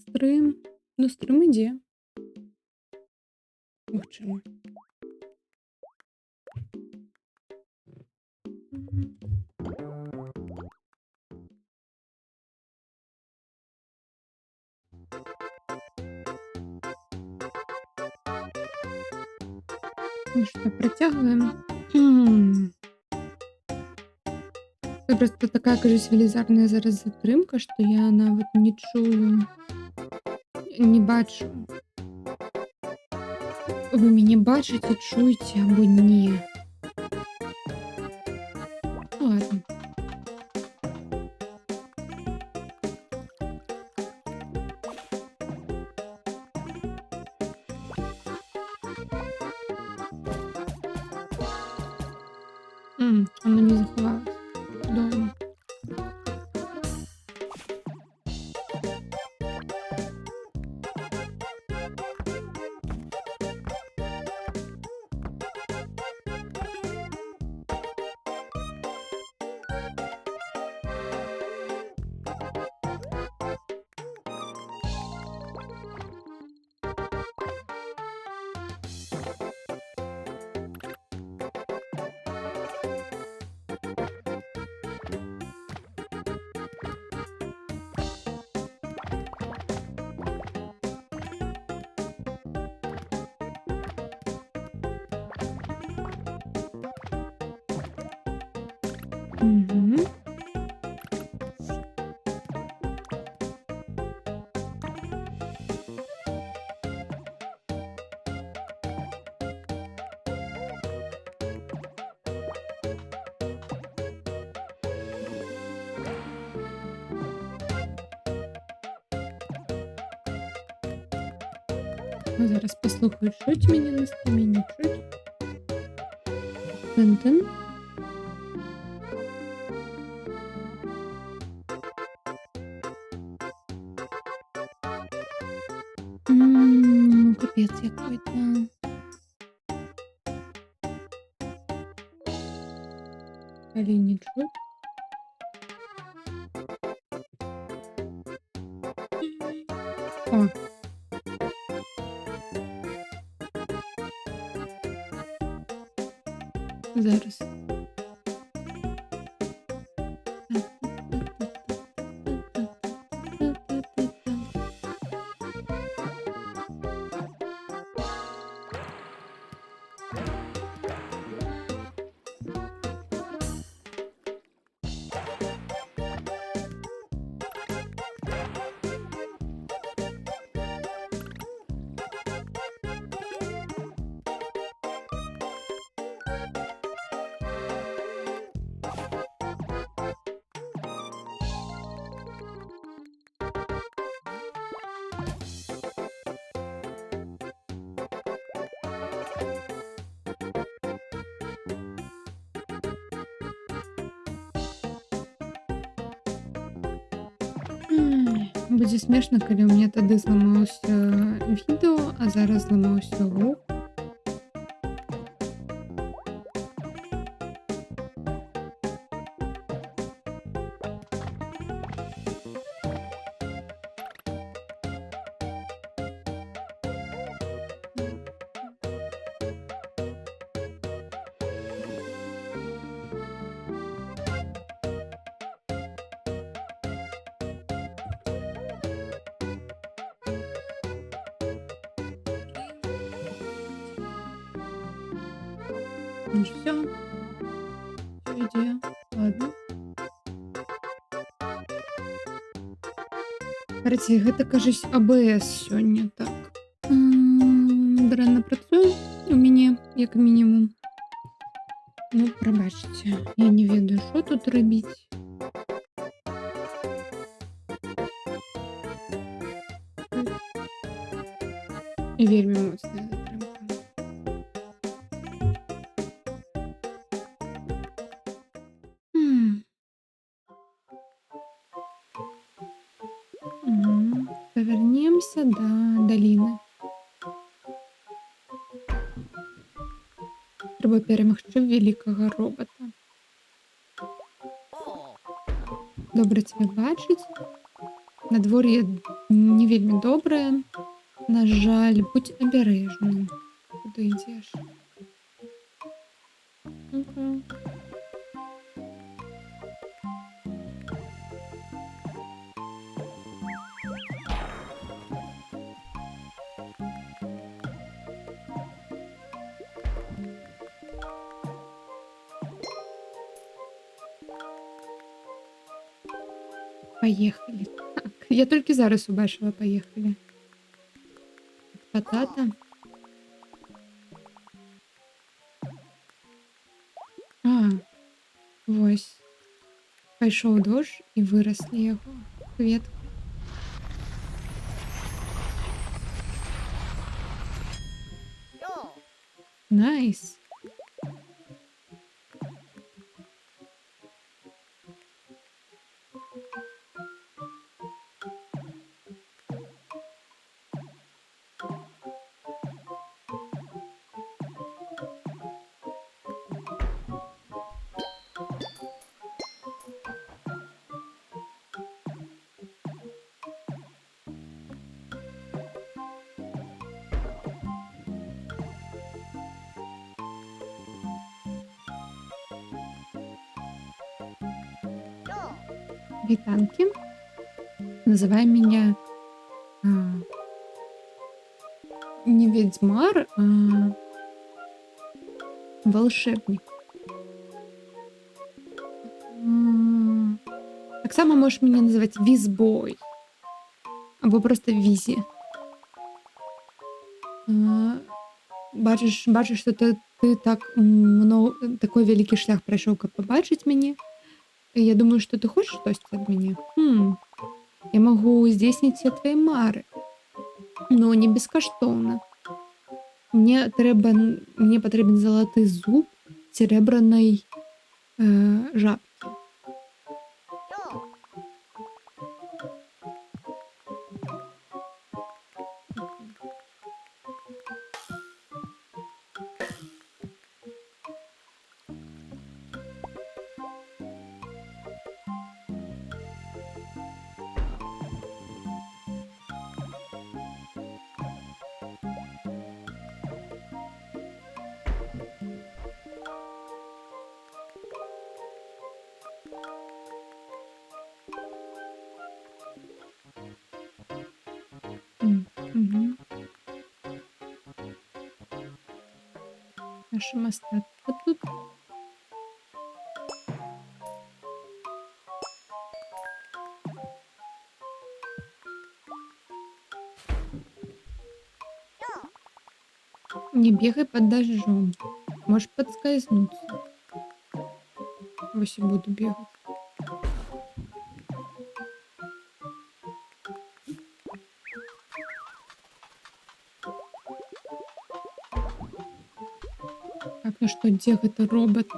Стрим. Ну, стрим іде. Мовчимо. Ну что, протягиваем. Это просто такая, кажется, велізарна зараз затримка, що я навіть не чую, не бачу. Ви мене бачите, чуєте або ні? Ну ладно. Оно не заховалось. Дома. Мгм. Ну, зараз послухаю, чуть мене на стрімі, не чуть. Тин-тин. Ну, капець якой-то. Далі не чуть. О. Зараз. Будзе смешна, калі ў мяне тады зламаўся відэо, а зараз зламаўся гук. Ну всё. Всё ідзе. Ладно. Караці, гэта, кажусь, АБС сёння так. Дрэнна працуе у мяне, як мінімум. Ну, прабачце, я не ведаю, што тут рабіць. І вельмі моцная затрымка. Повернемся до доліни. Треба перемогти великого робота. Добре тебе бачыць. Надвор'е не вельмі добрае. На жаль, будь абярэжным. Куды ідзеш? Окей. Паехалі. Так, я толькі зараз убачыла, паехалі. Патата. А, вось. Пайшоў дождж і выраслі яго кветкі. Найс. Витанки. Называй меня не ведьмар, а волшебник. Таксама можешь меня называть Визбой. Або просто Визі. Бачиш, що ти так такой вялікі шлях прайшоў, каб пабачыць мяне. Я думаю, что ты хочешь что-то от меня. Я могу здійснити все твои мары, но не бескоштовно. Мне потрібен золотий зуб серебряної жабки. Угу. Наша мастатка тут. Не бегай под дождем. Можешь подскользнуться. Вось и буду бегать. Так, ну что, где это робот?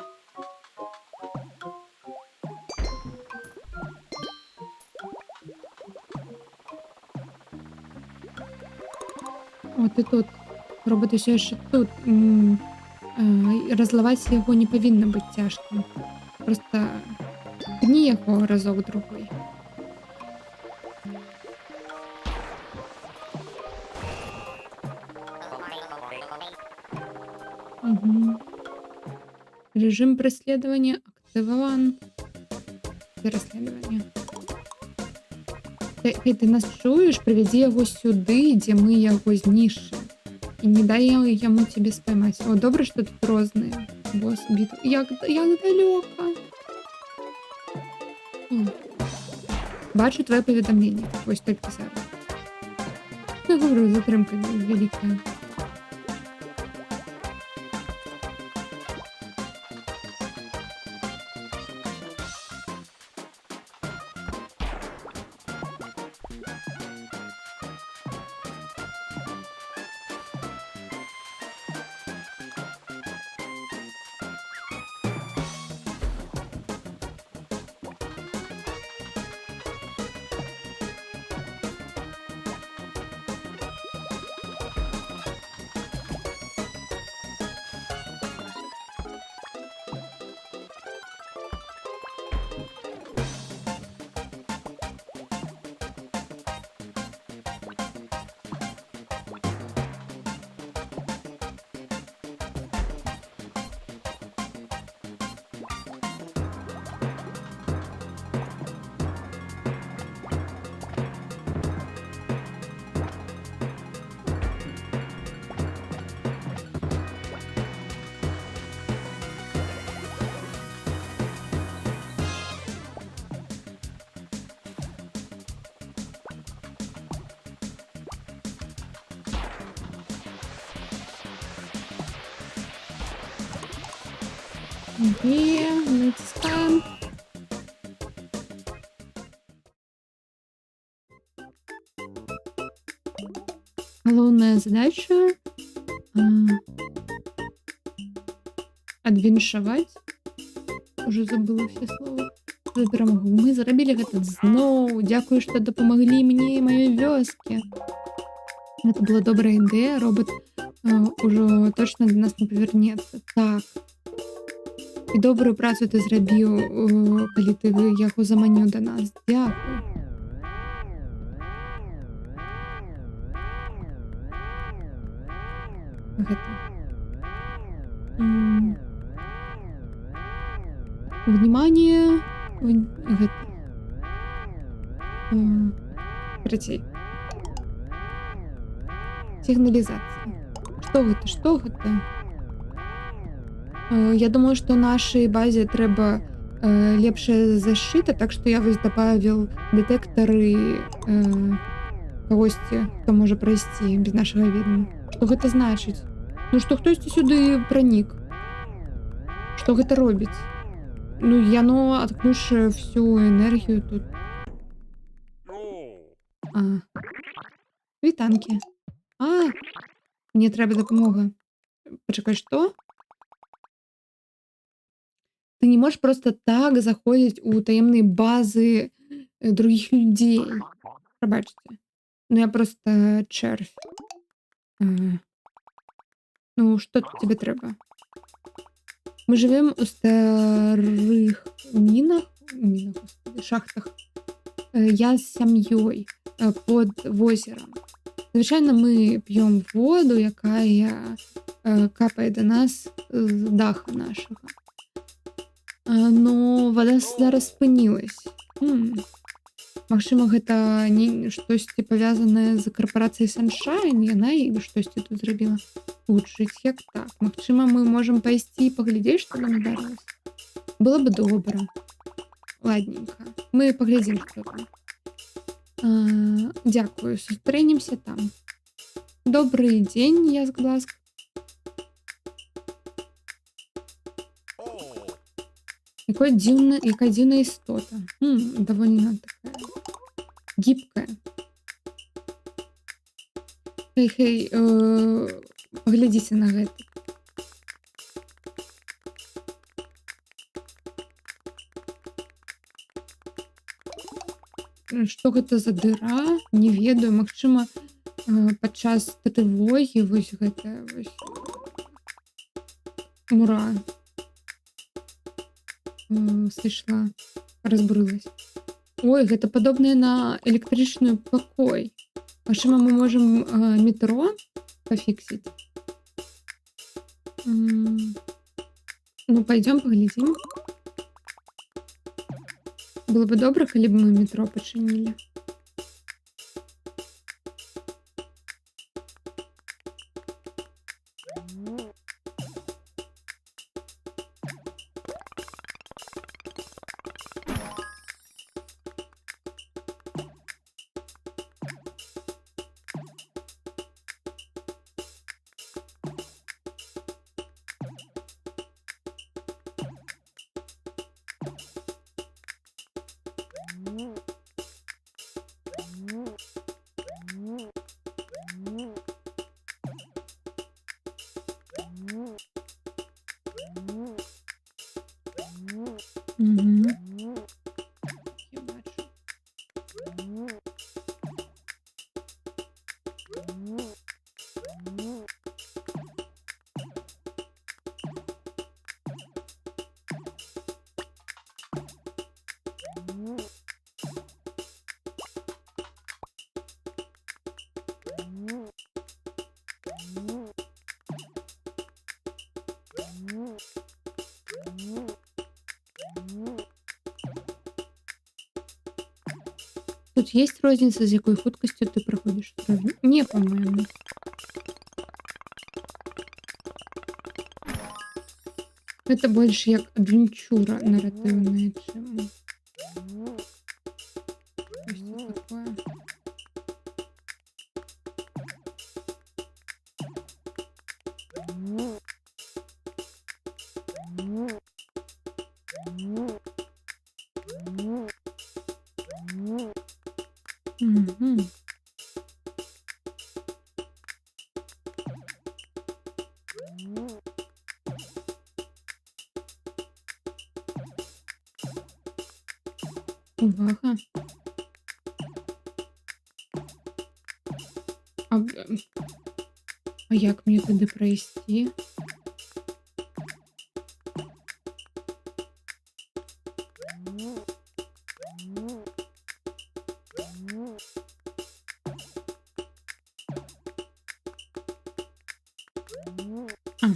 Вот и тут. Робот еще тут. Разлаваць яго не павінна быць цяжкім. Просто пні яго разок другой. Угу. Режим преследования активован. Переследование. Ты нас чуєш? Приведи яго сюди, дзе мы яго знішчым. І не дай яму тебе споймать. О, добре, що тут розные. Босс битва. Як далеко. Бачу твоє повідомлення. Ось тільки зараз. Я говорю, затримка велика. Є, натискаємо. Головная задача адвіншаваць. Уже забыла все слова. За перамогу. Мы зрабілі гэта зноў. Дзякую, што дапамаглі мне і маёй вёске. Гэта была добрая ідэя. Робот ужо точно до нас не павернецца. Так. І добрую працу ты зрабіў, калі ты яго заманіў да нас. Дзякуй. Гэта. Внимание. Гэта. Карацей. Сігналізацыя. Што гэта? Што гэта? Я думаю, што нашай базе трэба лепшая защита, так што я вось дабавіў дэтэктары кагосьці, хто можа прайсці без нашага ведання. Што гэта значыць? Ну што хтосьці сюды пранік. Што гэта робіць? Ну яно адключае всю энергію тут. Вітанкі. Мне трэба дапамога. Пачакай, што? Ты не можешь просто так заходить у таемные базы других людей. Пробачьте. Ну я просто червь. Ну, что тут тебе треба? Мы живем у старых минах, господи, шахтах. Я с сям'ёй под возером. Звычайно, мы п'ем воду, якая капае до нас з даха нашага. Но вода зараз спынілась. Магчыма, гэта не штосьці павязанае з карпорацыяй Sunshine, яна і штосьці тут зрабіла. Гучыць як так. Магчыма, мы можам пайсці і паглядзець, што нам здарылася. Было бы добра. Ладненько. Мы паглядзім, што там. Дзякую, сустрэнемся там. Добрый дзень, Язгласк. Якая дзіўная істота. Довольно такая гибкая. Хей, паглядзіце на гэта. Што гэта за дыра? Не ведаю, магчыма, падчас трывогі вось гэта вось мура сышла, разбурылась. Ой, гэта падобнае на электрычную пакой. Магчыма, мы можам метро пафіксіць. Ну, пойдём паглядзім. Было бы добра, калі б мы метро пачынілі. Я бачу. Тут есть розница, з якою хуткасцю ти проходиш? Не, по-моєму. Это больше як адвенчура наративная, чим щось такое. Угу. Увага. А як мені туди пройти? А.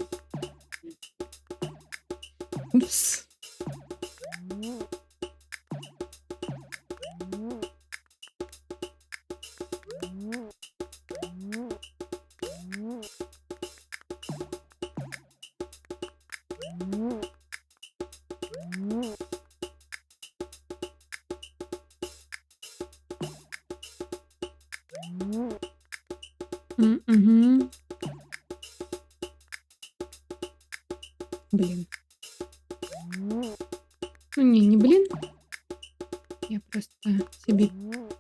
Упс. Угу. Блин. Ну не блин. Я просто себе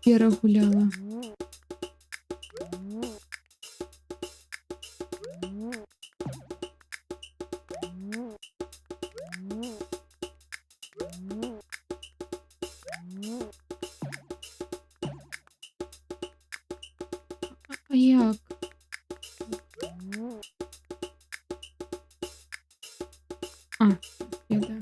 перегуляла. А як? А, я да.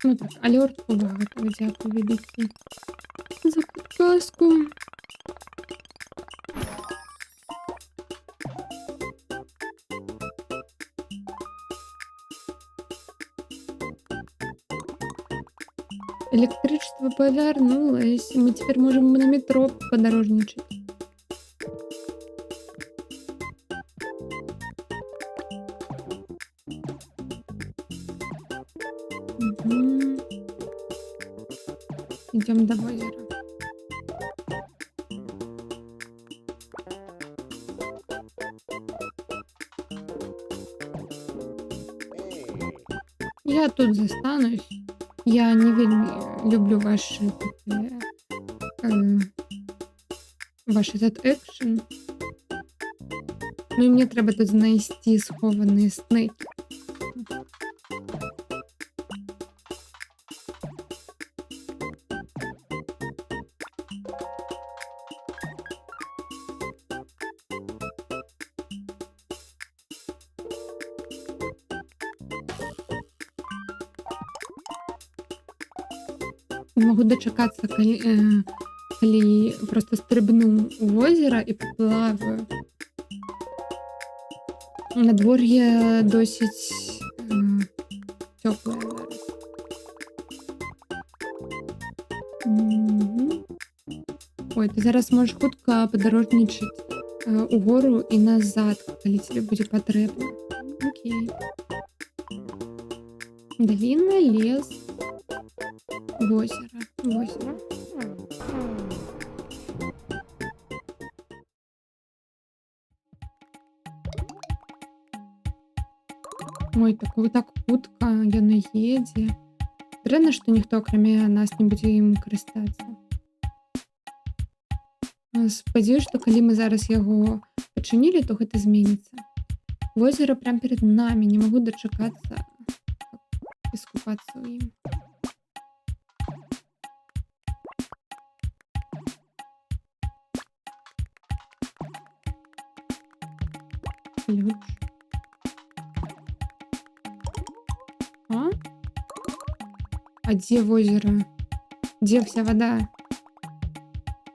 Ну так, алерт, увага, дякую, великий. За підказку. Электричество повернулось. Мы теперь можем на метро подорожничать. Мгм. Идем до озера. Я тут застанусь. Я не вельмі люблю ваш этот екшен. Ну і мені треба тут знайти сховані снеки. Не можу дочекатися, коли просто стрибну у озеро і поплаваю. Надвор'я досить тепле зараз. Мгм. Ой, ти зараз можеш хутко подорожничати угору і назад, коли тобі буде потрібно. Окей. Долина, лес, озеро. Озеро. Ой, так хутка яно едзе. Дрэнна, што ніхто акрамя нас не будзе ім карыстацца. Спадзяюсь, што калі мы зараз яго пачынілі, то гэта зменіцца. Возера прям перед намі, не магу дачакацца, каб искупацца ў ім. Ключ. А? А дзе возера? Дзе вся вода?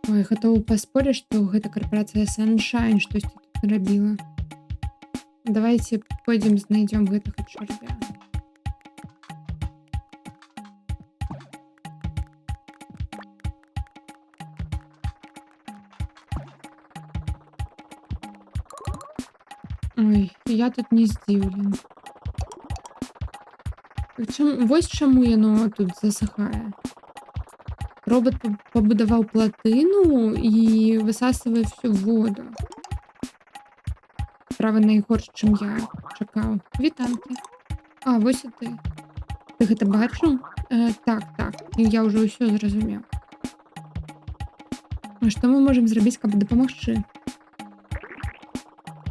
Ой, гатовы паспорыць, што гэта карпорацыя Sunshine штосьці тут нарабіла. Давайте пойдзем знайдзём гэтага чарвя. Ой, я тут не здзіўлен. Вось чаму яно тут засыхае. Робот пабудаваў платыну і высасывае всю воду. Справа найгорш, чым я чакаў. Вітанкі. А, вось і ты. Ты гэта бачыў? Так, я ўжо ўсё зразумеў. А што мы можам зрабіць, каб дапамагчы?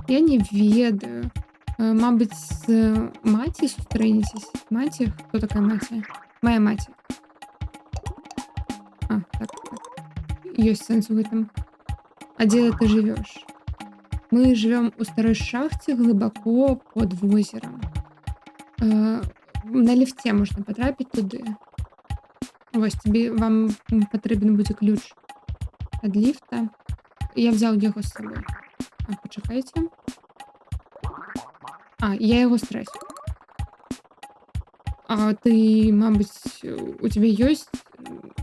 Я не ведаю. Мабыць, з маці сустрэнецеся? Маці? Хто такая маці? Мая маці. Так. Ёсць сэнс у гэтым. А дзе ты жывёш? Мы жывём у старой шахце глыбако под возерам. На ліфце можна патрапіць туды. Вось вам патрэбен будзе ключ ад ліфта. Я взяў яго з сабой. Пачакайце. Я яго стрэсю. А ты, мабыць, у цябе ёсць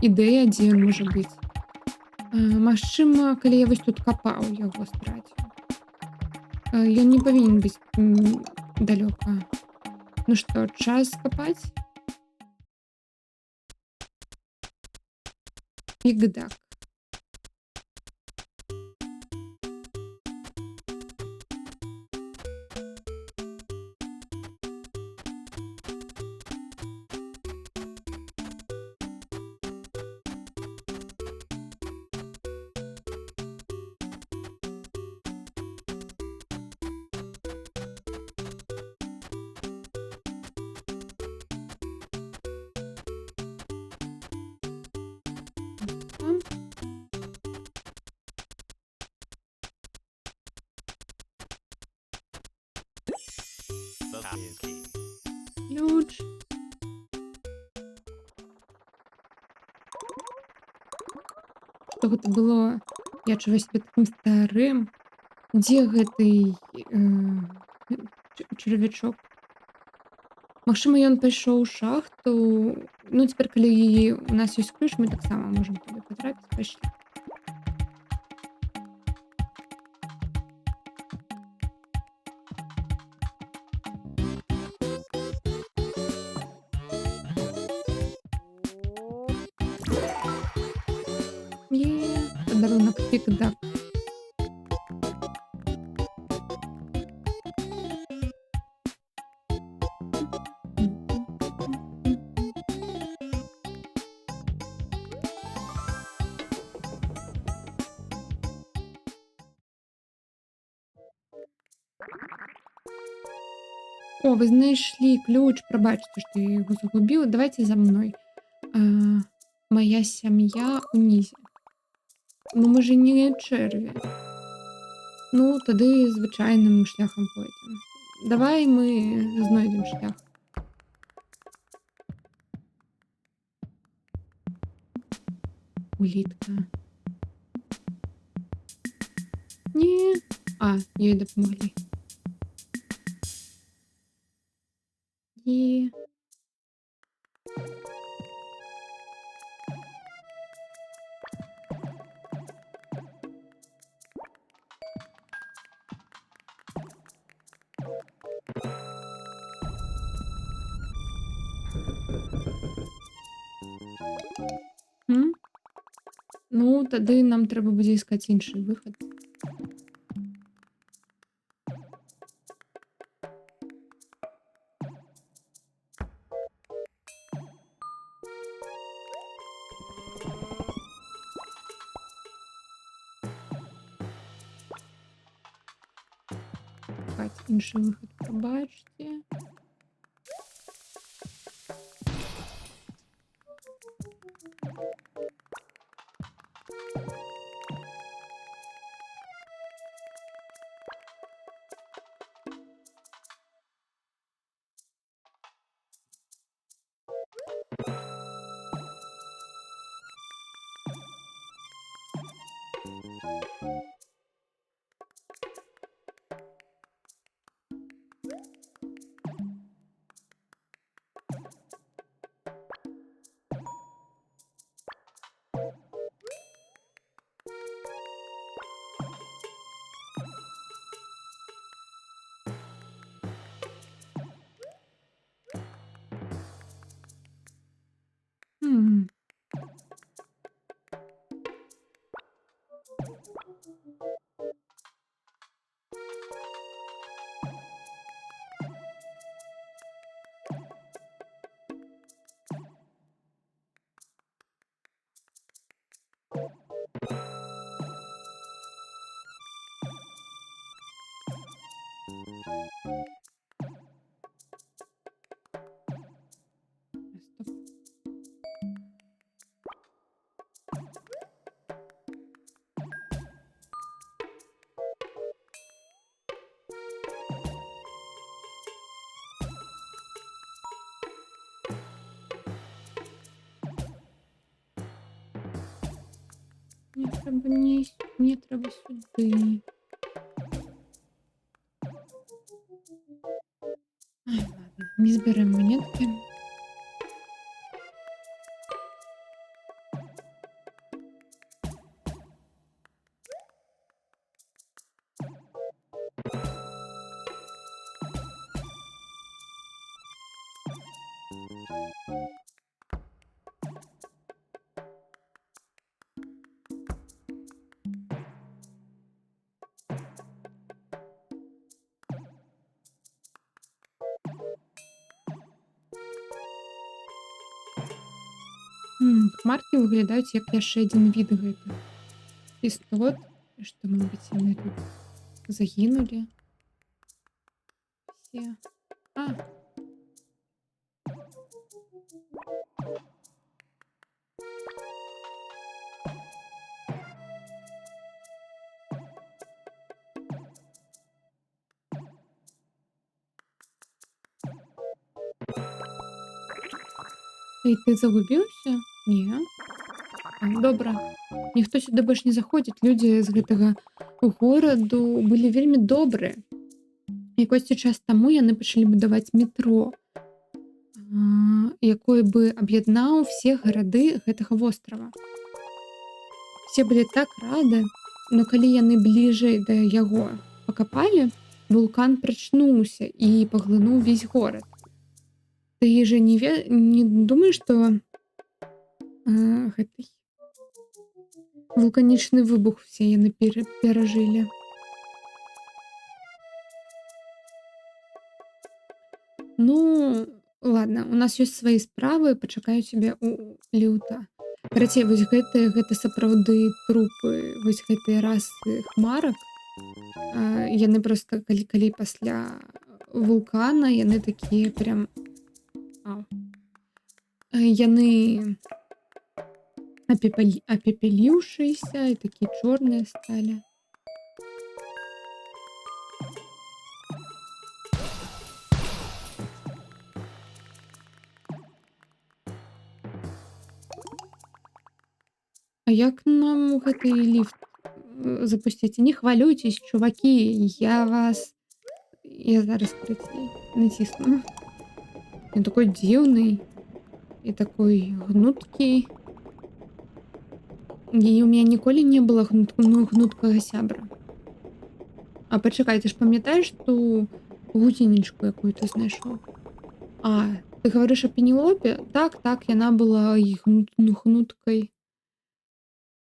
ідэя, дзе ён можа быць? Магчыма, калі я вось тут капаў, яго страціў. Ён не павінен быць далёка. Ну што, час капаць? Пік-дак. Ключ. Што гэта было? Я чуваю сябе такім старым. Дзе гэты чарвячок? Магчыма, ён пайшоў у шахту. Ну, цяпер, калі у нас ёсць ключ, мы таксама можам туды патрапіць. Пайшлі. Падарунак пік-дак. О, вы знайшлі ключ. Прабачце, што я яго загубіў. Давайце за мной. Моя сям'я унізе. Ну, мы же не чэрві. Ну, тады звычайным шляхам пойдзем. Давай мы знойдзем шлях. Улітка. Не. Ёй дапамаглі. І... Ну, тады нам трэба будзе іскаць іншы выхад. Шукаць іншы выхад, прабачце. Стоп. Мне треба мне треба сюди. Ай, ладно, не зберемо монетки. Хмаркі выглядаюць як яшчэ адзін від гэтых істот, што, мабыць, яны тут загінулі все. А, ты загубіўся? Не. Добра. Ніхто сюды больш не заходзіць. Людзі з гэтага гораду былі вельмі добрыя. Якосьці час таму яны пачалі будаваць метро, якое бы аб'яднаў все гарады гэтага вострава. Все былі так рады, но калі яны бліжэй да яго пакапалі, вулкан прачнуўся і паглынуў увесь горад. Ты же не думаеш, што гэты вулканічны выбух все яны перажылі? Ну, ладно, у нас ёсць свае справы, пачакаю цябе у люта. Карацей, вось гэта сапраўды трупы вось гэтай расы хмарак. Яны проста калі пасля вулкана яны такія прям яны апепеліўшыся і такія чорныя сталі. А як нам гэты ліфт запусціць? Не хвалюйцесь, чувакі, я зараз націсну. Ён такой дзіўны і такой гнуткі. І ў мяне ніколі не было гнуткага сябра. А пачакай, ты ж памятаеш ту гусенічку, якую ты знайшоў? А, ты гаварыш о Пенелопе? Так, яна была гнуткай.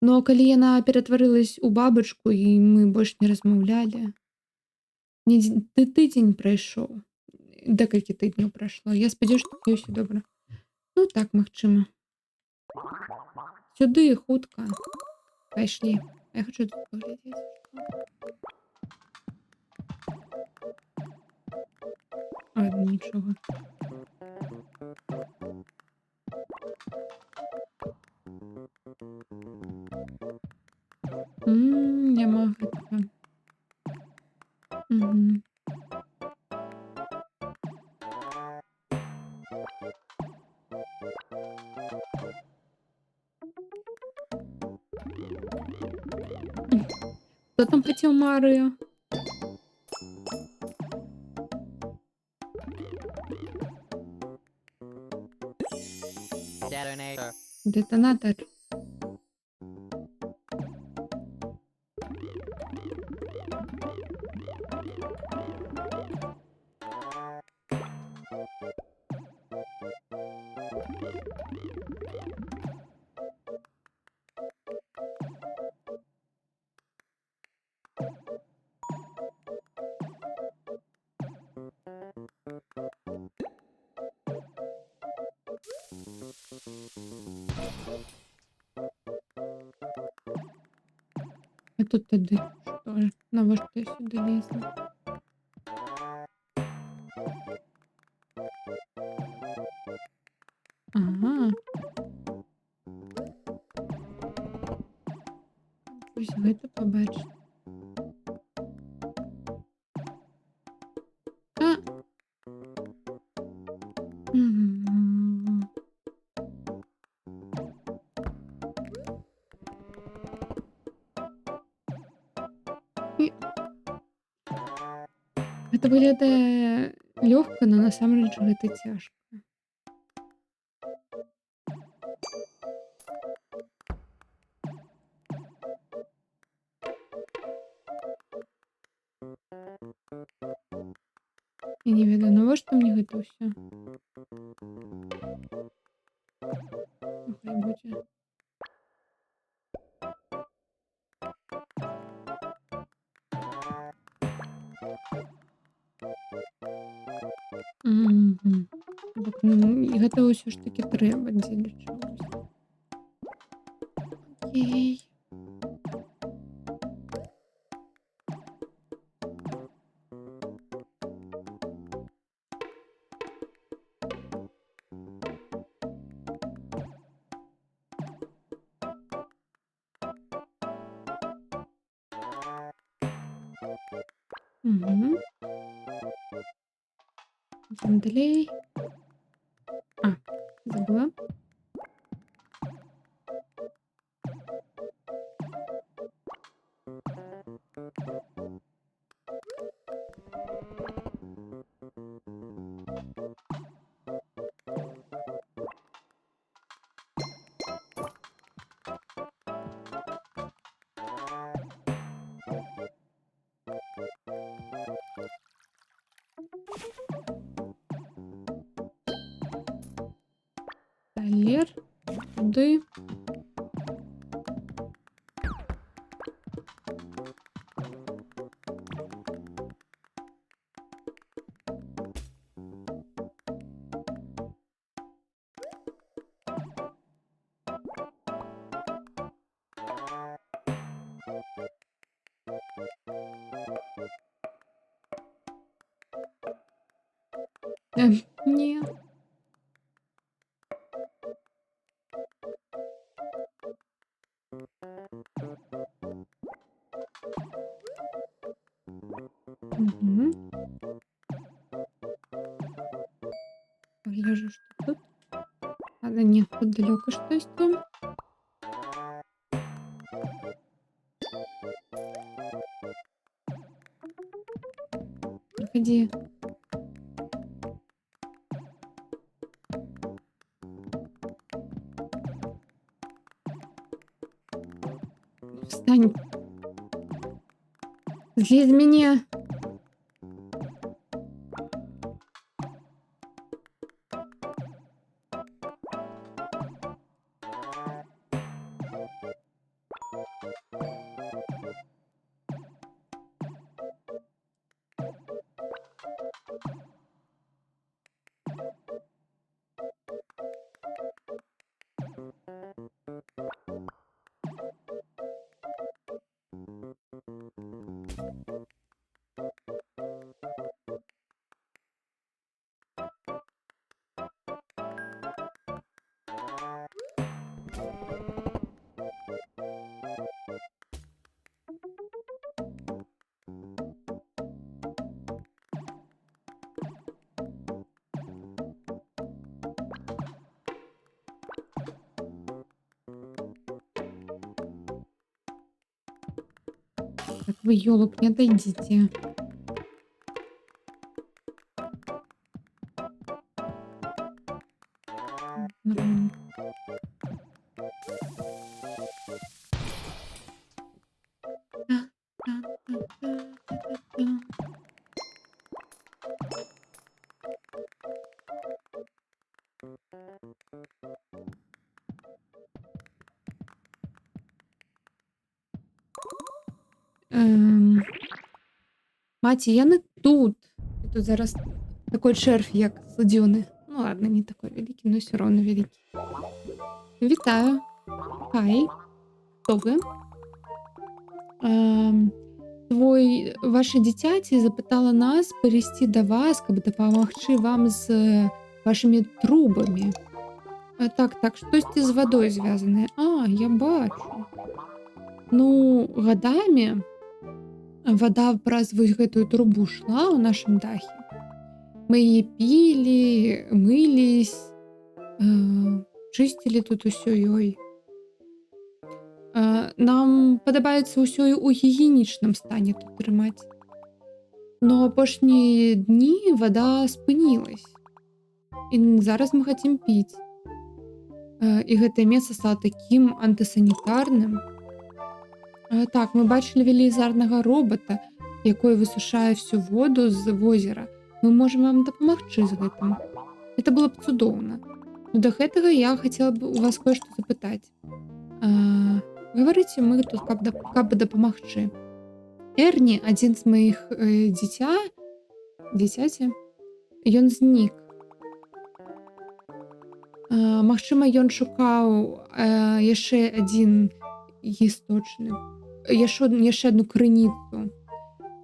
Но калі яна ператварылась у бабачку і мы больш не размаўлялі, тыдзень прайшоў. Декалькі тыдняў прайшло. Я спадзяюся, што ёй усё добра. Ну так, магчыма. Сюды, хутка. Пайшлі. Я хачу тут паглядзець. Нічога. Няма гэтага. Хто там хацеў Марыю? Детонатор. А тут тады што? Навошта я сюди лізу? Ага. Ось гэта побачу. А! Мгм. І гэта выглядае лёгка, но насамрэч гэта цяжка. Я не ведаю, навошта мне гэта ўсё? Ну, хай будзе. Мгм. Так, і гэта ўсё ж такі трэба дзеля чагось. Окей. Мгм. Ідём далей. А, забыла. Талер. Туди. Ні. Мгм. Погляжу, что тут. Ладно, нет, тут далеко штосьці. Проходи. Встань. Злезь з меня. Так, вы, ёлок, не отойдите. Нормально. Та-та-та-та-та-та. Маті, я не тут. І тут зараз такий червь, як злодіони. Ну ладно, не такий великий, но все одно великий. Вітаю. Хай. Хто ви? Ваше дитяті запитало нас перейти до вас, каб дапамагчы вам з вашими трубами. Так, штосьці з вадой звязанае. Я бачу. Ну, гадамі вада праз вось гэтую трубу шла ў нашым дахе. Мы яе пілі, мылись, чысцілі тут усё ёй. Нам падабаецца ўсё і ў гігіенічным стане тут трымаць. Но апошнія дні вада спынілась. І зараз мы хацім піць. І гэтае месца стала такім антысанітарным. Так, мы бачылі велізарнага робота, якой высушае всю воду з возера. Мы можам вам дапамагчы з гэтым. Это было б цудоўна. Но да гэтага я хацела б у вас кое-што запытаць. Гаварыце, мы тут каб дапамагчы. Эрні, адзін з маіх дзіцяці, ён знік. Магчыма, ён шукаў яшчэ адзін істочны, яшчэ адну крыніцу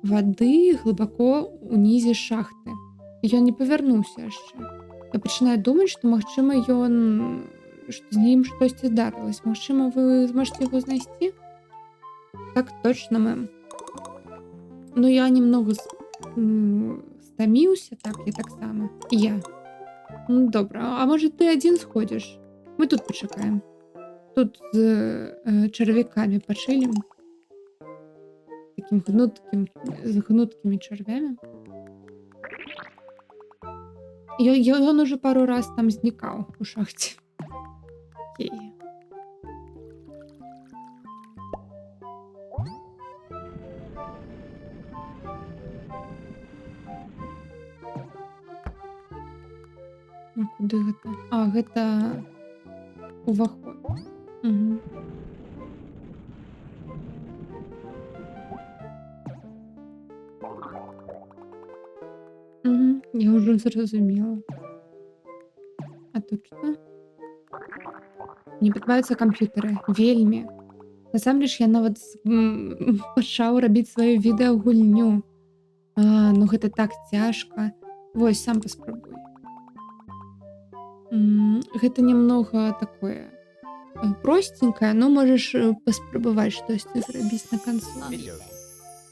вады глыбако ўнізе шахты. Ён не павярнуўся яшчэ. Я пачынаю думаць, што магчыма што з ім штосьці здарылася. Магчыма, вы зможаце яго знайсці? Так точно, мэм. Ну, я немного стаміўся, так, я таксама. І я. Ну, добра, а можа ты адзін сходзіш? Мы тут пачакаем. Тут з чарвякамі пачылім. Такім гнуткімі чарвямі. Ён уже пару раз там знікаў у шахце. Окей. Куды гэта? Гэта уваход. Угу. Я ўжо зразумела. А тут што? Мне падабаюцца камп'ютары. Вельмі. Насамрэч, я нават пачаў рабіць сваю відэагульню. Ну гэта так цяжка. Вось, сам паспрабуй. Гэта немного такое простенькое, но можаш паспрабаваць штосьці зрабіць на кансолі.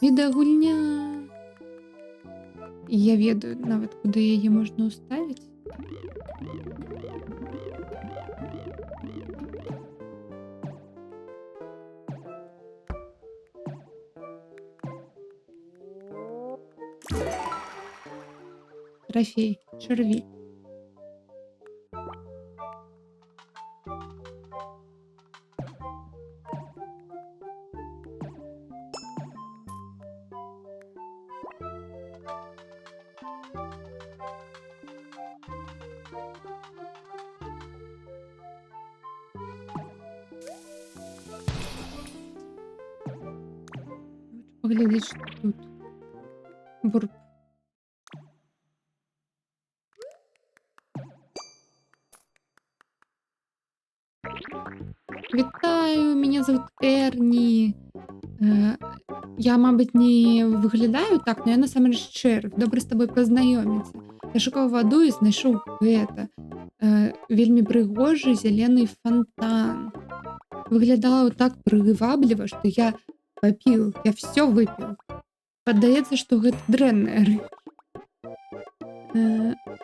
Відэагульня. Я ведаю нават, куды яе можна ўставіць. Трофей, чарві. Поглядеть, что тут. Бурп. Вітаю, меня зовут Эрні. Я, мабуть, не выглядаю так, но я насамрэч чэрвь. Добра з табой пазнаёміцца. Я шукаў ваду і знайшоў гэта. Вельмі прыгожы зеленый фонтан. Выглядала так прывабліва, што я попіў, я все выпіў. Падаецца, што гэта дрэнная рэч.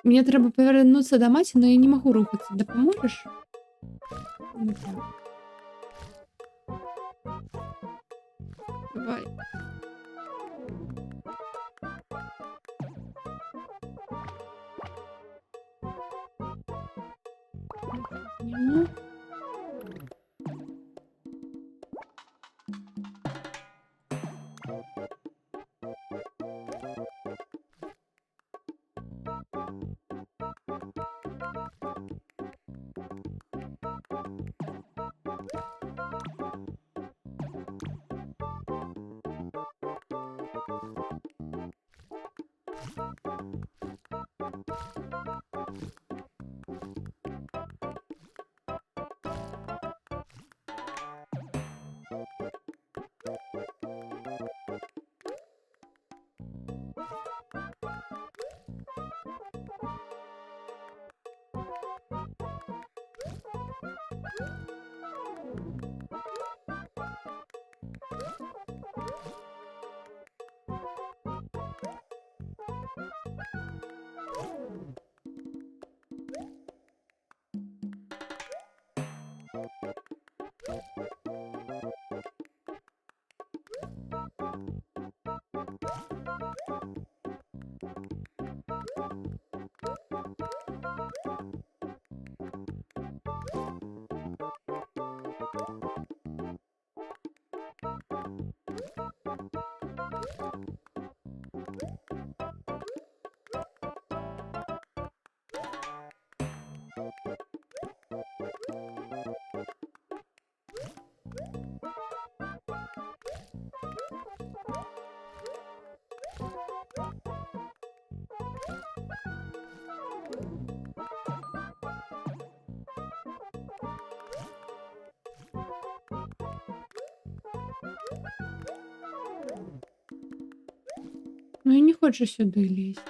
Мне трэба павярнуцца да маці, но я не магу рухацца. Дапаможаш? Давай. Ну. Ну, я не хочу сюди лізти.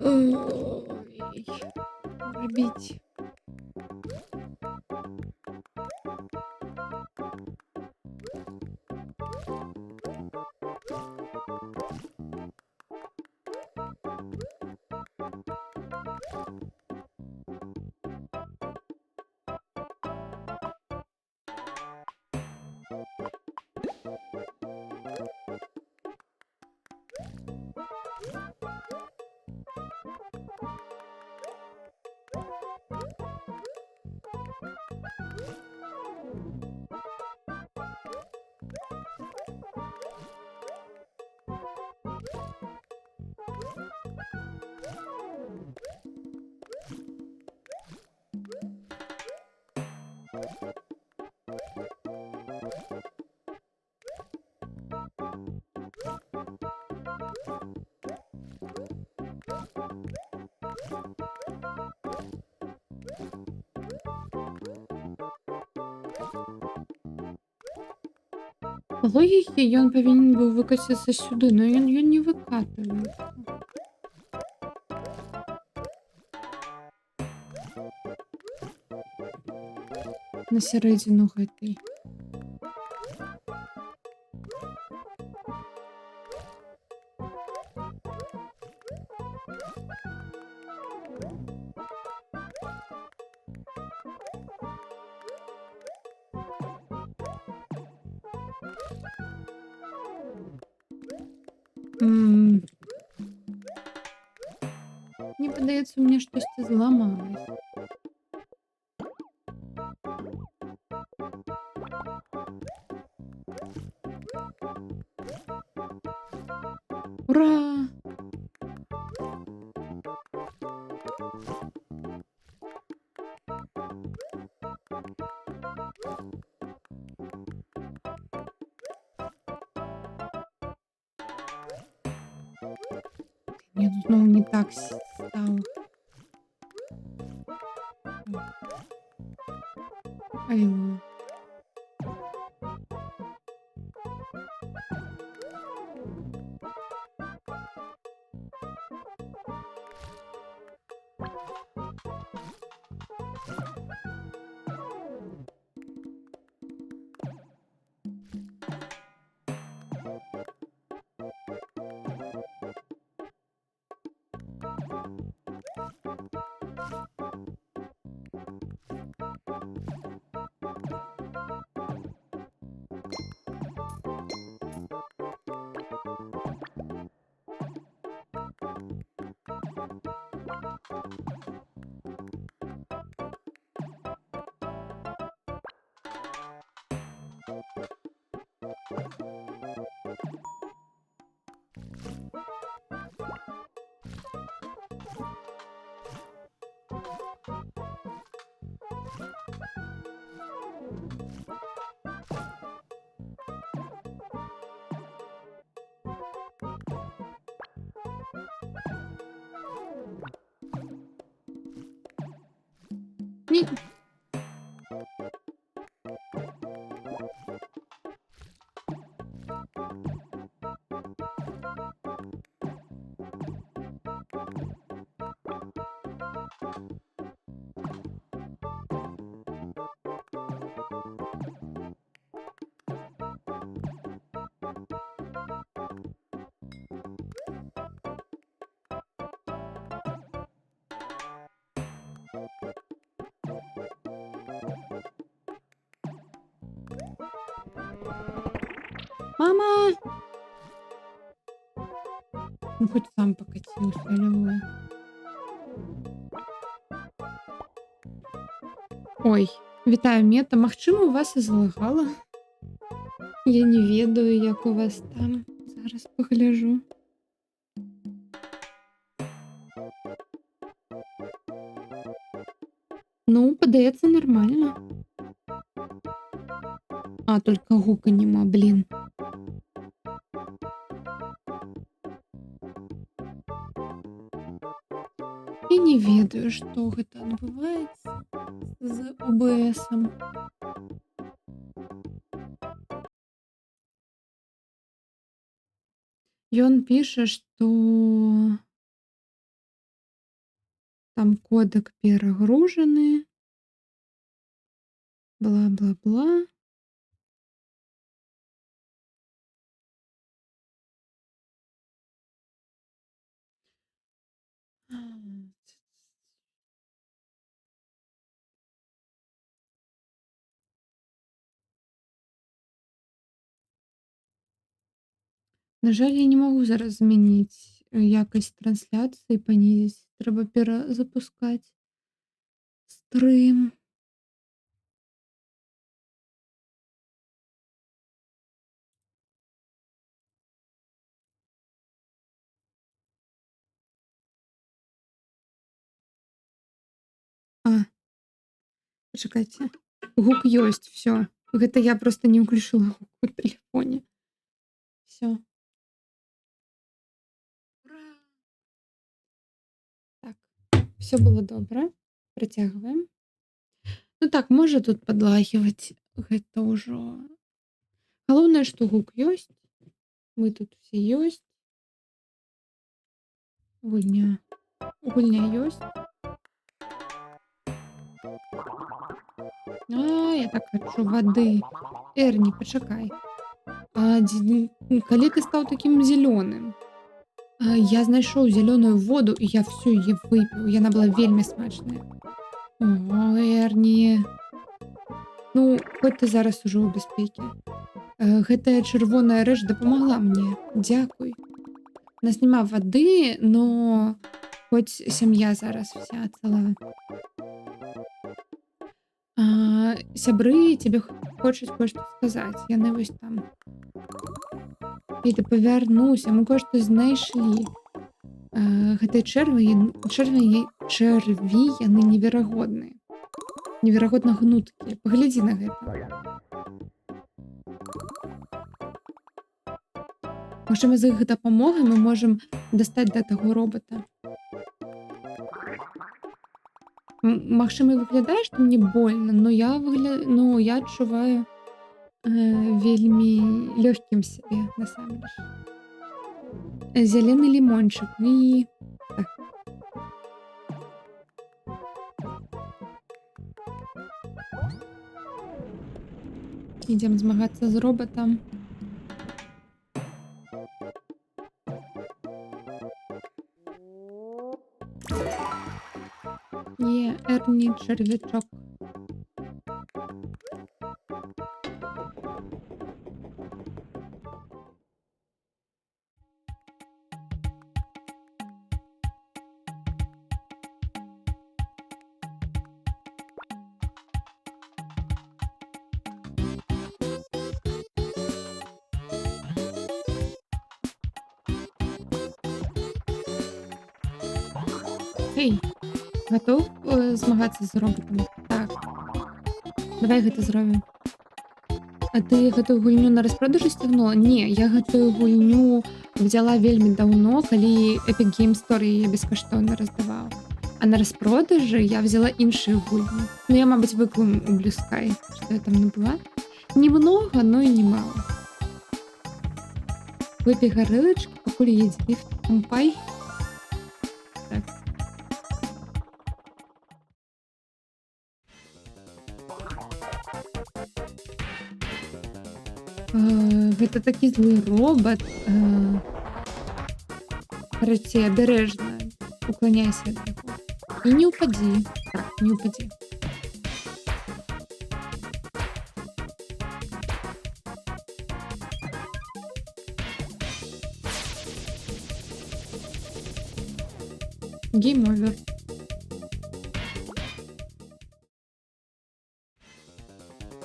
Ой, робіть. По логіці, ён повинен був викатитися сюди, але він не викатується. На середину гати. Мені подається, у мене щось зламалось. Ура! Я тут знову не так стало. Алло. Ні. Мама! Ну, хоть сам покатился, алло. Ой, вітаю, Мета. Магчыма, у вас і залагала? Я не ведаю, як у вас там. Зараз пагляджу. Ну, падаецца нормально. А, только гука нема, блин. Я не ведаю, што гэта адбываецца з ОБС-ам. Ён піша, што там кодек перагружаны. Бла-бла-бла. На жаль, я не магу зараз змяніць якасць трансляцыі, панізіць. Трэба перазапускаць стрым. А, пачакайце. Гук ёсць, всё. Гэта я проста не ўключыла гук у тэлефоне. Всё. Ура! Так, всё было добра. Працягваем. Ну так, можа тут падлагіваць. Гэта ўжо... Галоўнае, што гук ёсць. Мы тут усе ёсць. Гульня ёсць. А, я так хачу вады. Эрні, пачакай. Калі ты стаў такім зялёным? Я знайшоў зялёную воду, і я всю яе выпіў. Яна была вельмі смачная. О, Эрні. Ну, хоць ты зараз ужо ў бяспекі. Гэтая чырвоная рэч дапамагла мне. Дзякуй. У нас няма вады, но хоць сям'я зараз вся цала. Сябры цябе хочуць кое-што сказаць. Яны вось там. І ты павярнуўся, мы кое-што знайшлі. Гэтыя чэрві, яны неверагодныя. Неверагодна гнуткія. Паглядзі на гэта. Магчыма, з іх дапамогай мы можам дастаць да таго робота. Магчыма, выглядае, што мне больно, но я адчуваю вельмі лёгкім сябе, насамрэч. Зялёны лімончык. І... Так. Ідзем змагацца з роботам. Не, Эрні, чэрвячок. Эй, гатоў змагацца з роботам? Так. Давай гэта зробім. А ты гэтую гульню на распродажы сцягнула? Не, я гэтую гульню взяла вельмі даўно, калі Epic Game Store яе бескаштоўна раздаваў. А на распродажы я взяла іншую гульню. Ну, я, мабыць, выклам у Blue Sky, што я там набыла. Немного, но і немало. Выпі гарэлачкі, пакуль едзе ліфт. Кампай. Так. Гэта такі злы робот. Карацей, абярэжна укланяйся ад яго. І не ўпадзі. Так, не ўпадзі. Гейм овер.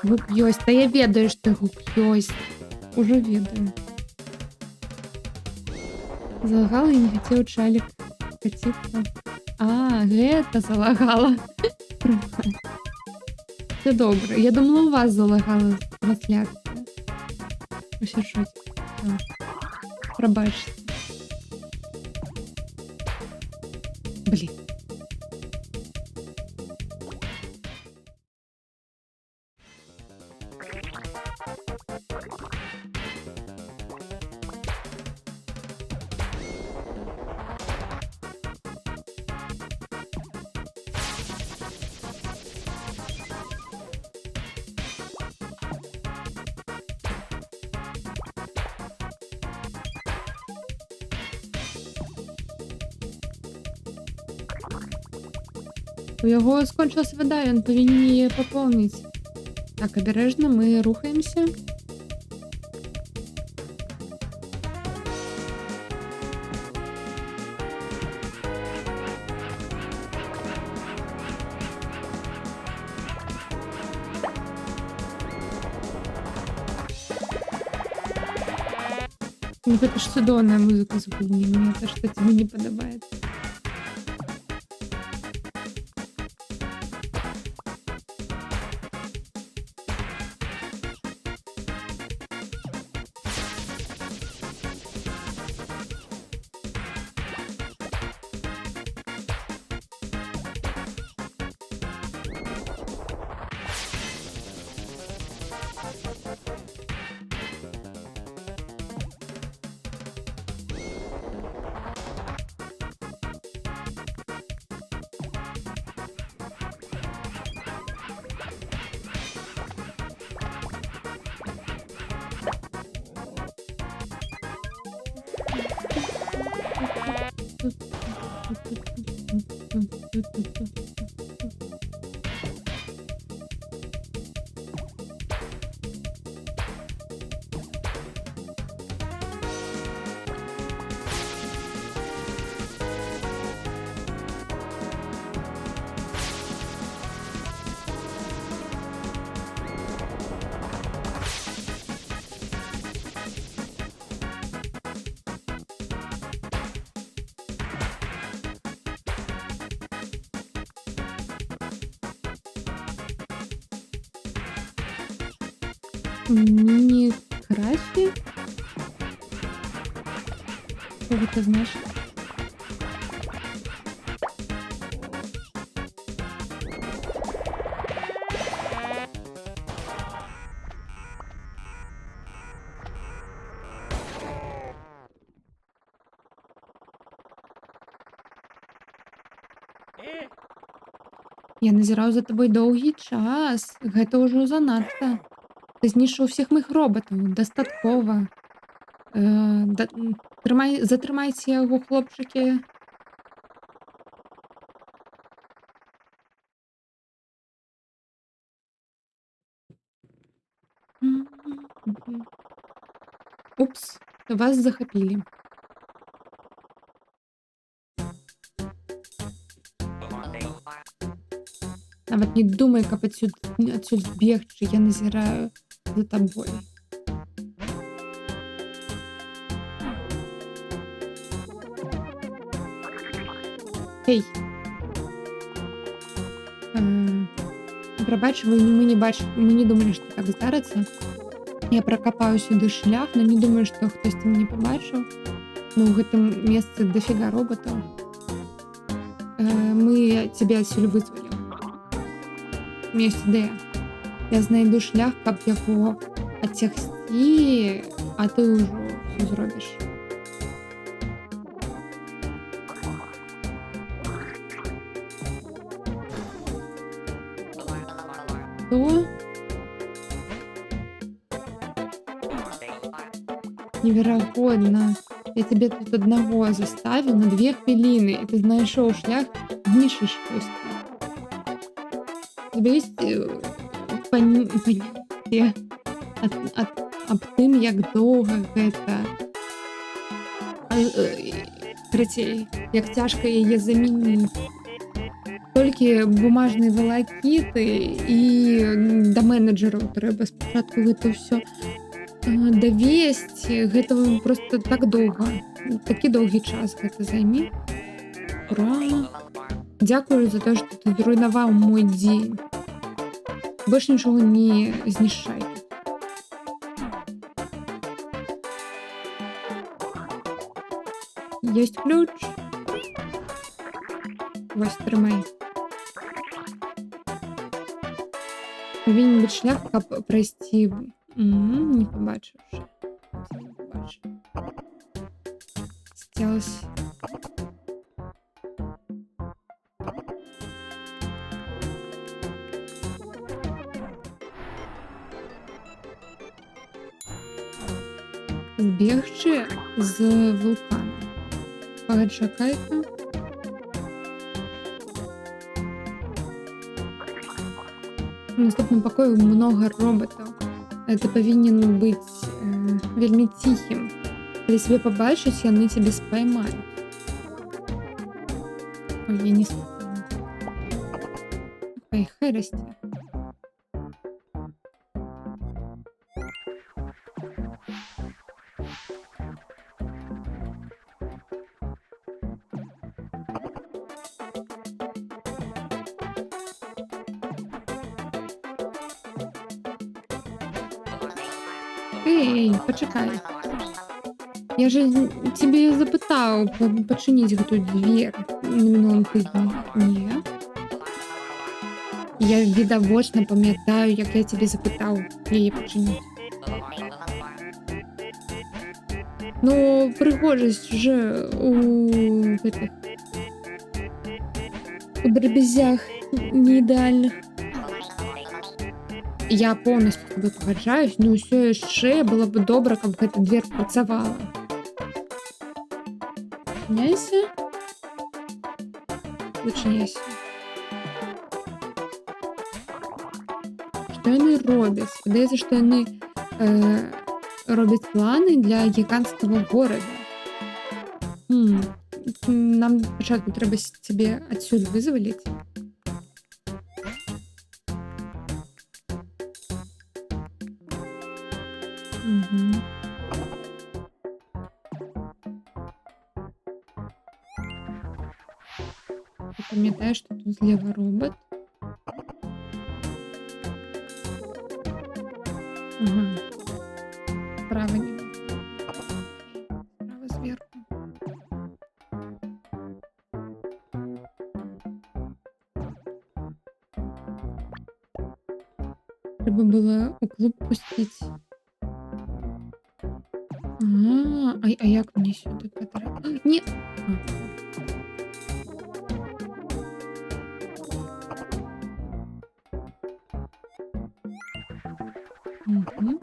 Гук ёсць. Та я ведаю, што гук ёсць. Ужо ведаю. Залагала і не хацеў чалік каціцца. Гэта залагала. Все добра. Я думала, у вас залагала трансляцыя. Усе шоці. Прабачце. Блін. У яго скончылася вада, ён павінен яе папоўніць. Так, абярэжна, мы рухаемся. Ну, гэта ж цудоўная музыка з гульні, мне то, што тебе не падабаецца. Міні-крафі? Що це значить? Я назіраў за табой доўгі час. Гэта ўжо занадта. Ты знішчыў усіх моих роботаў. Дастаткова. Затрымайце яго, хлопчыкі. Упс, вас захапілі. Нават не думай, каб адсюль збегчы, я назіраю за табой. Эй! Прабач, мы не думалі, што так здарыцца. Я пракапаю сюды шлях, но не думаю, што хтосьці мяне пабачыў. Ну, ў гэтым месцы дафіга роботаў. Мы цябе адсюль вызвалім. У меня есть ідэя. Я знайду шлях, каб яго адцягсці, а ты ўжо ўсё зробіш. Што? неверагодна. Я тебе тут одного заставіў на 2 хвіліны, і ты знайшоў шлях нішы шпусці. У тебя есть паняцце аб тым, як доўга гэта карацей, як цяжка яе замяніць. Толькі бумажнай валакіты і да менеджераў трэба спачатку гэта ўсё давесці. Гэта проста так доўга. Такі доўгі час гэта займе. Ура! Дзякую за тое, што ты зруйнаваў мой дзень. Больш нічога не знішчай. Ёсць ключ. Вось, трымай. Павінен быць шлях, каб прайсці. Не пабачыш. Не пабачыш. Сцелась. Збегчы з вулкана. Пачакай-ка. В наступным пакоі многа роботаў. Это павінен быць вельмі ціхім. Калі себе пабачыць, яны цябе спаймаюць. Ой, я не спала. Ой, хай расце. Эй, пачакай. Я же тебе запытаў пачыніць гэту дверь на мінулым тыдні. Не. Я відавочна памятаю, як я тебе запытаў яе пачыніць. Ну, прыгожасць же у гэтых у драбязях не ідэальных. Я полностью с тобой пагаджаюсь, но ўсё яшчэ было бы добра, каб гэта дверь працавала. Чыняйся. Вычыняйся. Што яны робяць? Падаецца, што яны робяць планы для гіганцкага горада. Нам спачатку трэба цябе адсюль вызваліць. Ты памятаеш, што тут злева робот? Ага. Справа не. Справа зверху. Трэба было у клуб пусціць. А як мне сюди потрапити? Ні. Угу.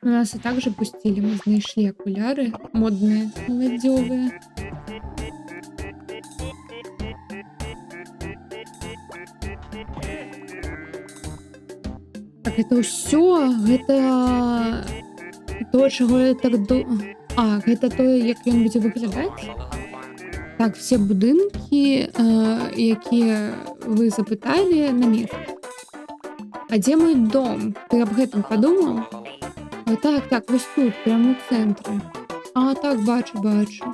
Нас и также пустили, мы знайшли окуляры модные, молодёвые. Так, это ўсё, гэта то, чаго я так гэта тое, як ён будзе выглядаць? Так, все будынкі, якія вы запыталі, на месцы. А дзе мой дом? Ты аб гэтым падумаў? Так, вось тут, прямо у цэнтры. Так, бачу.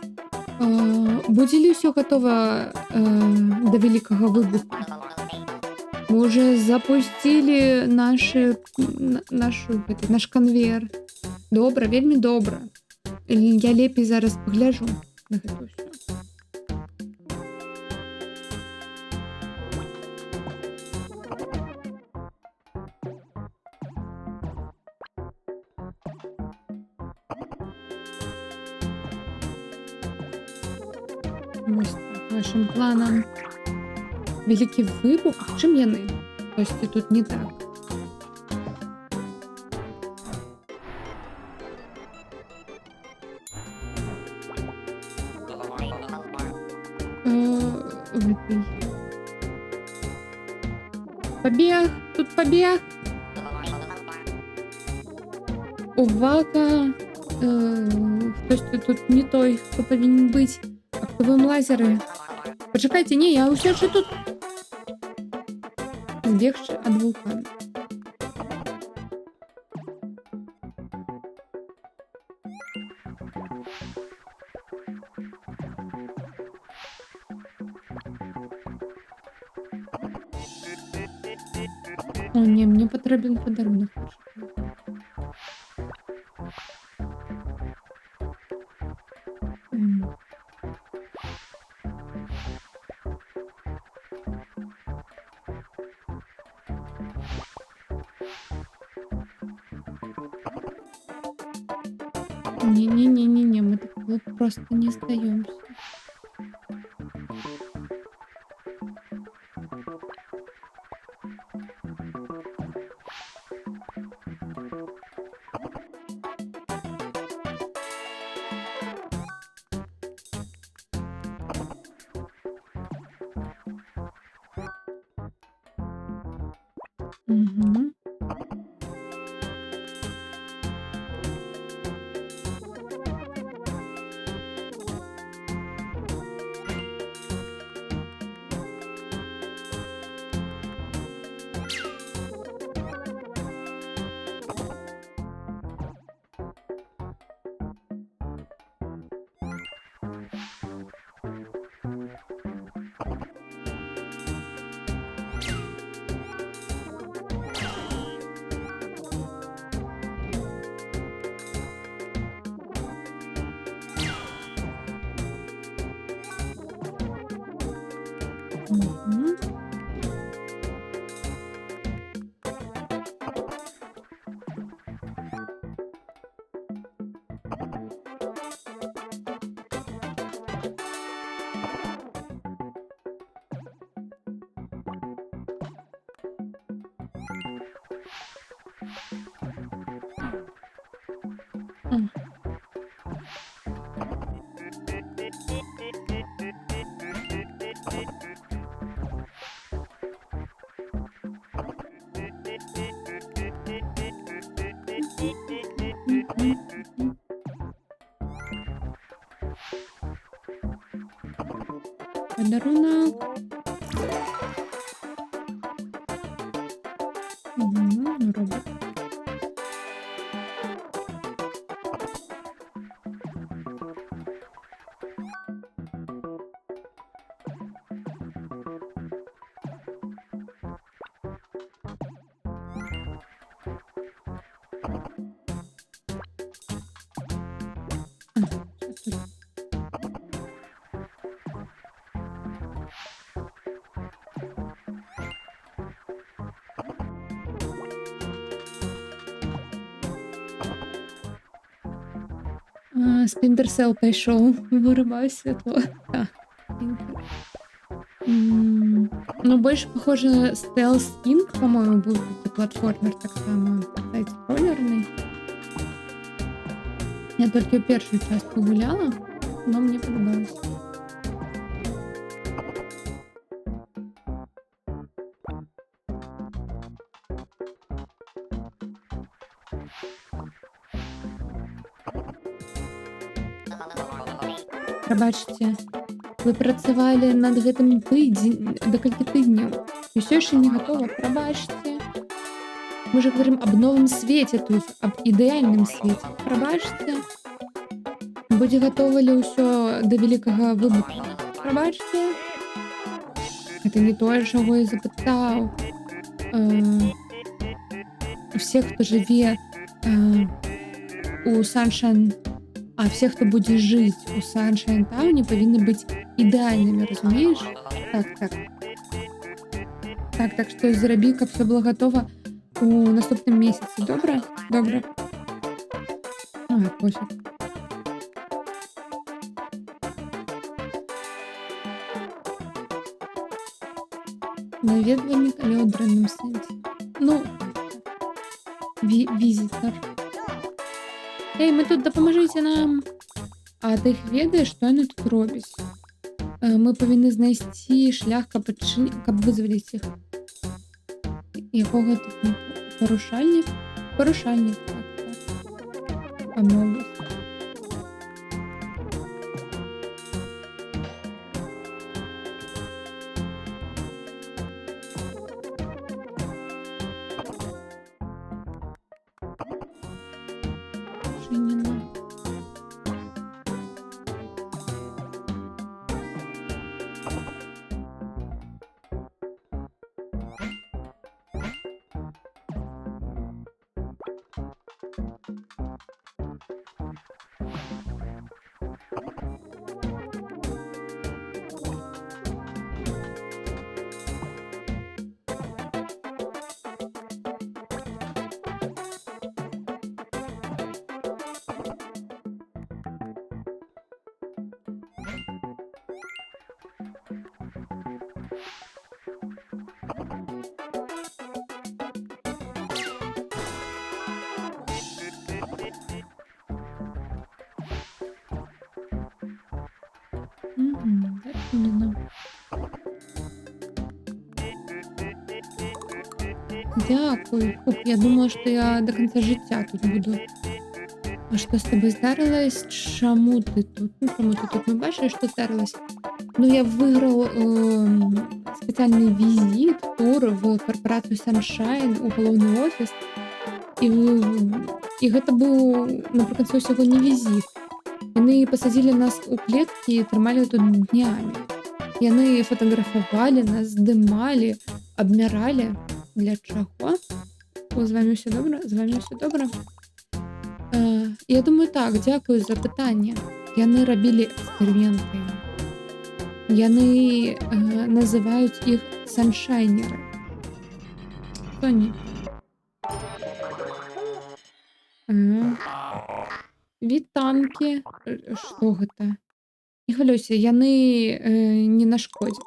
Будзе ли ўсё гатова да вялікага выбуху? Мы уже запусцілі наш канвер. Добра, вельмі добра. Я лепей зараз пагляджу на гэта ўсё. Вось так, вашим планам. Вялікі выбух, чым яны? Штосьці тут не так. Гэтай. Пабег, тут пабег. Увага! Хтосьці тут не той, хто павінен быць. Актывуем лазеры. Пачакайце, не, я ўсё ж тут. Збегчы ад вулкана. О, не, мне патрэбен падарунак. Не-не-не-не-не, мы так вот просто не сдаемся. Мгм. Мгм. М. Мгм. Подарунок. Мгм, робот. А, щас тут. Splinter Cell прийшов. Вирубаю світло. Так, Splinter. Ну, больше похоже на Stealth Inc, по-моему, был такий платформер, так само сайт-скроллерный. Я тільки першу частку гуляла, но мені подобалось. Пробачце, вы працавалі над гэтым тыдзень, деколькі тыдняў. І ўсё яшчэ не гатова. Пробачце. Мы же говорим об новом свете, то есть об ідэальным свеце. Пробачце. Будзе гатова ли ўсё да вялікага выбуху? Пробачце. Гэта не тое, чаго я запытаў. Все, хто жыве у Sunshine, а все, хто будзе жыць у Sunshine Town, павінны быць ідэальнымі, разумееш? Так, што зрабі, каб все было гатова у наступным месяцы. Добра? Добра. Пофіг. Наведвальнік, але ў дрэнным сэнсе. Ну, візітар. Эй, мы тут, дапамажыце нам! А ты іх ведаеш, што яны тут робяць? Мы павінны знайсці шлях, каб вызваліць іх. Якога тут не парушальнік? Парушальнік, так. Памогуць. Жыніна. Зачинено. Дякую. Фух, я думала, што я до конца жыцця тут буду. А што з табой здарылась? Чаму ты тут? Ну, чаму ты тут? Мы бачылі, што здарылась? Ну, я выйграў спецыяльны візіт, тур в карпорацыю Sunshine, у галоўны офіс. І гэта быў напрыканцы ўсяго не візіт. Яны пасадзілі нас у клеткі і трымалі тут днямі. Яны фатаграфавалі нас, здымалі, абмяралі. Для чаго? О, з вамі ўсё добра? З вамі ўсё добра? Я думаю, так, дзякую за пытанне. Яны рабілі эксперыменты. Яны называюць іх саншайнеры. Тоні. Вітанкі. Што гэта? Не хвалюйся, яны не нашкодзяць.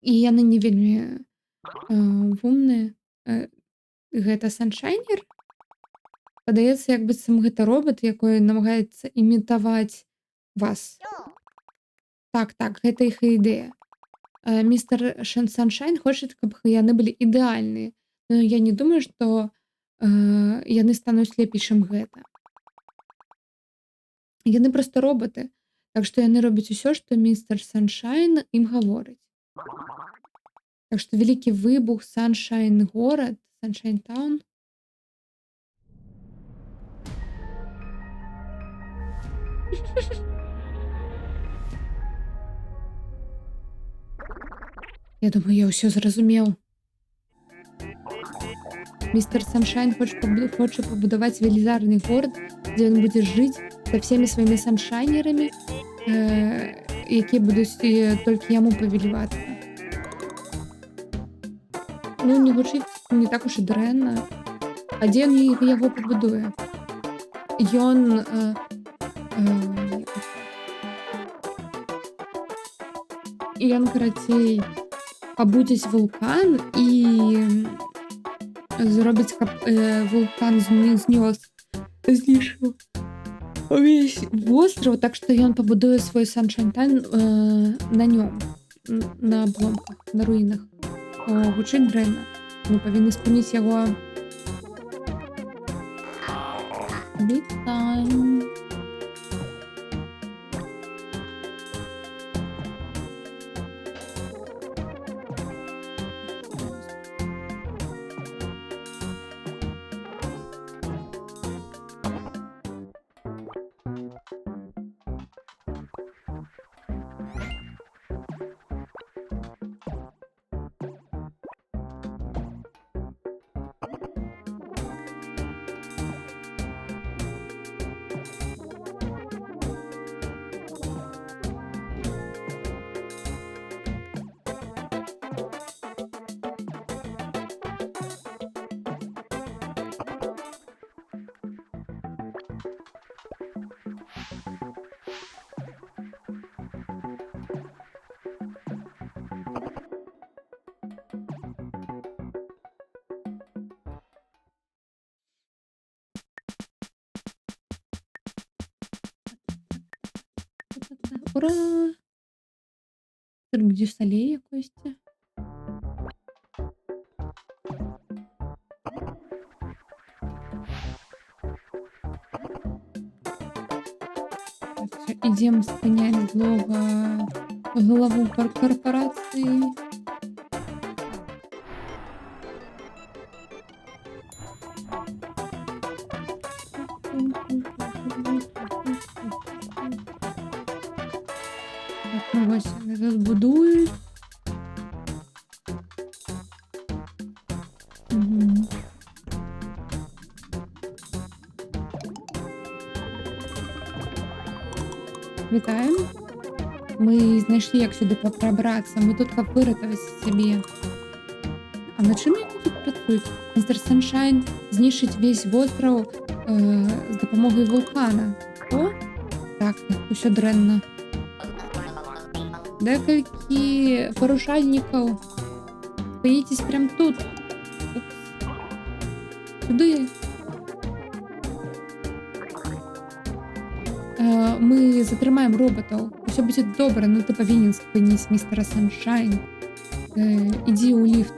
І яны не вельмі умныя. Гэта саншайнер? Падаецца, як быццам гэта робот, якой намагаецца імітаваць вас. Так, гэта іх ідэя. Містер Саншайн хоча, каб яны былі ідэальныя. Но я не думаю, што яны стануць лепей, чым гэта. Яны проста роботы. Так што яны робяць усё, што містер Саншайн ім гаворыць. Так што вялікі выбух, Саншайн горад, Саншайн таун. Я думаю, я ўсё зразумеў. Містер Саншайн хоча пабудаваць велізарны горад, дзе ён будзе жыць са всеми сваімі саншайнерамі, якія будуць толькі яму павелівацца. Ну, не гучыць не так уж і дрэнна. А дзе ён яго пабудуе? Ён, карацей, пабудзіць вулкан і зробіць, каб вулкан знёс увесь востраў, так што ён пабудуе свой Саншайн таун на нём, на абломках, на руінах. Гучыць дрэнна. Мы павінны спыніць яго. Вітаем. Ура! Цирк дю Солей якось. Так, всё, ідем спынять злого главу корпорації. Так, ну ось вони тут будують. Мгм. Вітаємо. Ми знайшли, як сюди пробратися. Ми тут як вирятувати собі. А над чим вони тут працюють? Містер Саншайн знищить весь остров з допомогою вулкана. О? Так, усё дрэнно. Декілька порушальників. Стоїтесь прямо тут. Упс. Сюди. Ми затримаємо роботів. Все буде добре, ну ти повинен спинитися, містера Саншайн. Іди у ліфт.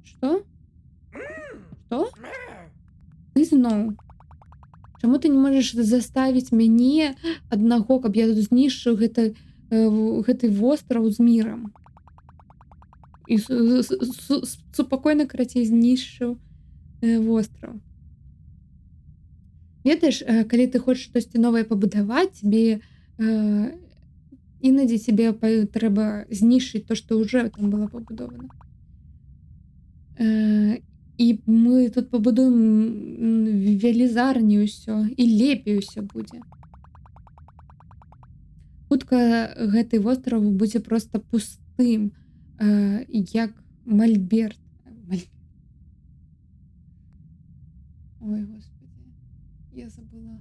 Що? Що? Ти знову? Чому ти не можеш заставити мене одного, каб я тут знішчыў гэты востраў з мірам? І супакойна, карацей, знішчыў востраў. Ведаеш, калі ты хочаш штосьці новае пабудаваць, тебе інадзі тебе трэба знішчыць то, што ўжо там было пабудована. І мы тут пабудуем велізарней усё, і лепей усё будзе. Хутка гэты востраў будзе проста пустым, як мольберт. Ой, господи, я забыла.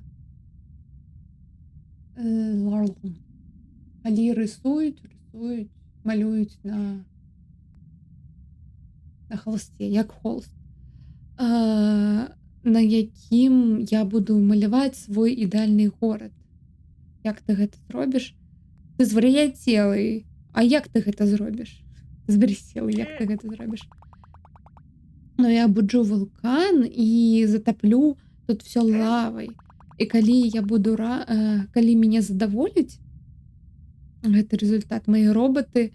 Калі рисують, малюють на холсті, як холст. На якім я буду маляваць свой ідеальны горад. Як ты гэта зробіш? Ты звар'яцелы. А як ты гэта зробіш? Звар'яцелы, як ты гэта зробіш? Ну, я буджу вулкан і затаплю тут все лавай. І калі я буду калі мяне задаволіць гэты результат, мои роботы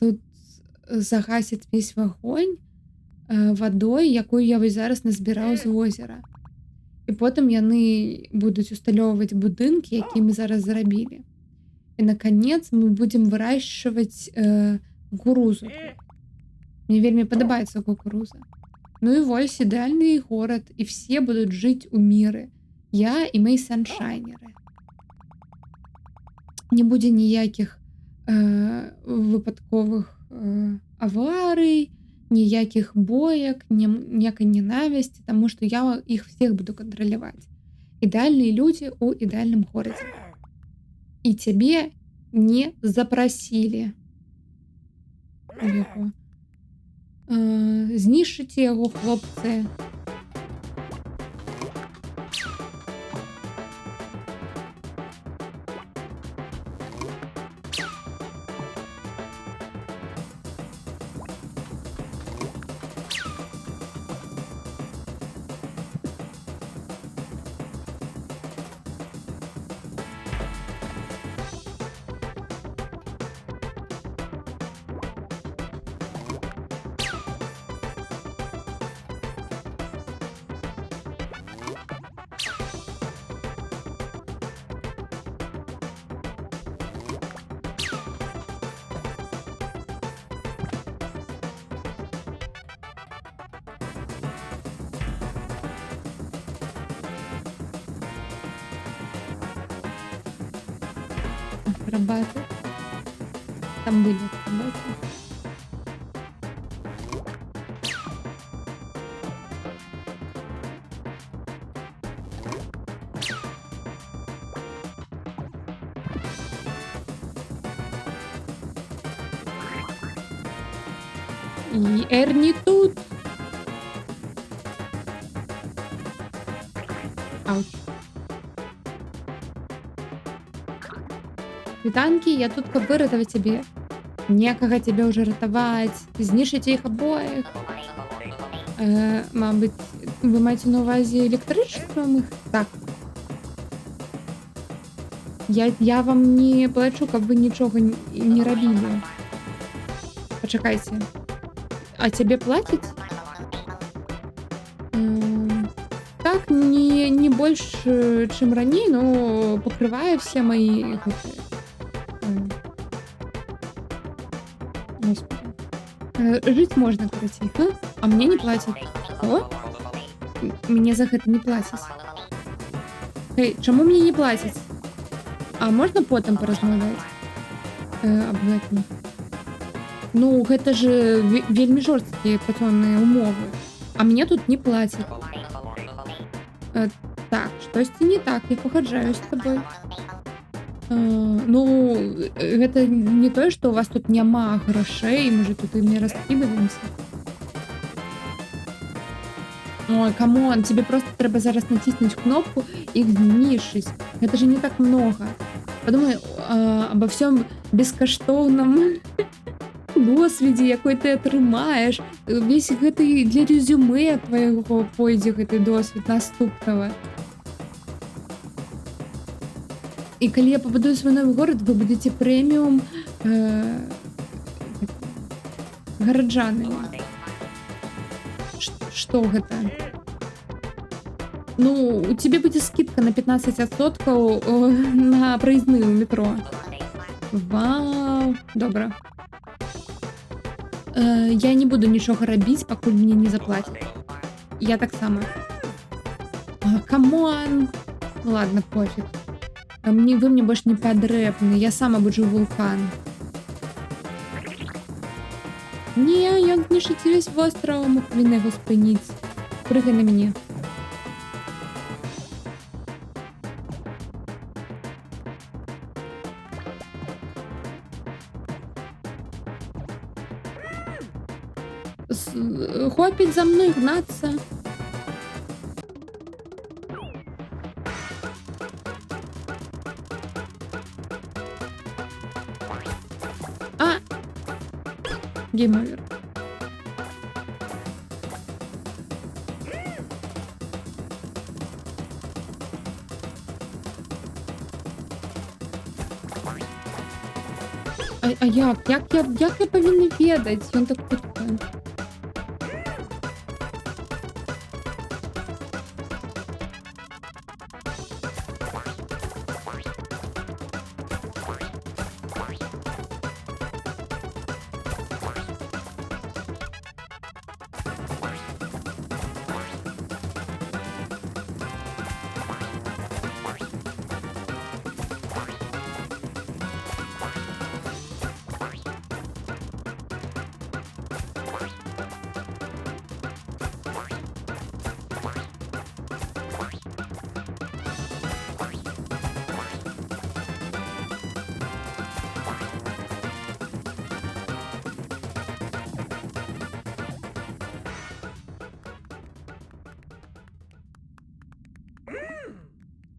тут загасяць весь вагонь вадой, якую я вось зараз назбіраў з возера. І потым яны будуць усталёўваць будынкі, якія мы зараз зрабілі. І наконец мы будзем выращваць кукурузу. Мне вельмі падабаецца кукуруза. Ну і вось ідэальны горад, і все будуць жыць у міры. Я і мои саншайнеры. Не будзе ніякіх выпадковых аварый, ніякіх боек, ніякай ненавісці, таму што я іх всех буду кантраляваць. Ідэальныя людзі ў ідэальным горадзе. І цябе не запрасілі у яго. Знішчыце яго, хлопцы. Акробаты. Там были акробаты. І Ерні тут. Ауч. Світанки, я тут, каб выратаваць цябе. Некага цябе ўжо ратаваць. Знішыце іх абоіх. Мабыць, вы маеце на ўвазе электрычествам іх? Так. Я вам не плачу, каб вы нічога не рабілі. Пачакайце. А цябе плацяць? Так, не больш, чым раней, но пакрывае все мои гэтыя. Господи. Жыць можна, карацей. А мне не плацяць. О? Мне за гэта не плацяць. Эй, чаму мне не плацяць? А можна потым паразмаўляць? Абвязательно. Ну, гэта ж вельмі жорсткія працоўныя умовы. А мне тут не плацяць. Так, штосьці не так, я пагаджаюсь з табой. Ну, гэта не тое, што у вас тут няма грошэй, мы же тут імі раскідываемся. Ой, камон, тебе просто трэба зараз націснуць кнопку і знішыць. Гэта же не так много. Подумай обо всем бескаштоўным досведзе, якой ты атрымаеш. Весь гэты для резюме твайго пойдзе гэты досвед наступнага. І калі я пабудую свой новы горад, вы будете прэміум гараджанамі. Што гэта? Ну, у тебе будзе скидка на 15% на праездны ў метро. Вау, добра. Я не буду нічога рабіць, пакуль мне не заплацяць. Я таксама. Камон! Ладно, пофиг. Вы мне больш не патрэбны, я сама буду вулкан. Не, ён знішыць весь востраў, мы павінны яго спыніць. Прыгай на мяне. Хопіць за мной гнацца. Гейм-овер. А як? Як я павінна ведаць? Ён так хутка.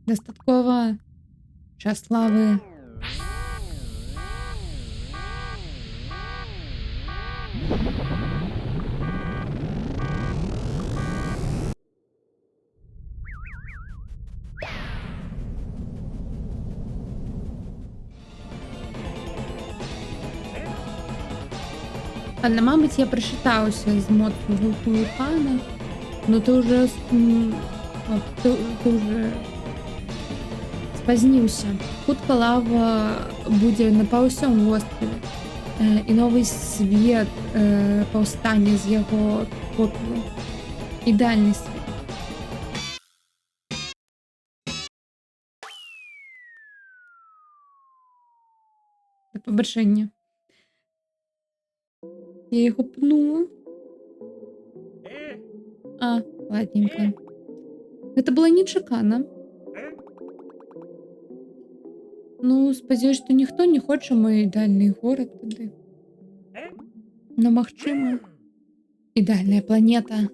Дастаткова. Час славы. Ладно, мабуть, я прочиталася з мод вулкана, но ти вже спазніўся. Хутка лава будзе па ўсём востраве, і новы свет паўстане з яго попелу. Ідэальны свет. Да пабачэння. Я яго пнула. Ладненько. Гэта было нечакана. Ну, спадзяюсь, што ніхто не хоча мой ідэальны горад тады. Но магчыма, Ідеальна планета.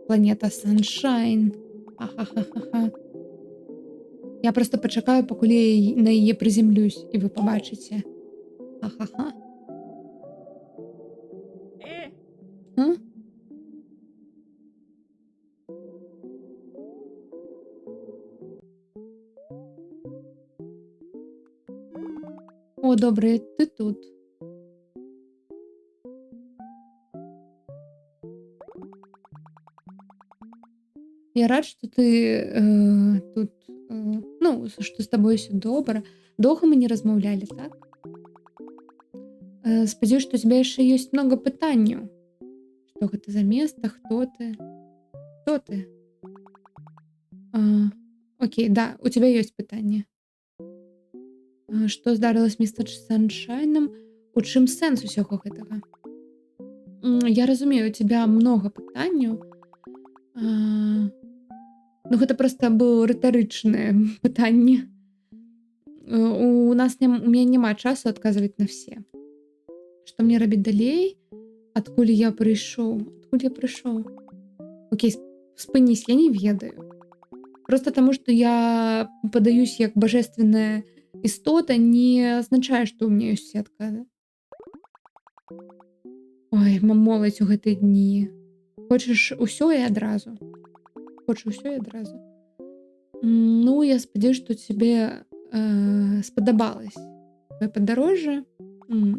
Планета Sunshine. Ха-ха-ха-ха-ха. Я просто почекаю, поки я на її приземлюсь, і ви побачите. Ха-ха-ха. А? О, добре, ти тут. Я рад, що ти тут, ну, що з тобою все добре. Довго ми не розмовляли, так? Сподіваюсь, що у тебе ще є много питань. Що це за місто, хто ти? Хто ти? Окей, да, у тебе є питання. Що здарилось з містер Саншайном? У чим сенс усього гэтага? Я разумею, у тебя много пытанняў. Ну гэта проста было рытарычнае пытанне. У мяне няма часу адказваць на все. Што мне рабіць далей? Адкуль я прыйшоў? Окей, спынісь, я не ведаю. Просто таму, што я падаюсь як бажественная істота, не азначае, што ў мяне ёсць усе адказы. Ой, моладзь у гэтыя дні. Хочаш усё і адразу? Ну, я спадзяюсь, што цябе спадабалось твоё падарожжа.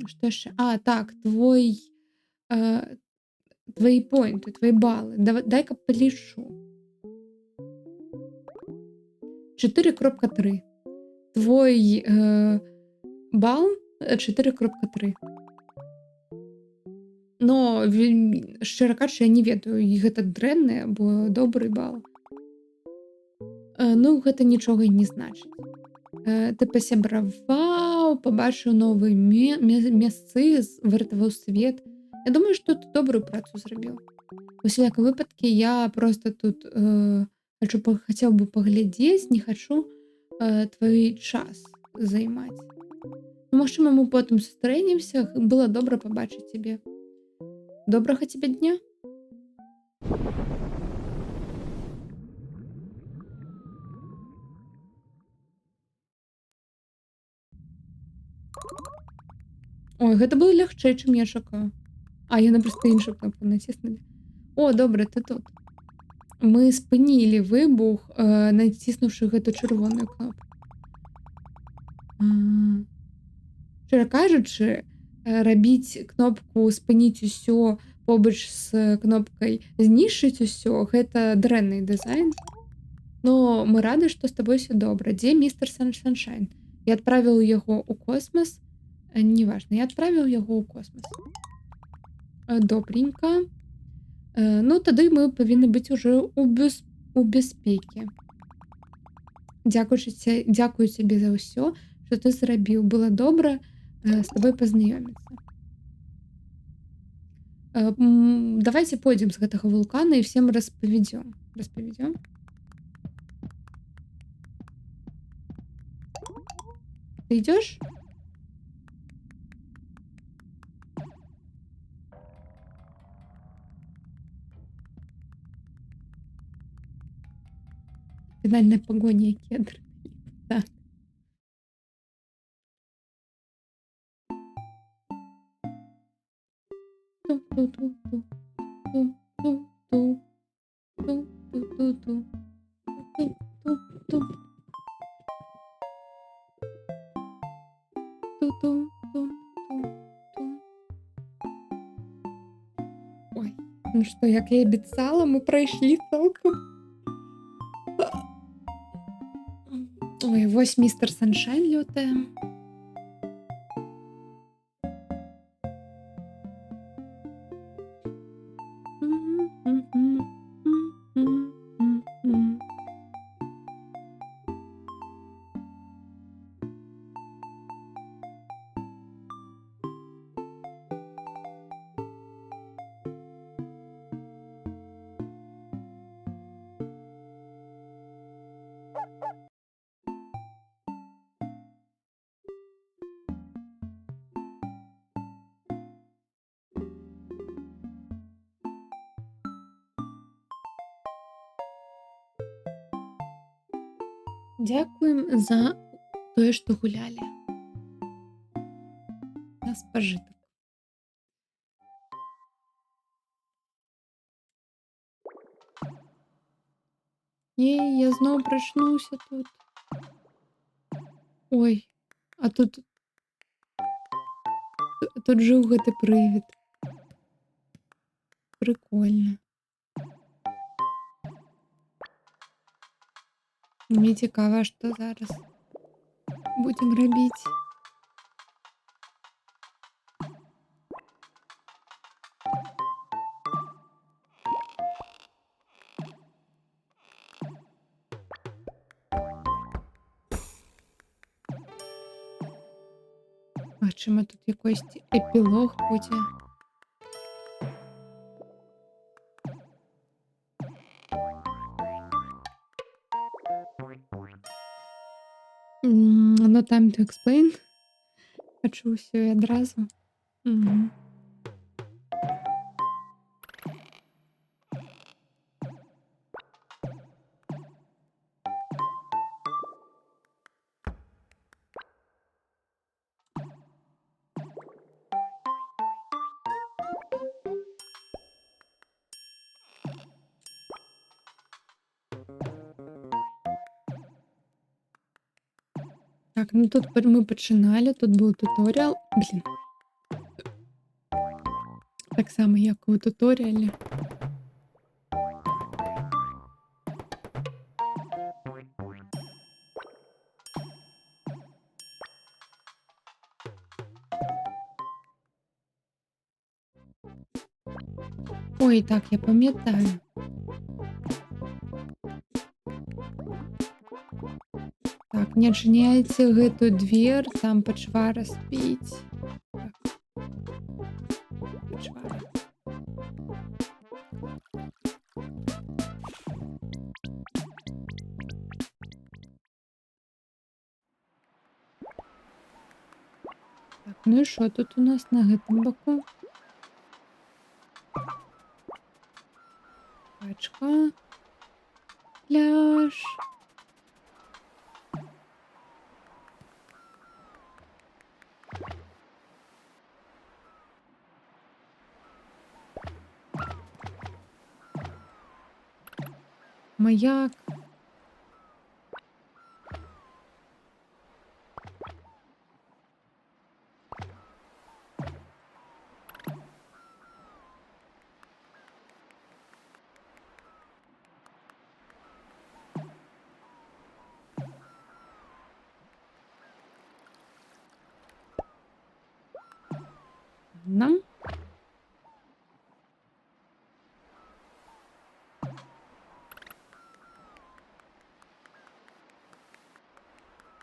Што яшчэ? Так, твои поинты, твои балы. Дай-ка полічу. 4.3. Твой бал 4.3. Но, шчыра кажучы, я не ведаю, гэта дрэнны або добры бал. Ну, гэта нічога і не значыць. Ты пасябраваў, пабачыў новыя месцы, выратаваў свет. Я думаю, што ты добрую працу зрабіў. У усялякім выпадку я просто тут хацеў бы паглядзець, не хачу твой час займаць. Ну, магчыма, мы потым сустрэнемся, было добра пабачыць цябе. Добрага тебе дня. Ой, гэта было лягчэй, чым я чакаю. Яны проста іншу кнопку націснулі. О, добра, ты тут. Мы спынілі выбух, націснуўшы гэту чырвоную кнопку. Шчыра кажучы, рабіць кнопку спыніць усё побач з кнопкай знішчыць усё, гэта дрэнны дызайн. Но мы рады, што з табой усё добра. Дзе містер Саншайн? Я адправіў яго ў космас. Неважна, я адправіў яго ў космас. Добренька. Ну, тады мы павінны быць ужо у бяспеке. Дзякую цябе за ўсё, што ты зрабіў. Было добра с тобой пазнаёміцца. Давайте пойдем с гэтага вулкана и всем распавядём. Ты идёшь? Финальная погоня, кедр. Так. Ой, ну что, як я обіцяла, ми пройшли цілком. Ой, вось містер Саншайн лётае. Дзякуем за тое, што гулялі. На спажытак. Я зноў прачнуўся тут. Ой, а тут жыў гэты прывід. Прыкольна. Мне цікава, што зараз будзем рабіць. Магчыма, тут якойсьці эпілог будзе. No time to explain. Хачу ўсё і адразу. Так, ну тут мы пачыналі, тут быў туторыял. Блін. Таксама як у туторыяле. Ой, так, я памятаю. Так, не адчыняйце гэтую дзверь, там пачвара спіць. Так. Пачвара. Так, ну і що тут у нас на гэтым баку? Пачка. Пляж. Маяк. Нам.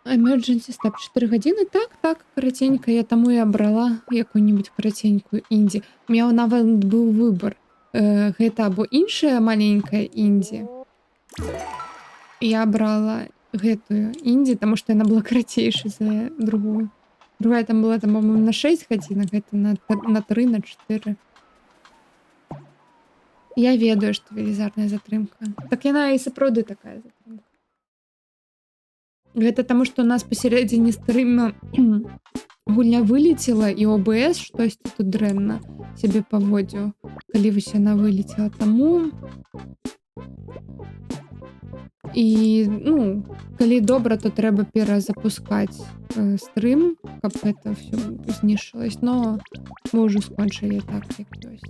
Emergency stop 4 гадзіны. Так, караценька, я таму і абрала якую-нибудь караценькую індзі. У меня нават быў выбор. Гэта або іншая маленькая індзі. Я абрала гэтую індзі, таму што яна была карацейшая за другую. Другая там была, по-моему, на 6 гадзінак, гэта на 3, на 4. Я ведаю, што велізарная затрымка. Так яна і сапраўды такая затрымка. Гэта таму, што у нас пасярэдзіне стрыма гульня вылецела, і OBS штосьці тут дрэнна сябе паводзіў, калі вось яна вылецела. Таму... І, ну, калі добра, то трэба перазапускаць стрым, каб гэта ўсё знішчылась, но мы ўжо скончылі так, як ёсць.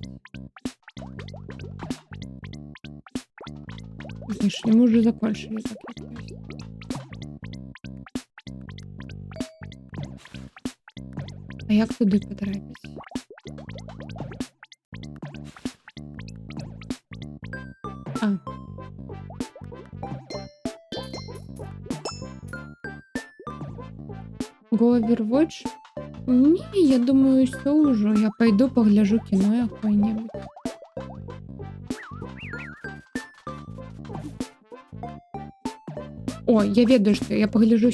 Знішчылі, мы ўжо закончылі так, як ёсць. А як туды патрапіць? А. Go Overwatch? Не, я думаю, всё ўжо. Я пойду пагляжу кіно якое-небудзь. О, я ведаю, што я пагляжу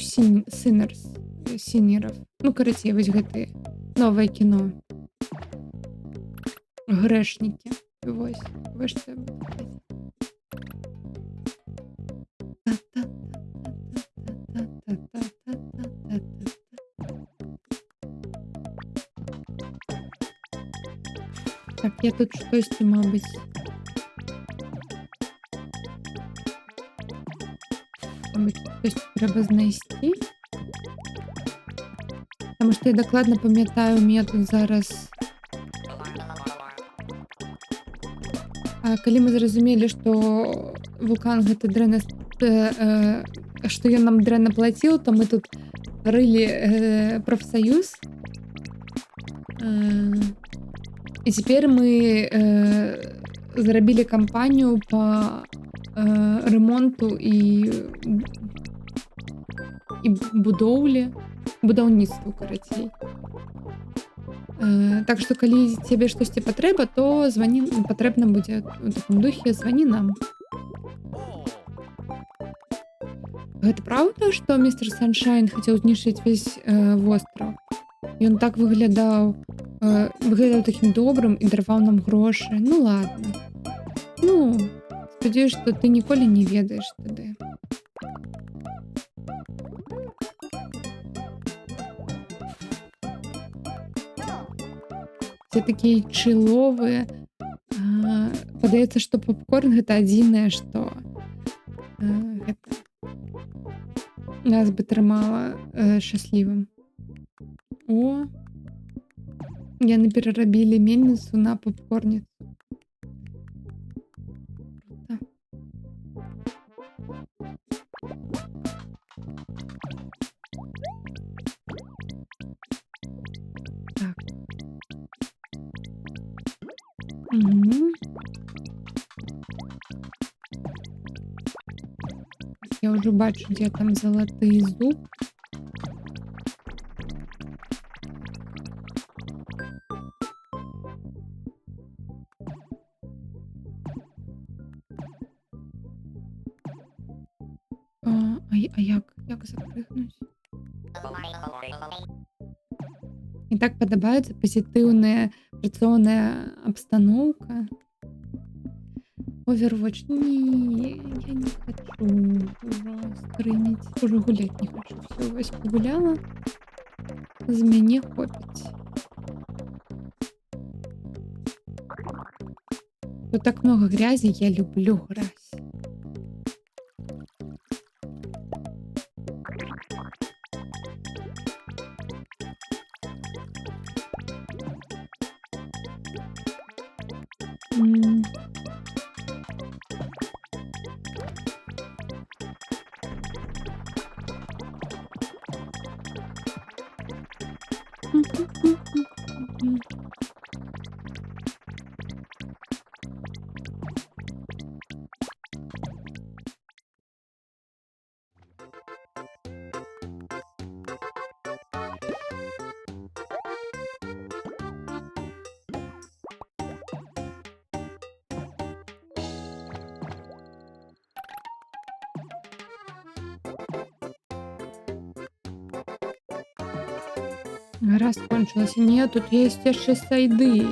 Сінеров. Ну, карацей, вось гэтае новае кіно. Грэшнікі. Вось што я буду казаць. Я тут щось, мабуть. Мабуть, щось треба знайти. Тому що я докладно пам'ятаю, у мене тут зараз. Коли ми зрозуміли, що вулкан гэта дрэнна, што ён нам дрэнна плаціў, то мы тут створили профсоюз. І цяпер мы зрабілі кампанію па ремонту і будаўніцтву, карацей. Так што калі цябе штосьці патрэба, то звані, патрэбна будзе у такім духе, звані нам. Гэта праўда, што містер Саншайн хацеў знішчыць увесь востраў? Ён так выглядаў такім добрым і дараваў нам грошы. Ну ладно. Ну, спадзяюсь, што ты ніколі не ведаеш тады. Все такія чыловыя. Падаецца, што попкорн гэта адзінае, што гэта нас бы трымала шчаслівым. О, яны перарабілі мельніцу на попкорніцу. Так. Я уже бачу, дзе там залаты зуб. Як запрыгнуць? І так падабаецца пазітыўная працоўная абстаноўка. Overwatch. Не, я не хочу уже скрыніць. Уже гулять не хочу. Все, вось погуляла. З мяне хопіць. Тут так много грязи, я люблю грязь. Гра скончилася. Ні, тут є ще сайди.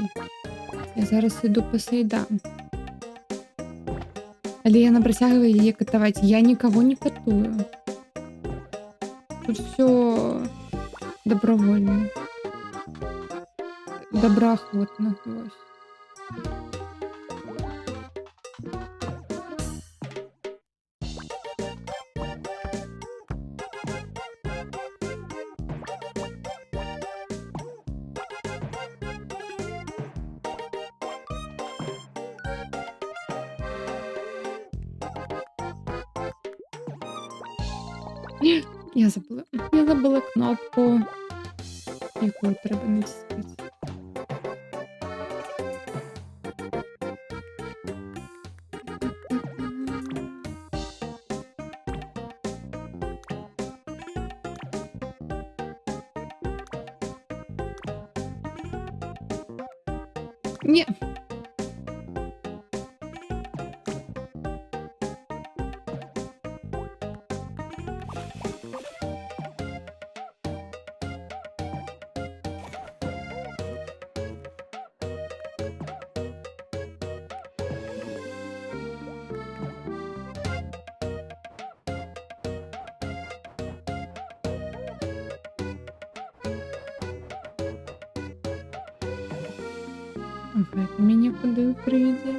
Я зараз іду по сайдам. Але яна працягвае яе катаваць. Я нікого не катую. Тут все добровольно. Доброохотно. Ось. Я забыла кнопку, яку треба натискати. Ні. Гэта мяне куды прывядзе?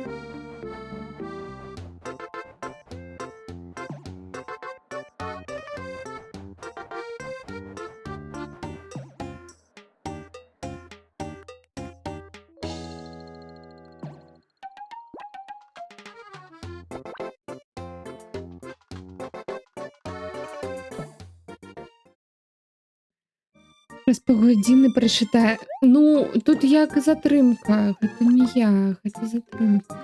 Праз паўгадзіны прачытае. Ну, тут як затрымка. Гэта не я, гэта затрымка.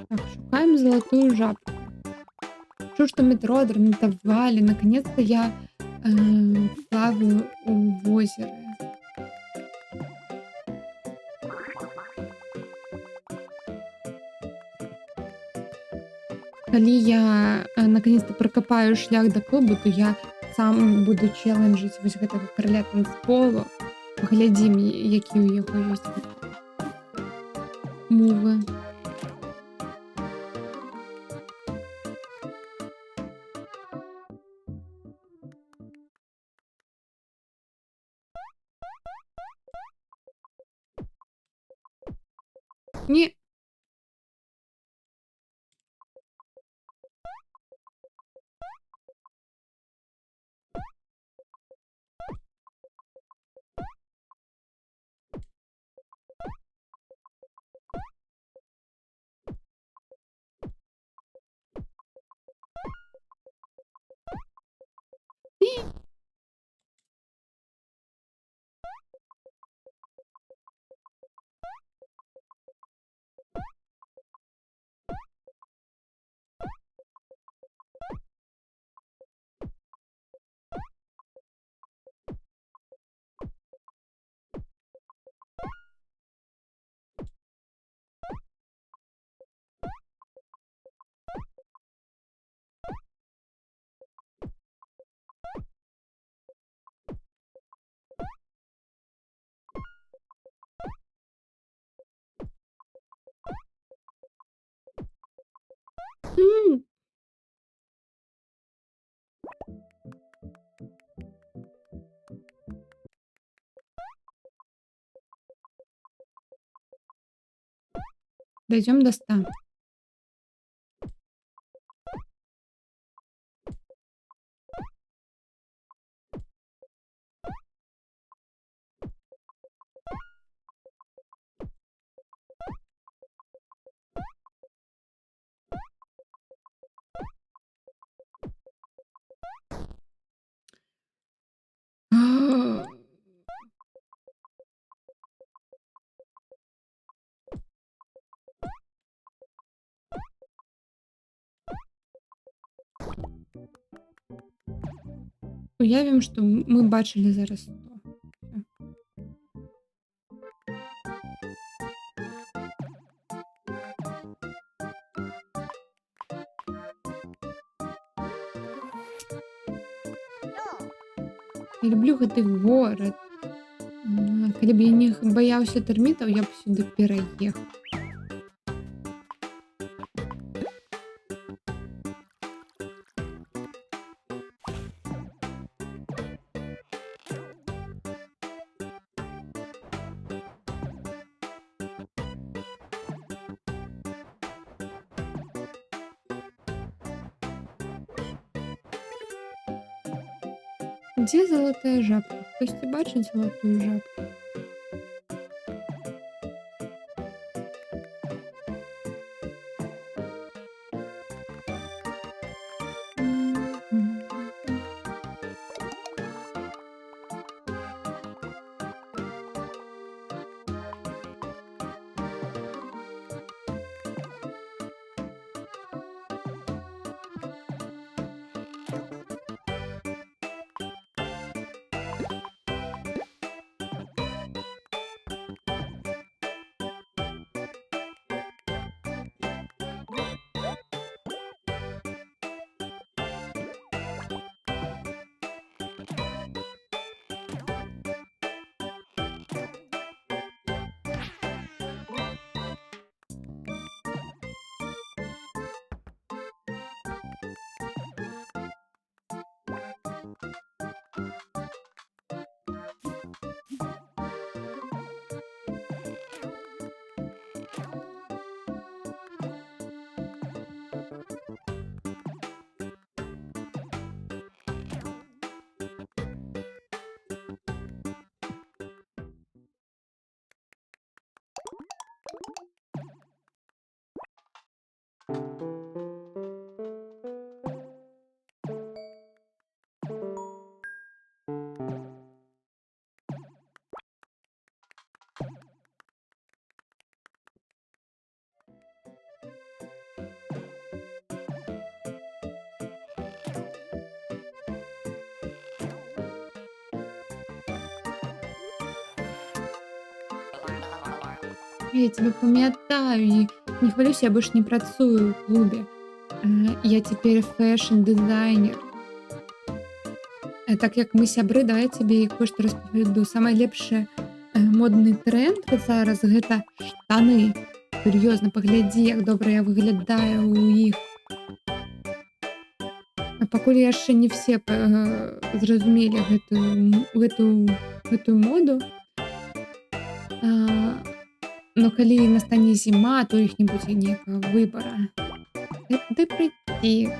Так, шукаем золотую жабку. Хорошо, что метро отремонтовали. Наконец-то я плаваю в озере. Калі я наконец-то прокопаю шлях до клуба, то я сам буду челленджить вось гэтага караля танцполу. Паглядзім, які ў яго ёсць мувы. Не. М. Дойдем до 100. А. Уявім, што мы бачылі зараз 100. Я люблю гэты горад. Калі б я не баяўся тэрмітаў, я б сюды пераехаў. Дзе залатая жабка? Хтосьці бачыць залатую жабку? Я тебе пам'ятаю і не хвилюйся, я більше не працюю в клубі. Я тепер фэшн-дизайнер. Так як ми сябры, давай я тебе кое-што распавяду. Самы лепшы модны тренд зараз гэта штаны. Сур'ёзна, паглядзі, як добра я выглядаю ў іх. Пакуль яшчэ не все зразумелі гэтую моду. Но калі настане зіма, то іх не будзе ніякага выбара. Дай прайти.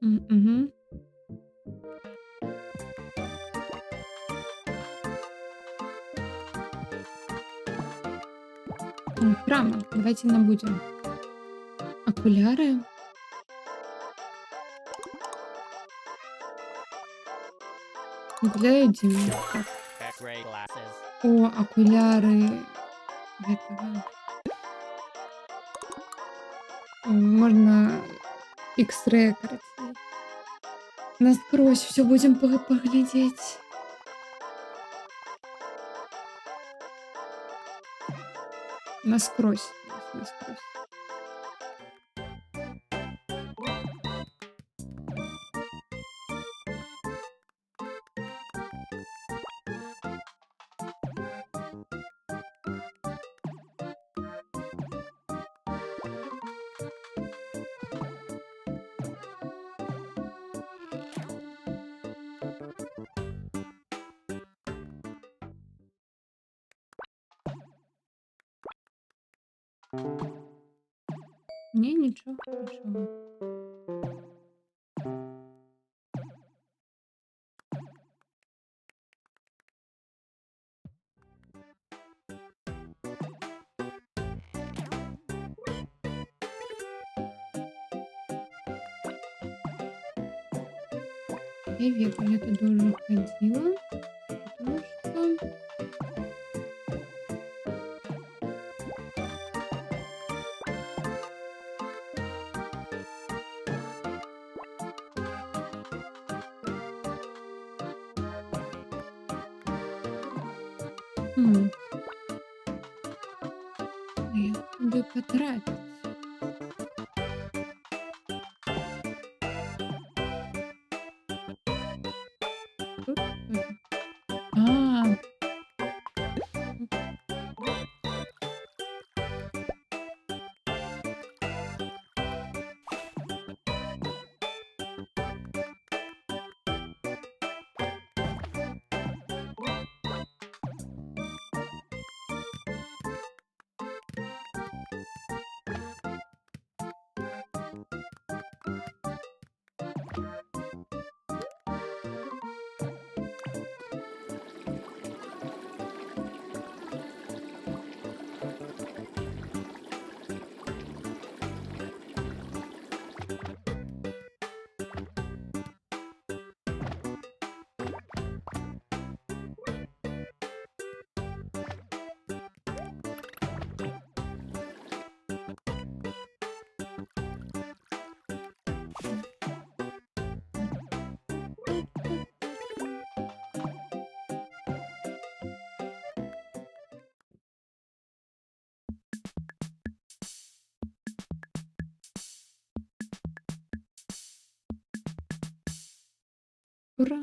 Мгм. Прямо. Давайте набудем окуляры. Глядим. Так. О, окуляры этого. Можно X-ray, короче. Насквозь все будем поглядеть. Насквозь. Насквозь. Не, ничего, ничего. Я веду, я туда уже ходила, потому что я буду потратиться. Тут тоже. А, ура!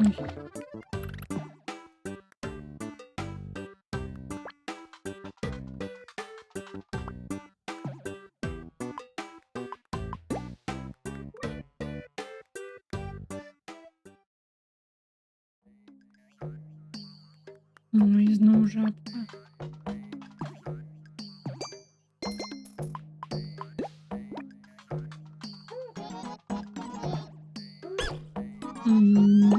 Ой. Ой, знову жабка. Мгм.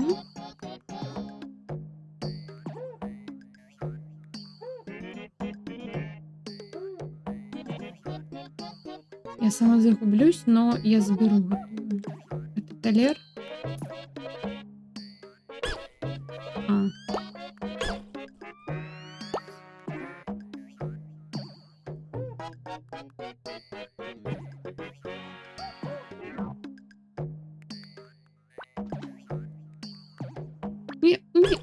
Я сама загублюсь, но я заберу готовую. Это талер? А. Не, не.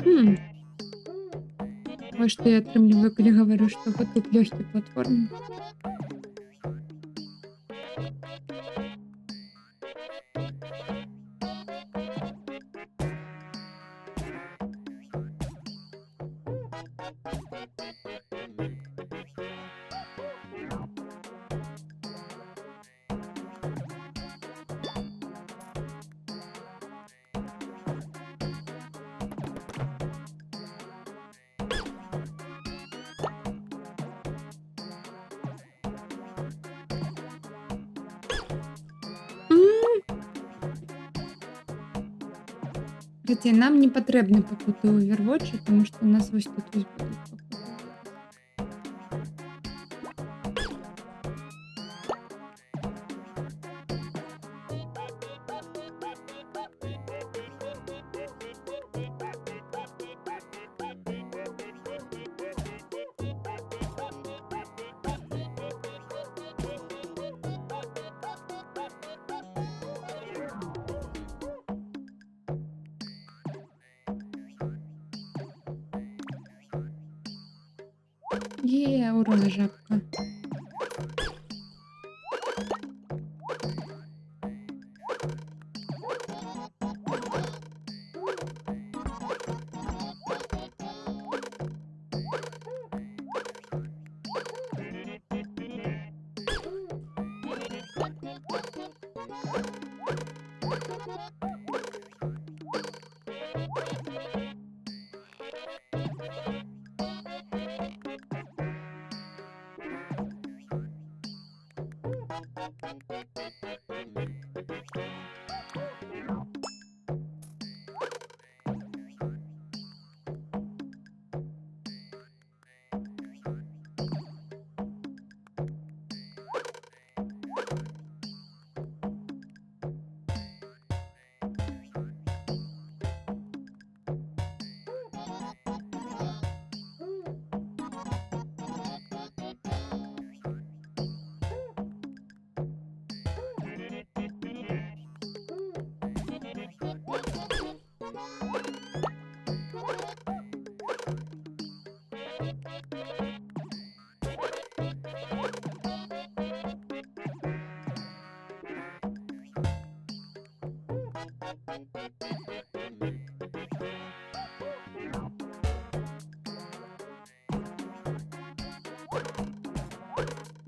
М. Вот что я атрымліваю, калі гавару, што вот тут лёгкі платформы. Хаця нам не патрэбны пакуты ў Овервотчы, таму што ў нас вось тут вось будуць пакуты. Ура, жабка.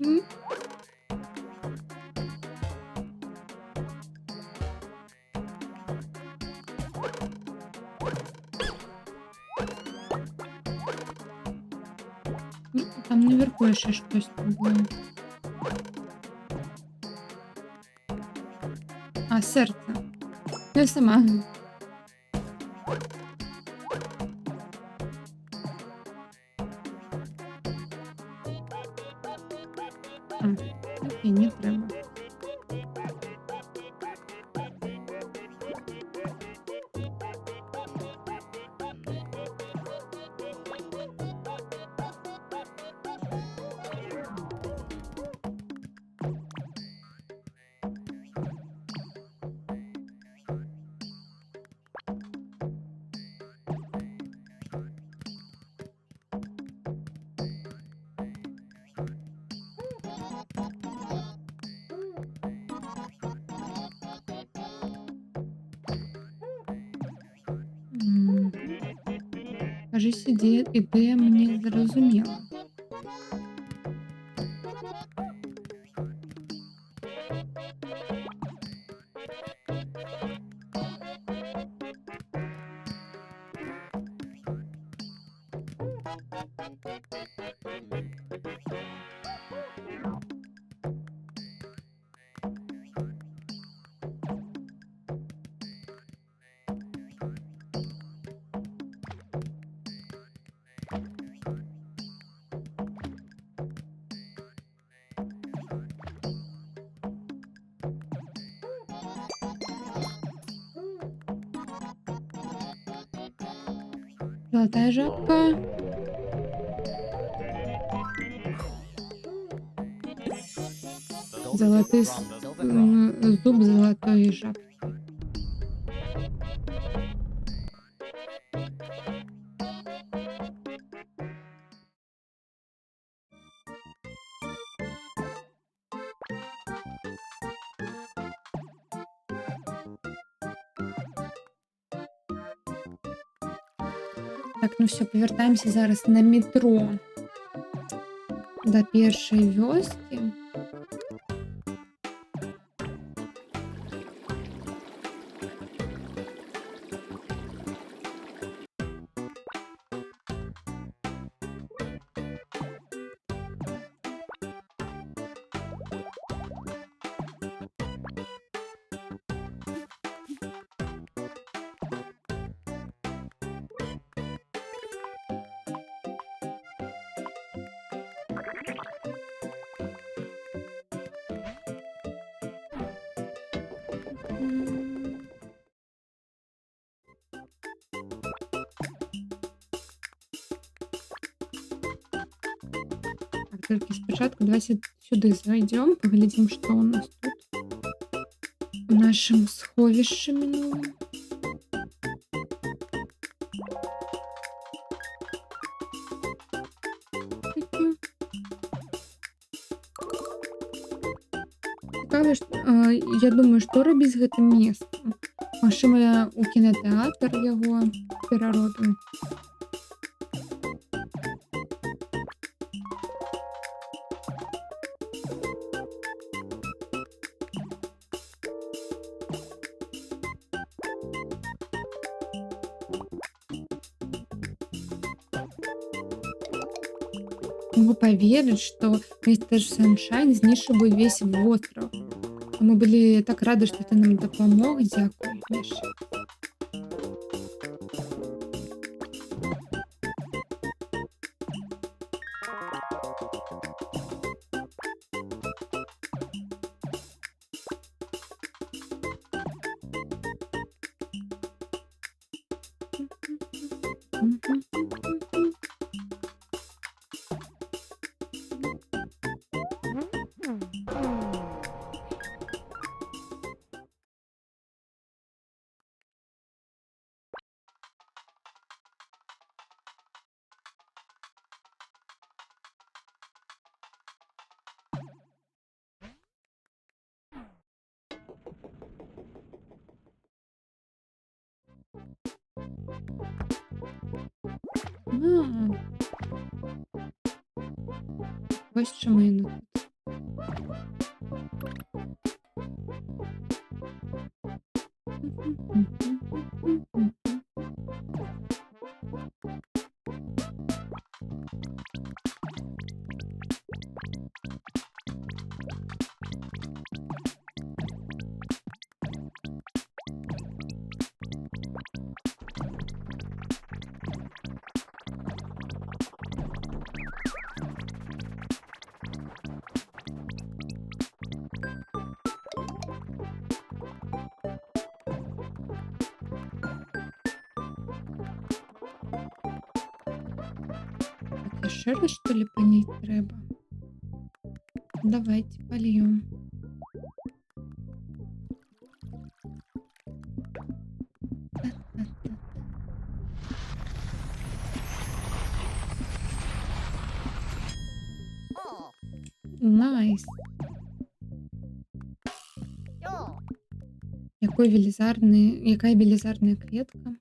М. Там наверху ще щось було. А, серце. Я сама. А, окей, не треба. Кажись, ідея мені зрозуміла. Золотая жабка. Зуб золотой жабки. Так, ну все, повертаємося зараз на метро до першої вёски. Так, тільки спочатку давай сюди зайдемо, поглядимо, що у нас тут. В нашому сховищі минулому. Цікаво, я думаю, што рабіць з гэтым месцам? Магчыма, у кінатэатр яго пераробім. Могу поверить, что мистер Саншайн знішчыў бы весь востраў. Мы былі так рады, што ты нам дапамог. Дзякуй, Міша. Ось чому я тут. Еще раз, что ли, полить треба? Давайте польем. Найс. Якая велізарная кветка.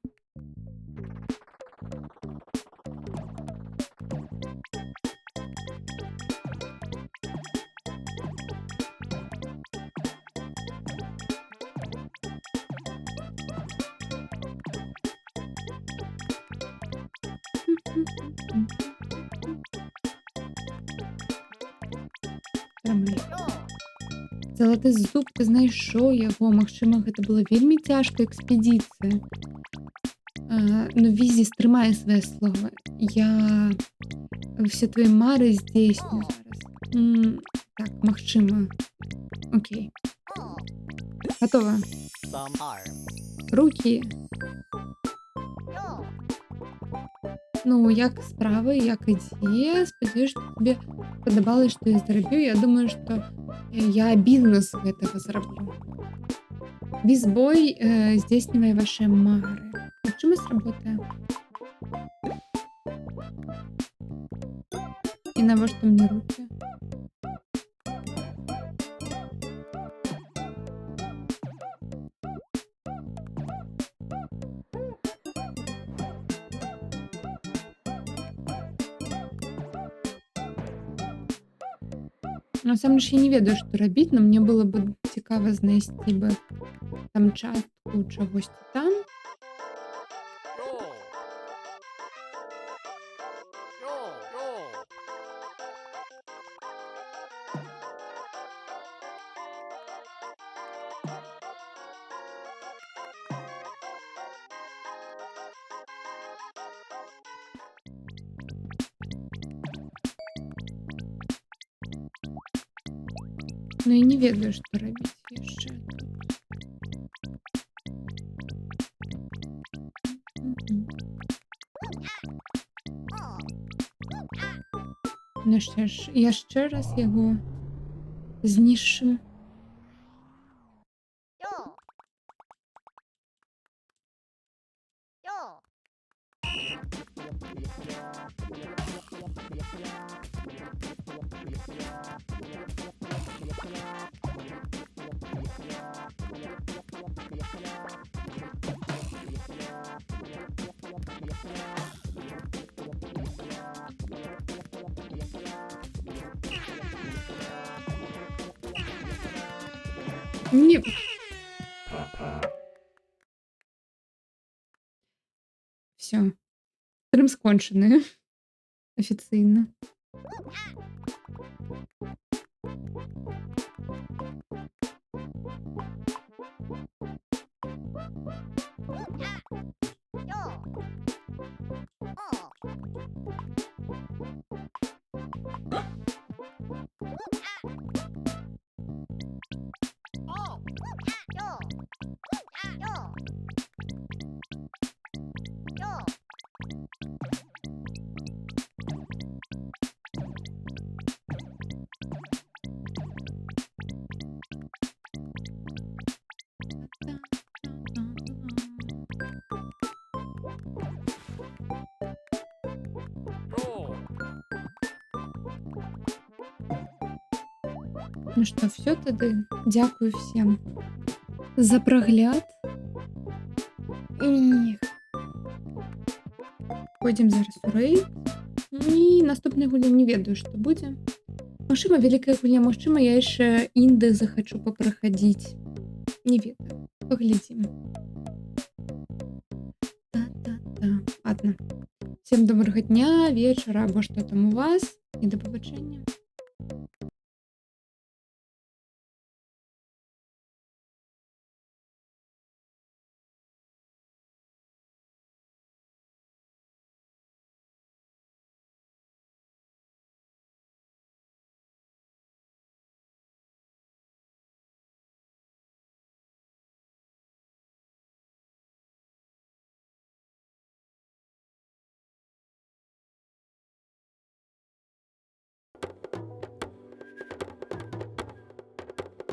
Тримай. Золотий зуб, ти знайшов його. Магчыма, гэта была вельмі цяжкая экспедыцыя. Но Візі стрымае свае слова. Я все твои мары здзейсню зараз. Так, магчыма. Окей. Готова. Руки. Ну, як справы, як ідзе? Спадзяюся, што тебе падабалася, што я зрабіў. Я думаю, што я бізнес з гэтага зраблю. Візбой здзейснівае вашыя мары. Магчыма, сработае. І навошта мне рукі? Насамрэч я не ведаю, што рабіць, но мне было бы цікава знайсці бы там частку чагосьці там. Ну я не ведаю, што рабіць яшчэ. Ну што ж, яшчэ раз яго знішчым. Ні. Все. Стрим скончений. Офіційно. Ну что, все тады. Дякую всем за прагляд. І пойдзем зараз у рэйд. І наступная гульня не ведаю, што будзе. Магчыма, вялікая гульня, магчыма, я яшчэ інды захачу папрахадзіць. Не ведаю. Паглядзім. Та-та-та. Ладно. Всем добрага дня, вечара, або што там у вас. І да пабачэння.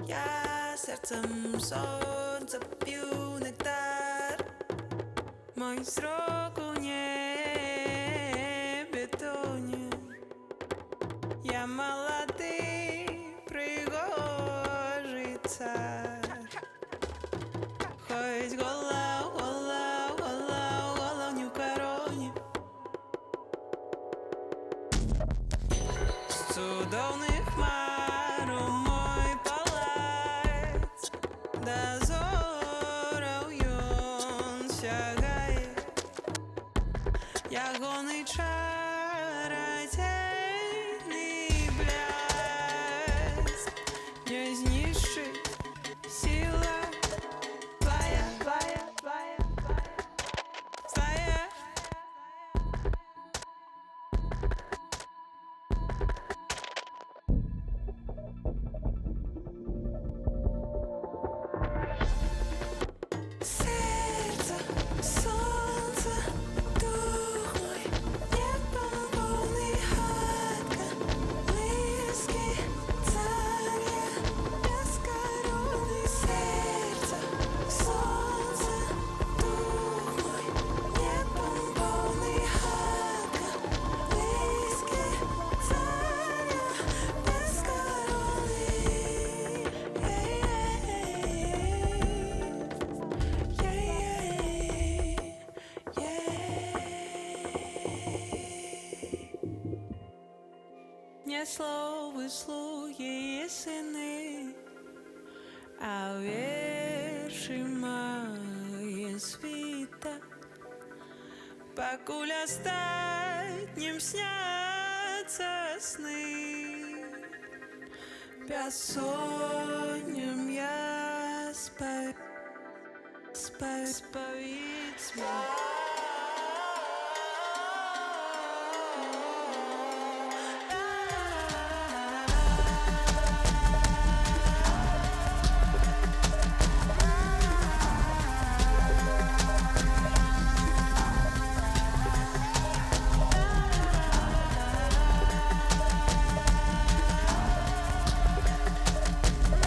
Я серцем сонця п'ю нектар, мой срок у небе тонет. Я молодый, пригожий царь, хоть голов не в короне. З цудовних хмар у мой палац, до зоров ён сягає. Бездонный чародейный блеск, не знищить сила твоя, твоя, твоя, твоя. Сердце, солнце, дух мой, небом полный хатка, близкий царь, без короны. Сердце, солнце, дух мой, небом полный хатка, близкий царь, без короны. Не слово слуги и сыны, а верши моя свита, покуль остатним снятся сны, бессонням я спать, спать, спать.